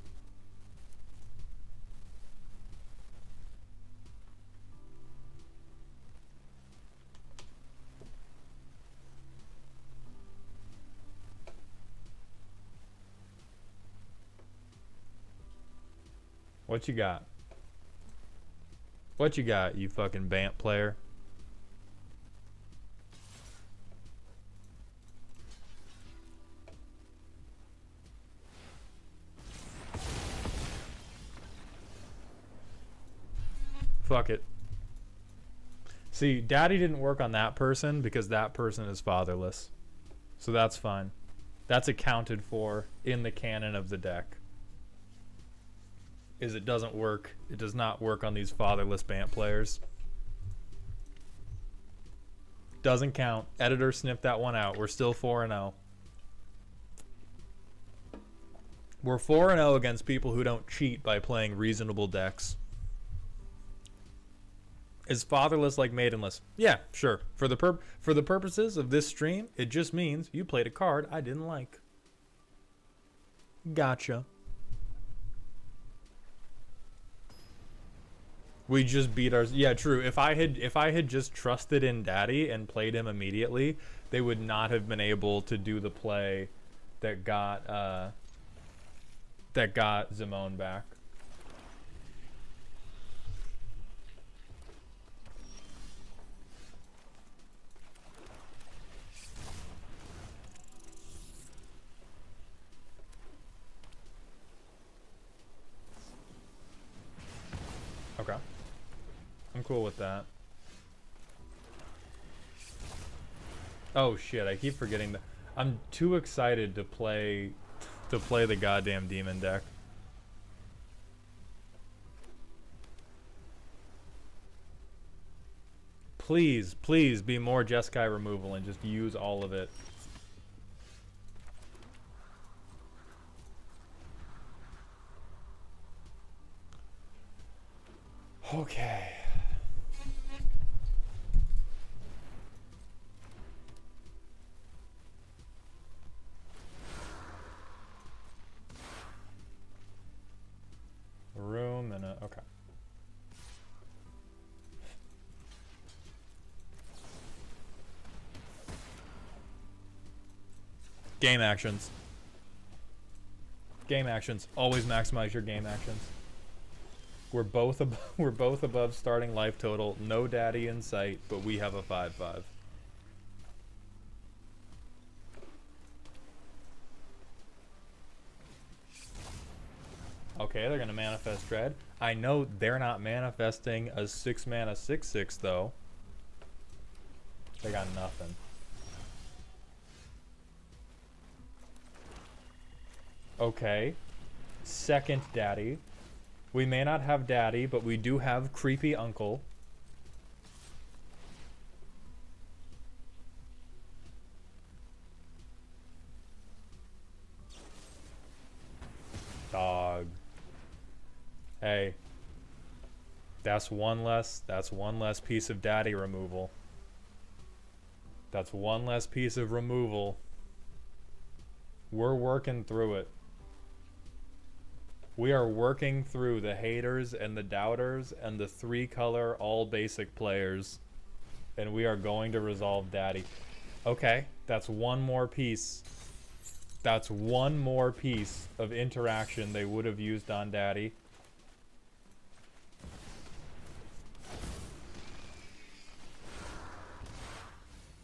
What you got? What you got, you fucking Bant player? Fuck it. See, Daddy didn't work on that person because that person is fatherless. So that's fine. That's accounted for in the canon of the deck. Is it doesn't work. It does not work on these fatherless Bant players. Doesn't count. Editor snipped that one out. We're still 4-0. We're 4-0 against people who don't cheat by playing reasonable decks. Is fatherless like maidenless? Yeah, sure. For the purposes of this stream, it just means you played a card I didn't like. Gotcha. We just beat ours. Yeah, true. If I had just trusted in Daddy and played him immediately, they would not have been able to do the play that got Zimone back. Okay. I'm cool with that. Oh shit, I keep forgetting that. I'm too excited to play the goddamn demon deck. Please, please be more Jeskai removal and just use all of it. Okay. Game actions. Game actions. Always maximize your game actions. We're both above starting life total. No daddy in sight, but we have a 5/5. Okay, they're gonna manifest dread. I know they're not manifesting a 6-mana 6/6 though. They got nothing. Okay. Second daddy. We may not have daddy, but we do have creepy uncle. Dog. Hey. That's one less piece of daddy removal. That's one less piece of removal. We're working through it. We are working through the haters and the doubters and the 3-color all basic players. And we are going to resolve daddy. Okay, that's one more piece. That's one more piece of interaction they would have used on daddy.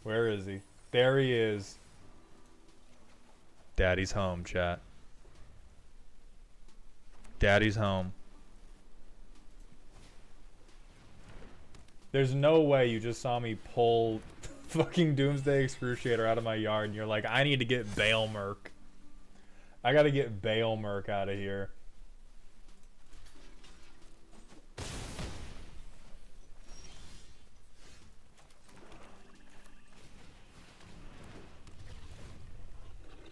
Where is he? There he is. Daddy's home, chat. Daddy's home. There's no way you just saw me pull fucking Doomsday Excruciator out of my yard and you're like, I need to get Bale Merc. I gotta get Bale Merc out of here.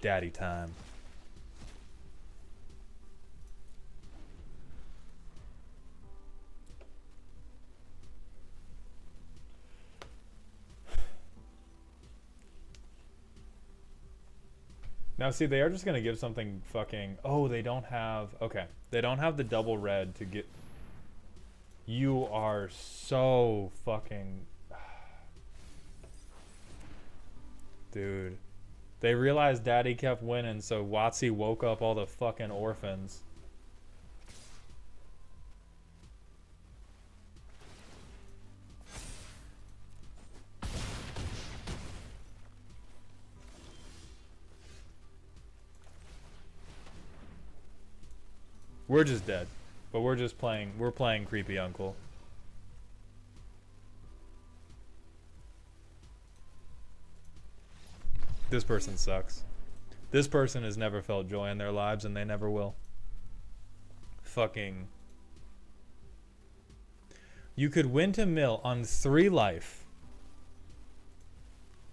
Daddy time. Now see, they are just gonna give something fucking... Oh, they don't have... Okay. They don't have the double red to get... You are so fucking... Dude. They realized daddy kept winning, so WotC woke up all the fucking orphans. We're just dead. But we're just playing... We're playing creepy uncle. This person sucks. This person has never felt joy in their lives and they never will. Fucking... You could win to mill on 3 life.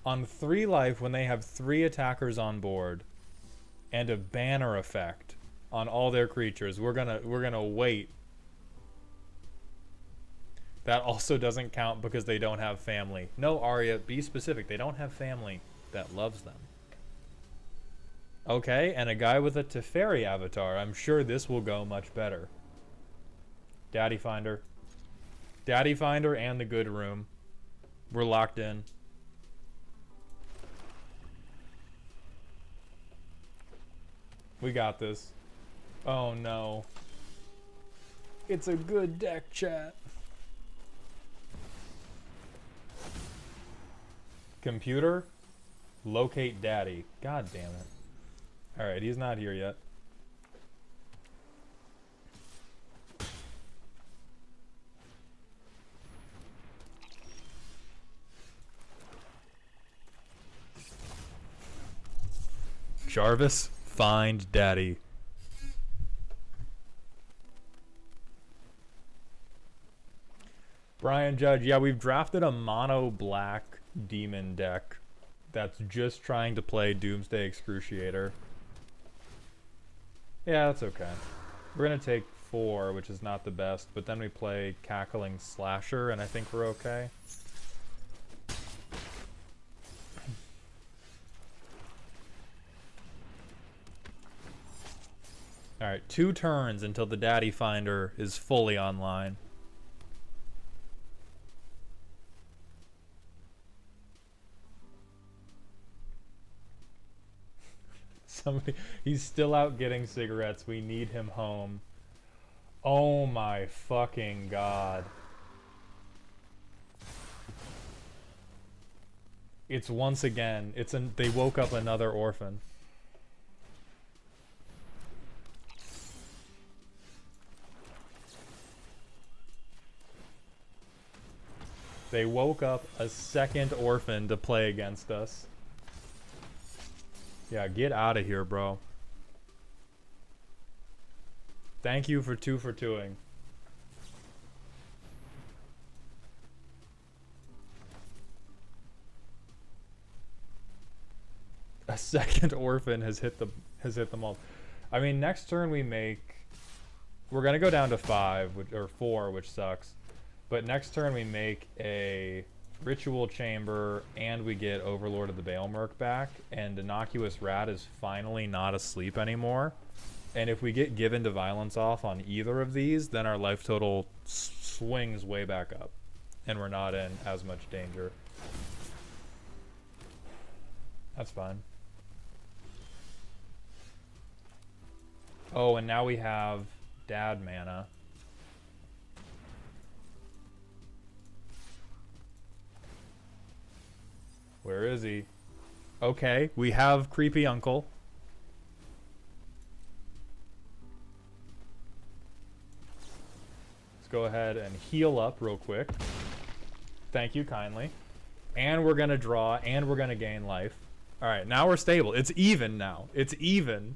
On 3 life when they have 3 attackers on board. And a banner effect on all their creatures. We're gonna wait. That also doesn't count because they don't have family. No, Arya, be specific. They don't have family that loves them. Okay, and a guy with a Teferi avatar. I'm sure this will go much better. Daddy Finder. Daddy Finder and the good room. We're locked in. We got this. Oh no. It's a good deck, chat. Computer, locate daddy. God damn it. Alright, he's not here yet. Jarvis, find daddy. Brian Judge, yeah, we've drafted a mono black demon deck that's just trying to play Doomsday Excruciator. Yeah, that's okay. We're gonna take 4, which is not the best, but then we play Cackling Slasher, and I think we're okay. Alright, 2 turns until the Daddy Finder is fully online. Somebody, he's still out getting cigarettes. We need him home. Oh my fucking god. It's once again, they woke up another orphan. They woke up a second orphan to play against us. Yeah, get out of here, bro. Thank you for 2 for 2ing. A second orphan has hit the mold. I mean, next turn we're gonna go down to 5 or 4, which sucks. But next turn we make a Ritual Chamber and we get Overlord of the Baelmerk back, and Innocuous Rat is finally not asleep anymore. And if we get Given to Violence off on either of these, then our life total swings way back up and we're not in as much danger. That's fine. Oh, and now we have Dad mana. Where is he? Okay, we have Creepy Uncle. Let's go ahead and heal up real quick. Thank you kindly. And we're going to draw, and we're going to gain life. Alright, now we're stable. It's even now. It's even.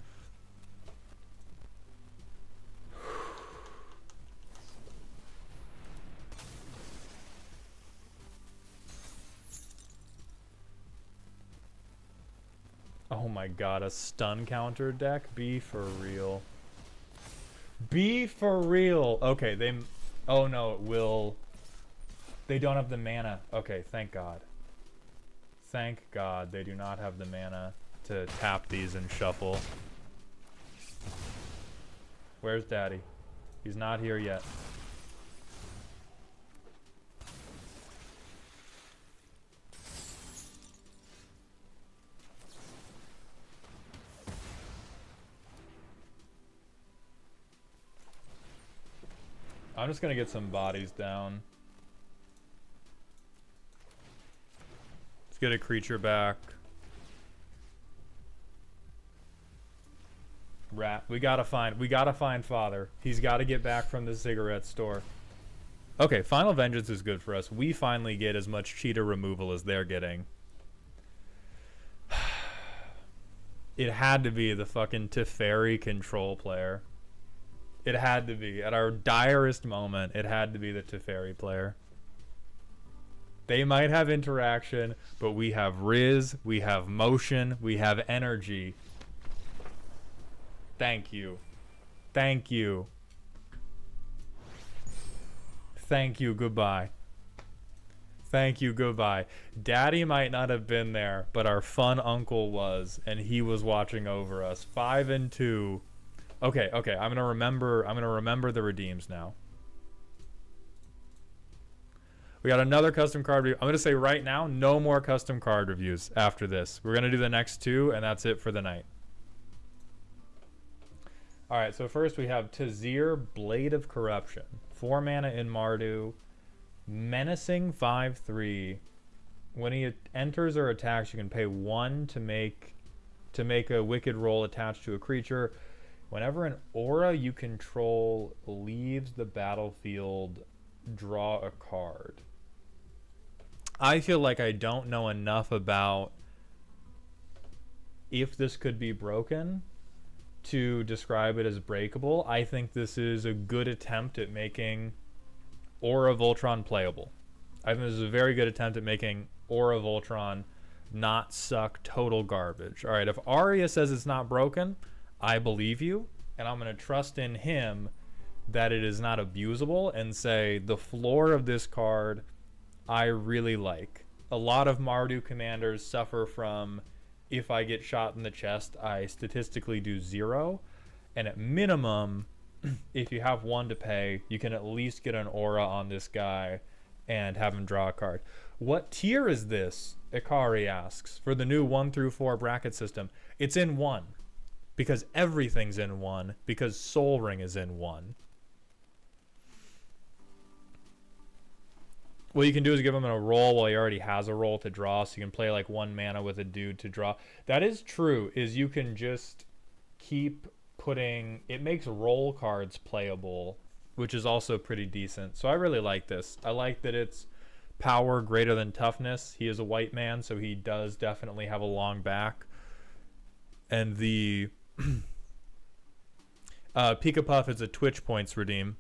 Oh my god, a stun counter deck? Be for real. Be for real! Okay, oh no, it will... They don't have the mana. Okay, thank god. Thank god they do not have the mana to tap these and shuffle. Where's Daddy? He's not here yet. I'm just gonna get some bodies down. Let's get a creature back. Rat. We gotta find Father. He's gotta get back from the cigarette store. Okay, Final Vengeance is good for us. We finally get as much cheetah removal as they're getting. It had to be the fucking Teferi control player. It had to be. At our direst moment, it had to be the Teferi player. They might have interaction, but we have Riz, we have motion, we have energy. Thank you. Thank you. Thank you, goodbye. Thank you, goodbye. Daddy might not have been there, but our fun uncle was, and he was watching over us. 5 and 2. Okay, I'm gonna remember the redeems now. We got another custom card review. I'm gonna say right now, no more custom card reviews after this. We're gonna do the next 2, and that's it for the night. Alright, so first we have Tazir, Blade of Corruption. 4 mana in Mardu. Menacing 5/3. When he enters or attacks, you can pay 1 to make a wicked roll attached to a creature. Whenever an aura you control leaves the battlefield, draw a card. I feel like I don't know enough about if this could be broken to describe it as breakable. I think this is a good attempt at making Aura of Voltron playable. I think this is a very good attempt at making Aura of Voltron not suck total garbage. Alright, if Arya says it's not broken, I believe you, and I'm going to trust in him that it is not abusable and say the floor of this card I really like. A lot of Mardu commanders suffer from, if I get shot in the chest, I statistically do 0, and at minimum, if you have 1 to pay, you can at least get an aura on this guy and have him draw a card. What tier is this? Ikari asks. For the new 1 through 4 bracket system, it's in 1. because everything's in 1, because Soul Ring is in 1. What you can do is give him a roll while he already has a roll to draw, so you can play like 1 mana with a dude to draw. That is true, is you can just keep putting... It makes roll cards playable, which is also pretty decent. So I really like this. I like that it's power greater than toughness. He is a white man, so he does definitely have a long back. And the Pika Puff is a Twitch points redeem.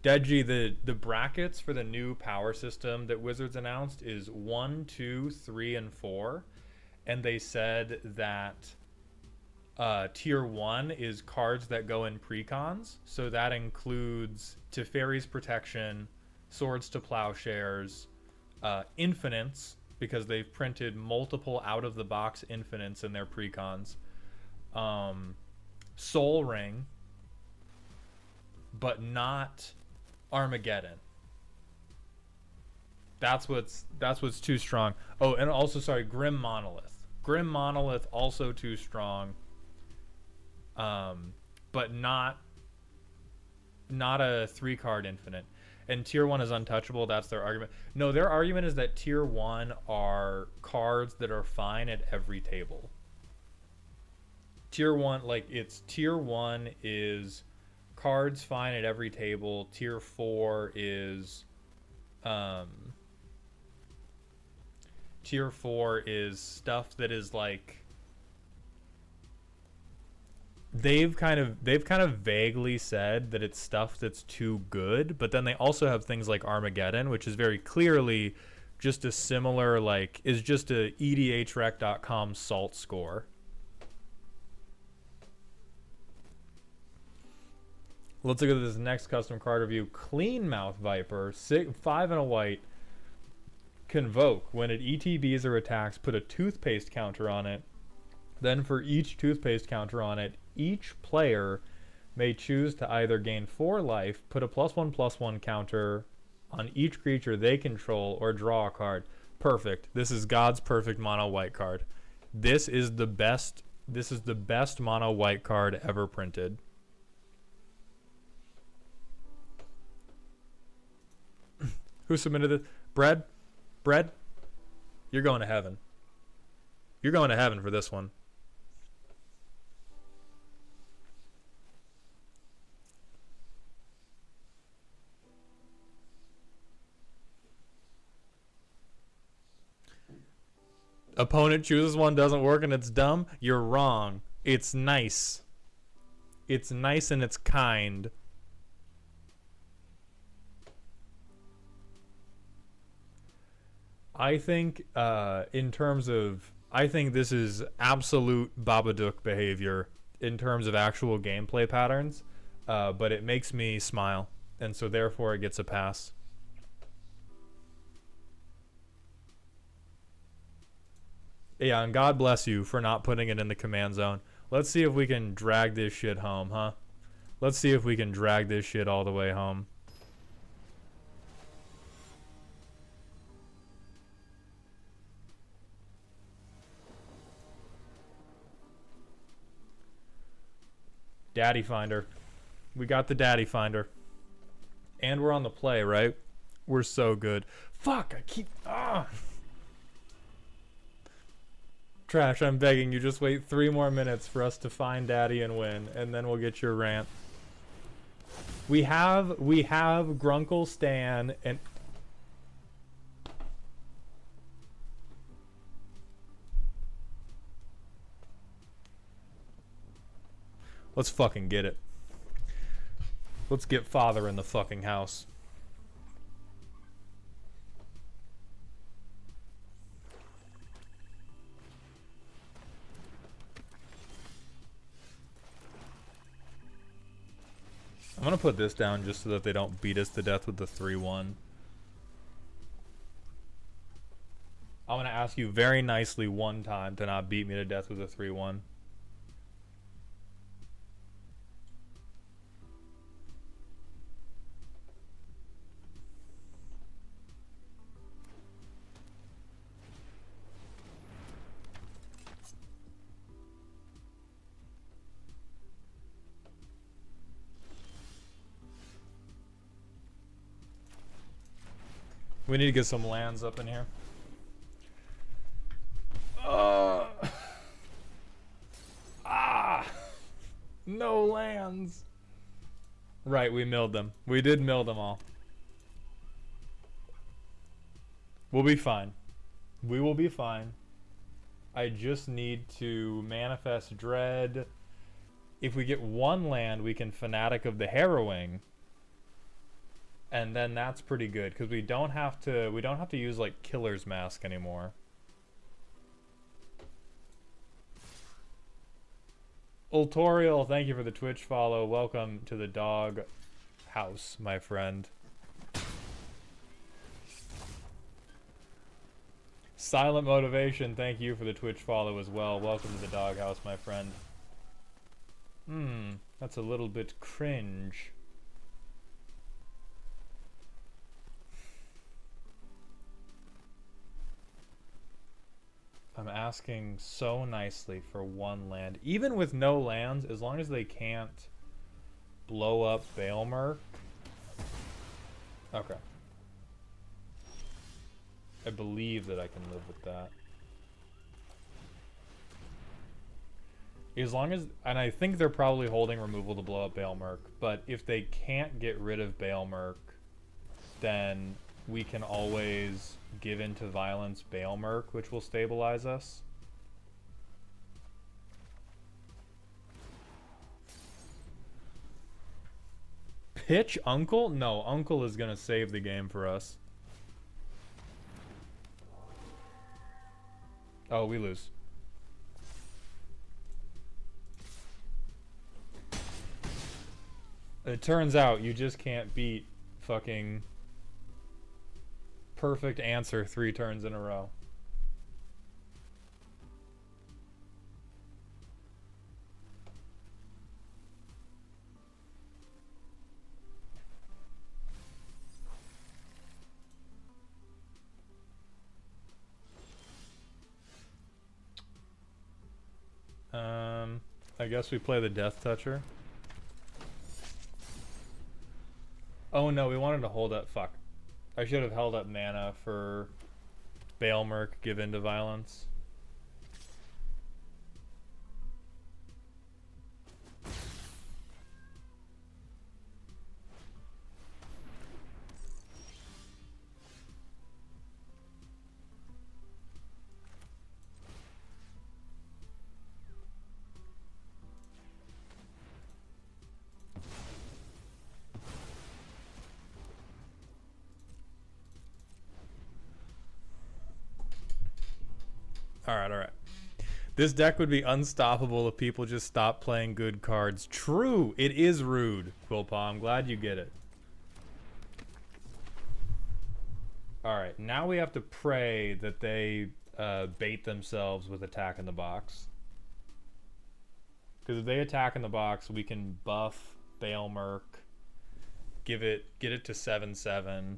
Deji, the brackets for the new power system that Wizards announced is 1, 2, 3, and 4. And they said that tier 1 is cards that go in precons. So that includes Teferi's Protection, Swords to Plowshares, Infinites, because they've printed multiple out-of-the-box Infinites in their precons. Soul Ring, but not Armageddon. That's what's too strong. Oh, and also, sorry, Grim Monolith. Grim Monolith also too strong. But not a 3-card infinite. And tier 1 is untouchable. That's their argument. No, their argument is that tier 1 are cards that are fine at every table. Tier 1, like, it's tier 1 is cards fine at every table. Tier 4 is stuff that is like, they've kind of vaguely said that it's stuff that's too good, but then they also have things like Armageddon, which is very clearly just a similar, like, is just a EDHREC.com salt score. Let's look at this next custom card review. Clean Mouth Viper, 5 and a white. Convoke. When it ETBs or attacks, put a toothpaste counter on it. Then for each toothpaste counter on it, each player may choose to either gain 4 life, put a +1/+1 counter on each creature they control, or draw a card. Perfect. This is God's perfect mono white card. This is the best mono white card ever printed. Who submitted this? Bread? You're going to heaven. You're going to heaven for this one. Opponent chooses one, doesn't work, and it's dumb. You're wrong. It's nice. It's nice and it's kind. I think in terms of, I think this is absolute Babadook behavior in terms of actual gameplay patterns, but it makes me smile, and so therefore it gets a pass. Yeah, and God bless you for not putting it in the command zone. Let's see if we can drag this shit home, huh? Let's see if we can drag this shit all the way home. Daddy Finder. We got the Daddy Finder. And we're on the play, right? We're so good. Fuck, I keep... Trash, I'm begging you, just wait 3 more minutes for us to find Daddy and win, and then we'll get your rant. We have Grunkle Stan and... Let's fucking get it. Let's get father in the fucking house. I'm gonna put this down just so that they don't beat us to death with the 3-1. I'm gonna ask you very nicely one time to not beat me to death with a 3-1. We need to get some lands up in here. No lands. Right, we milled them. We did mill them all. We'll be fine. We will be fine. I just need to manifest dread. If we get one land, we can Fanatic of the Harrowing. And then that's pretty good because we don't have to use like Killer's Mask anymore. Ultorial, thank you for the Twitch follow. Welcome to the dog house, my friend. Silent Motivation, thank you for the Twitch follow as well. Welcome to the dog house, my friend. That's a little bit cringe. I'm asking so nicely for one land. Even with no lands, as long as they can't blow up Baelmer. Okay. I believe that I can live with that. As long as, and I think they're probably holding removal to blow up Baelmer, but if they can't get rid of Baelmer, then we can always give into violence Baelmer, which will stabilize us. Pitch Uncle? No, Uncle is gonna save the game for us. Oh, we lose. It turns out you just can't beat fucking perfect answer 3 turns in a row. I guess we play the Death Toucher. Oh no, we wanted to hold up. Fuck. I should have held up mana for Baelmer, give in to violence. Alright. This deck would be unstoppable if people just stopped playing good cards. True! It is rude, Quillpaw. I'm glad you get it. Alright, now we have to pray that they bait themselves with Attack in the Box. Because if they attack in the box, we can buff Baelmer, get it to 7/7.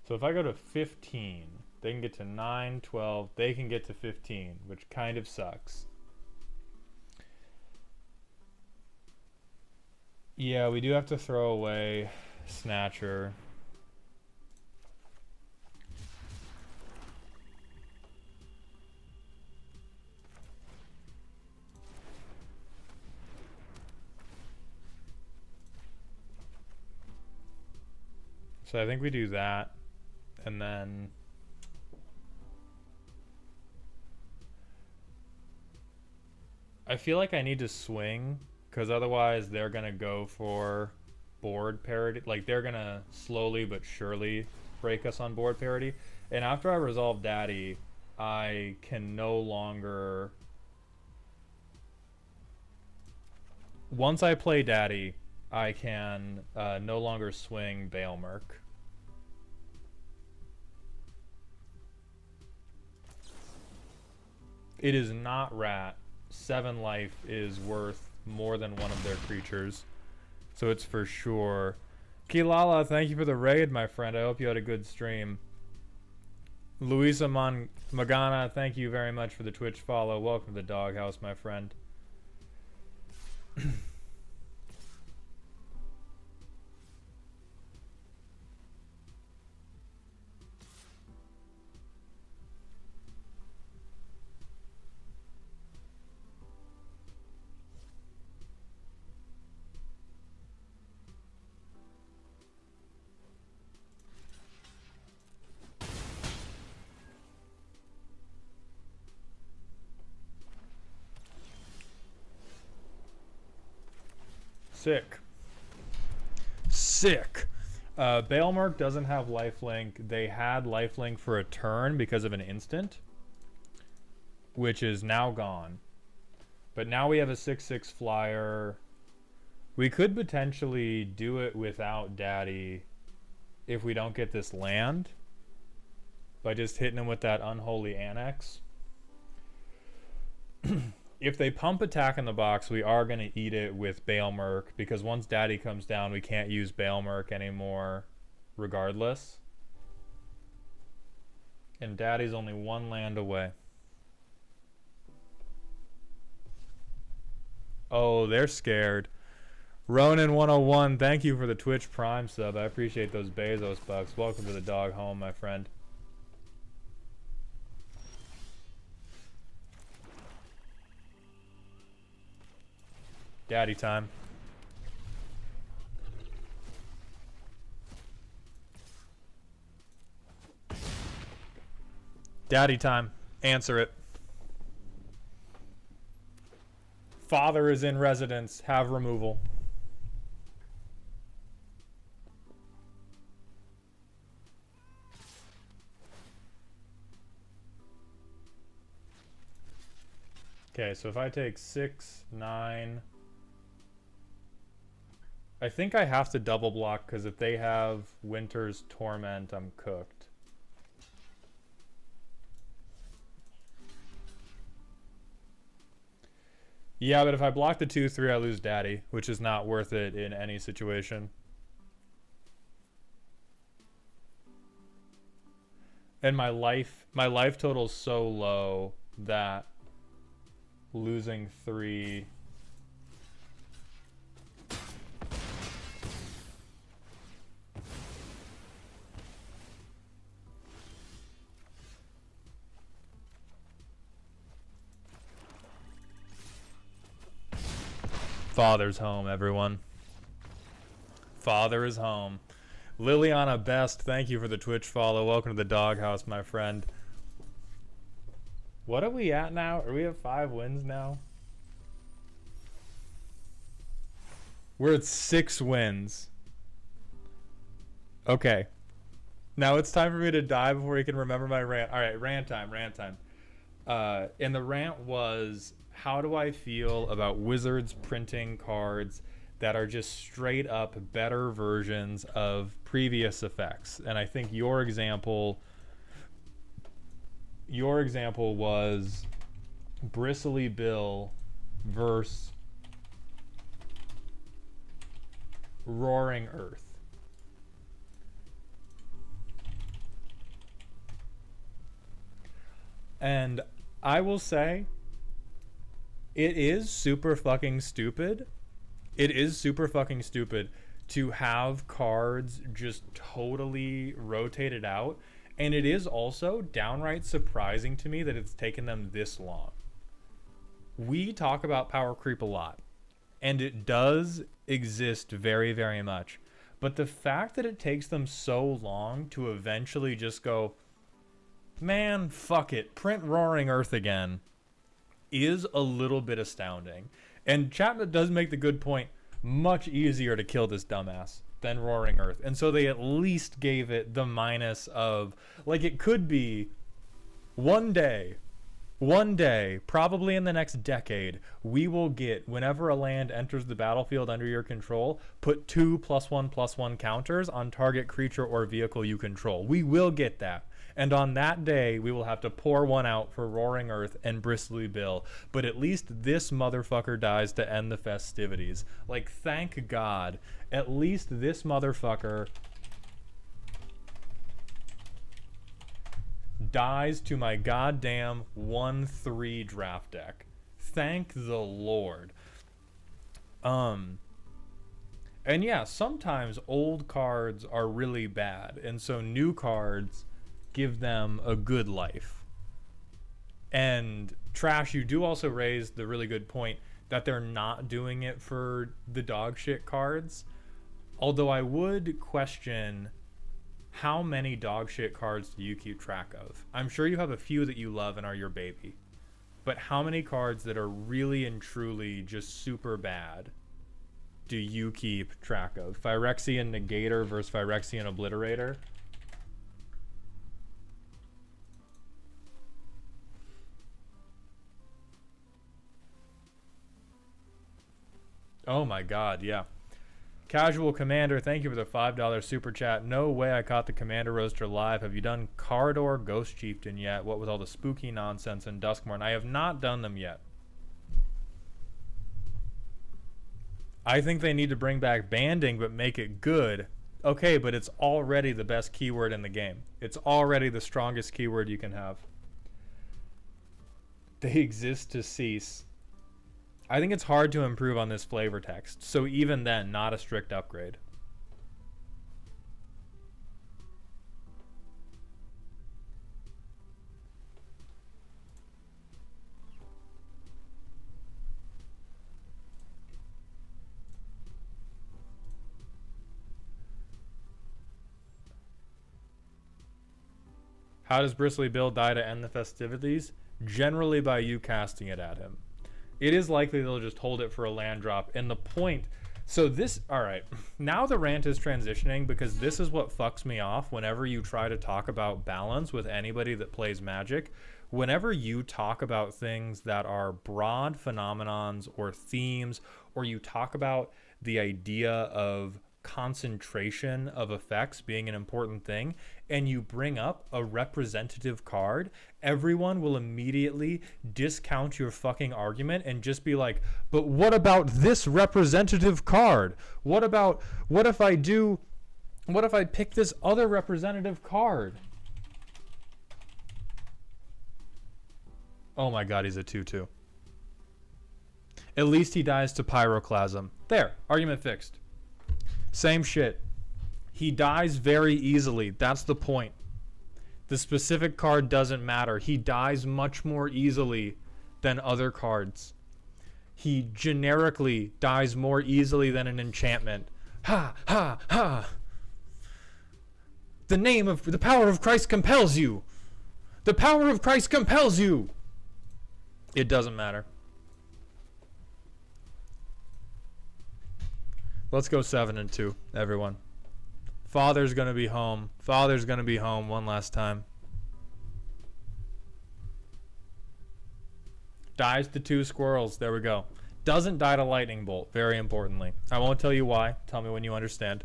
So if I go to 15, they can get to 9, 12, they can get to 15, which kind of sucks. Yeah, we do have to throw away Snatcher. So I think we do that, and then I feel like I need to swing, because otherwise they're gonna go for board parity. Like, they're gonna slowly but surely break us on board parity. And after I resolve Daddy, I can no longer... Once I play Daddy, I can no longer swing Baelmer. It is not Rat. 7 life is worth more than one of their creatures. So it's for sure. Kilala, thank you for the raid, my friend. I hope you had a good stream. Luisa Magana, thank you very much for the Twitch follow. Welcome to the doghouse, my friend. Sick. Sick. Baelmerk doesn't have lifelink. They had lifelink for a turn because of an instant, which is now gone. But now we have a 6/6 flyer. We could potentially do it without Daddy if we don't get this land by just hitting him with that unholy annex. If they pump attack in the box, we are going to eat it with Baelmerk, because once Daddy comes down, we can't use Baelmerk anymore regardless. And Daddy's only one land away. Oh, they're scared. Ronin101, thank you for the Twitch Prime sub. I appreciate those Bezos bucks. Welcome to the dog home, my friend. Daddy time. Daddy time. Answer it. Father is in residence. Have removal. Okay, so if I take 6, 9... I think I have to double block, because if they have Winter's Torment, I'm cooked. Yeah, but if I block the 2/3, I lose Daddy, which is not worth it in any situation. And my life total is so low that losing 3... Father's home, everyone. Father is home. Liliana Best, thank you for the Twitch follow. Welcome to the doghouse, my friend. What are we at now? Are we at 5 wins now? We're at 6 wins. Okay. Now it's time for me to die before you can remember my rant. Alright, rant time. And the rant was... How do I feel about Wizards printing cards that are just straight up better versions of previous effects? And I think your example was Bristly Bill versus Roaring Earth. And I will say, it is super fucking stupid. It is super fucking stupid to have cards just totally rotated out. And it is also downright surprising to me that it's taken them this long. We talk about power creep a lot, and it does exist very, very much. But the fact that it takes them so long to eventually just go, man, fuck it, print Roaring Earth again, is a little bit astounding. And Chapman does make the good point, much easier to kill this dumbass than Roaring Earth. And so they at least gave it the minus of, like, it could be one day, probably in the next decade, we will get, whenever a land enters the battlefield under your control, put 2 +1/+1 counters on target creature or vehicle you control. We will get that. And on that day, we will have to pour one out for Roaring Earth and Bristly Bill. But at least this motherfucker dies to end the festivities. Like, thank God. At least this motherfucker dies to my goddamn 1/3 draft deck. Thank the Lord. And yeah, sometimes old cards are really bad, and so new cards give them a good life. And Trash, you do also raise the really good point that they're not doing it for the dog shit cards. Although I would question, how many dog shit cards do you keep track of? I'm sure you have a few that you love and are your baby. But how many cards that are really and truly just super bad do you keep track of? Phyrexian Negator versus Phyrexian Obliterator. Oh my god, yeah. Casual Commander, thank you for the $5 super chat. No way I caught the Commander Roaster live. Have you done Cardor Ghost Chieftain yet? What with all the spooky nonsense in Duskmourn? I have not done them yet. I think they need to bring back banding, but make it good. Okay, but it's already the best keyword in the game. It's already the strongest keyword you can have. They exist to cease. I think it's hard to improve on this flavor text, so even then, not a strict upgrade. How does Bristly Bill die to end the festivities? Generally by you casting it at him. It is likely they'll just hold it for a land drop. And the point... So this... Alright. Now the rant is transitioning because this is what fucks me off whenever you try to talk about balance with anybody that plays Magic. Whenever you talk about things that are broad phenomenons or themes, or you talk about the idea of concentration of effects being an important thing, and you bring up a representative card, everyone will immediately discount your fucking argument and just be like, but what about this representative card? What if I pick this other representative card? Oh my god, he's a 2/2. At least he dies to Pyroclasm. There, argument fixed. Same shit. He dies very easily. That's the point. The specific card doesn't matter. He dies much more easily than other cards. He generically dies more easily than an enchantment. Ha, ha, ha. The power of Christ compels you. The power of Christ compels you. It doesn't matter. Let's go 7-2, everyone. Father's gonna be home. Father's gonna be home one last time. Dies to 2 squirrels. There we go. Doesn't die to lightning bolt, very importantly. I won't tell you why. Tell me when you understand.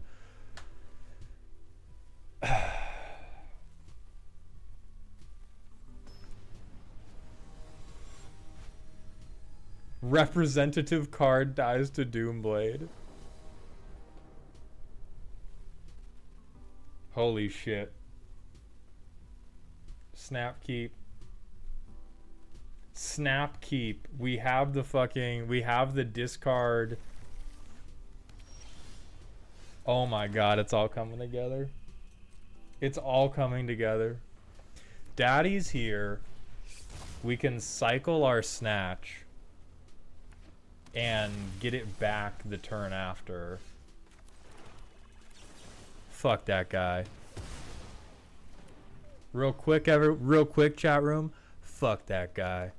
Representative card dies to Doomblade. Holy shit. Snap keep. Snap keep. We have the discard. Oh my god, it's all coming together. It's all coming together. Daddy's here. We can cycle our snatch and get it back the turn after. Fuck that guy. Real quick, chat room. Fuck that guy.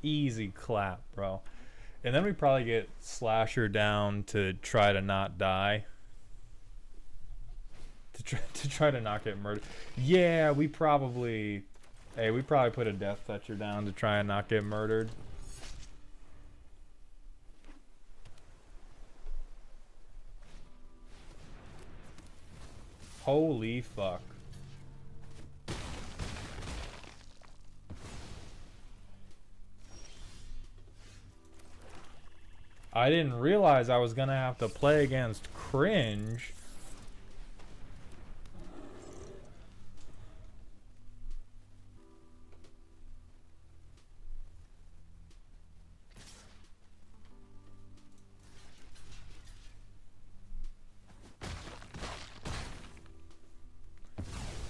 Easy clap, bro. And then we probably get Slasher down to try to not die. To try to not get murdered. Yeah, we probably put a Death Fetcher down to try and not get murdered. Holy fuck. I didn't realize I was gonna have to play against Cringe.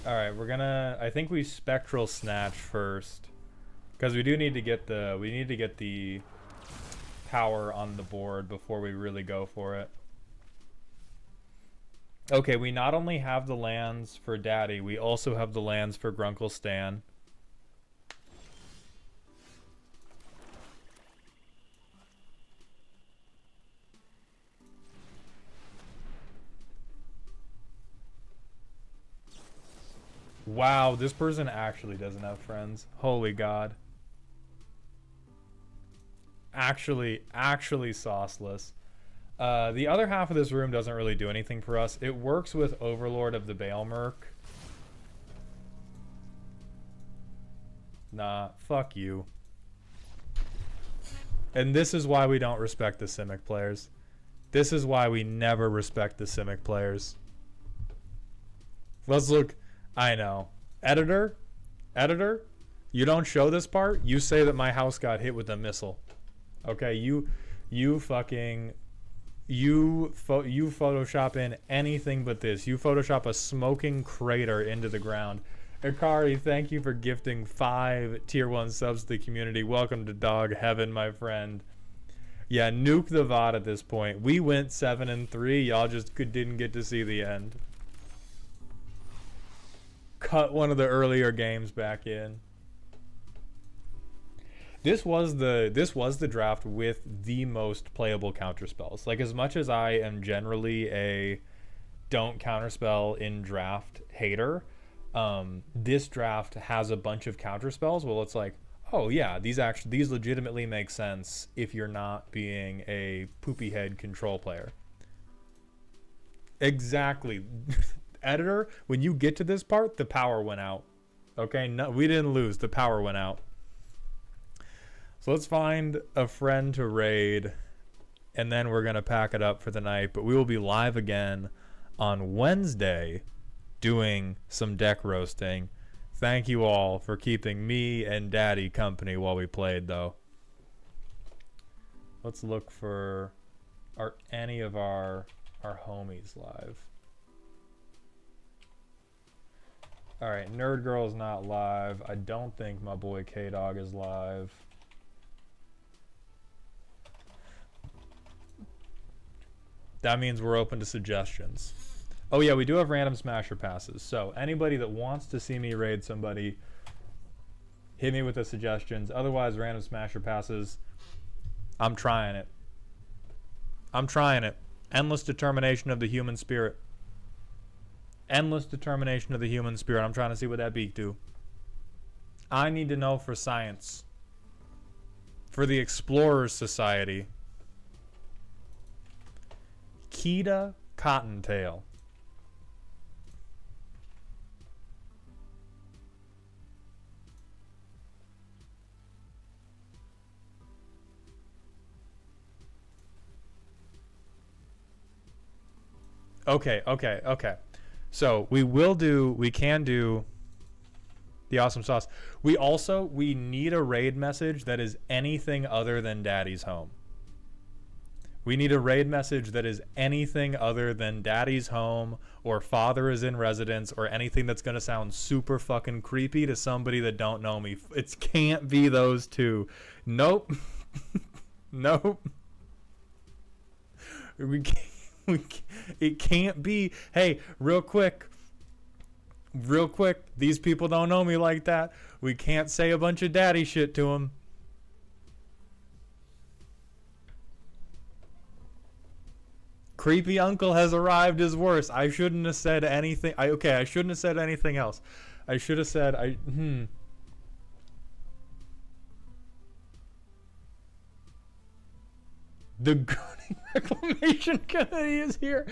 Alright, we're gonna... I think we Spectral Snatch first. Because we do need to get the... We need to get the power on the board before we really go for it. Okay, we not only have the lands for Daddy, we also have the lands for Grunkle Stan. Wow, this person actually doesn't have friends. Holy God. Actually sauceless. The other half of this room doesn't really do anything for us. It works with Overlord of the Baelmerk. Nah, fuck you. And this is why we don't respect the Simic players. This is why we never respect the Simic players. Let's look... I know. Editor, you don't show this part. You say that my house got hit with a missile. Okay, you Photoshop in anything but this. You Photoshop a smoking crater into the ground. Ikari, thank you for gifting 5 tier 1 subs to the community. Welcome to dog heaven, my friend. Yeah, nuke the VOD at this point. We went 7-3. Y'all just didn't get to see the end. Cut one of the earlier games back in. This was the draft with the most playable counterspells. Like, as much as I am generally a don't counterspell in draft hater, this draft has a bunch of counterspells. Well, it's like, oh yeah, these legitimately make sense if you're not being a poopy head control player. Exactly. Editor, when you get to this part, the power went out. Okay, no, we didn't lose. The power went out. So let's find a friend to raid, and then we're going to pack it up for the night. But we will be live again on Wednesday doing some deck roasting. Thank you all for keeping me and Daddy company while we played, though. Let's look for... Are any of our homies live? Alright, Nerd Girl's not live. I don't think my boy K-Dog is live. That means we're open to suggestions. Oh yeah, we do have random smasher passes. So anybody that wants to see me raid somebody, hit me with the suggestions. Otherwise, random smasher passes. I'm trying it. I'm trying it. Endless determination of the human spirit. Endless determination of the human spirit. I'm trying to see what that beak do. I need to know for science. For the Explorers Society. Keita Cottontail. Okay. So we can do the awesome sauce. We need a raid message that is anything other than Daddy's home. We need a raid message that is anything other than Daddy's home or Father is in residence or anything that's going to sound super fucking creepy to somebody that don't know me. It can't be those two. Nope. Nope. It can't be, hey, real quick, these people don't know me like that. We can't say a bunch of daddy shit to them. Creepy uncle has arrived is worse. I shouldn't have said anything. I shouldn't have said anything else. I should have said, The Gooding Reclamation Committee is here.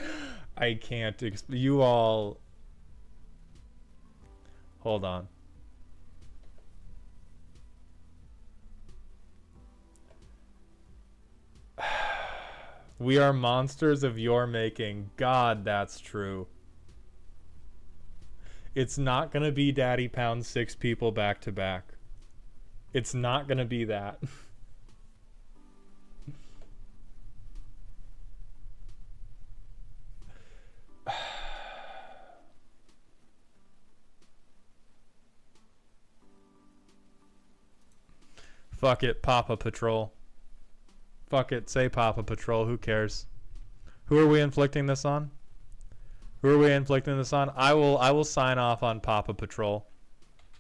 I can't. You all Hold on. We are monsters of your making. God, that's true. It's not gonna be Daddy Pound 6 people back to back. It's not gonna be that. Fuck it, Papa Patrol. Fuck it, say Papa Patrol, who cares? Who are we inflicting this on? Who are we inflicting this on? I will sign off on Papa Patrol.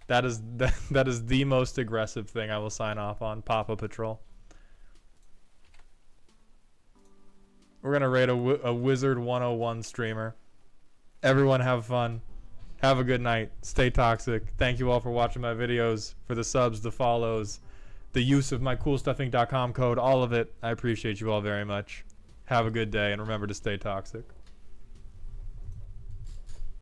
That is the most aggressive thing I will sign off on, Papa Patrol. We're gonna raid a Wizard 101 streamer. Everyone have fun. Have a good night. Stay toxic. Thank you all for watching my videos, for the subs, the follows, the use of my coolstuffing.com code, all of it. I appreciate you all very much. Have a good day, and remember to stay toxic.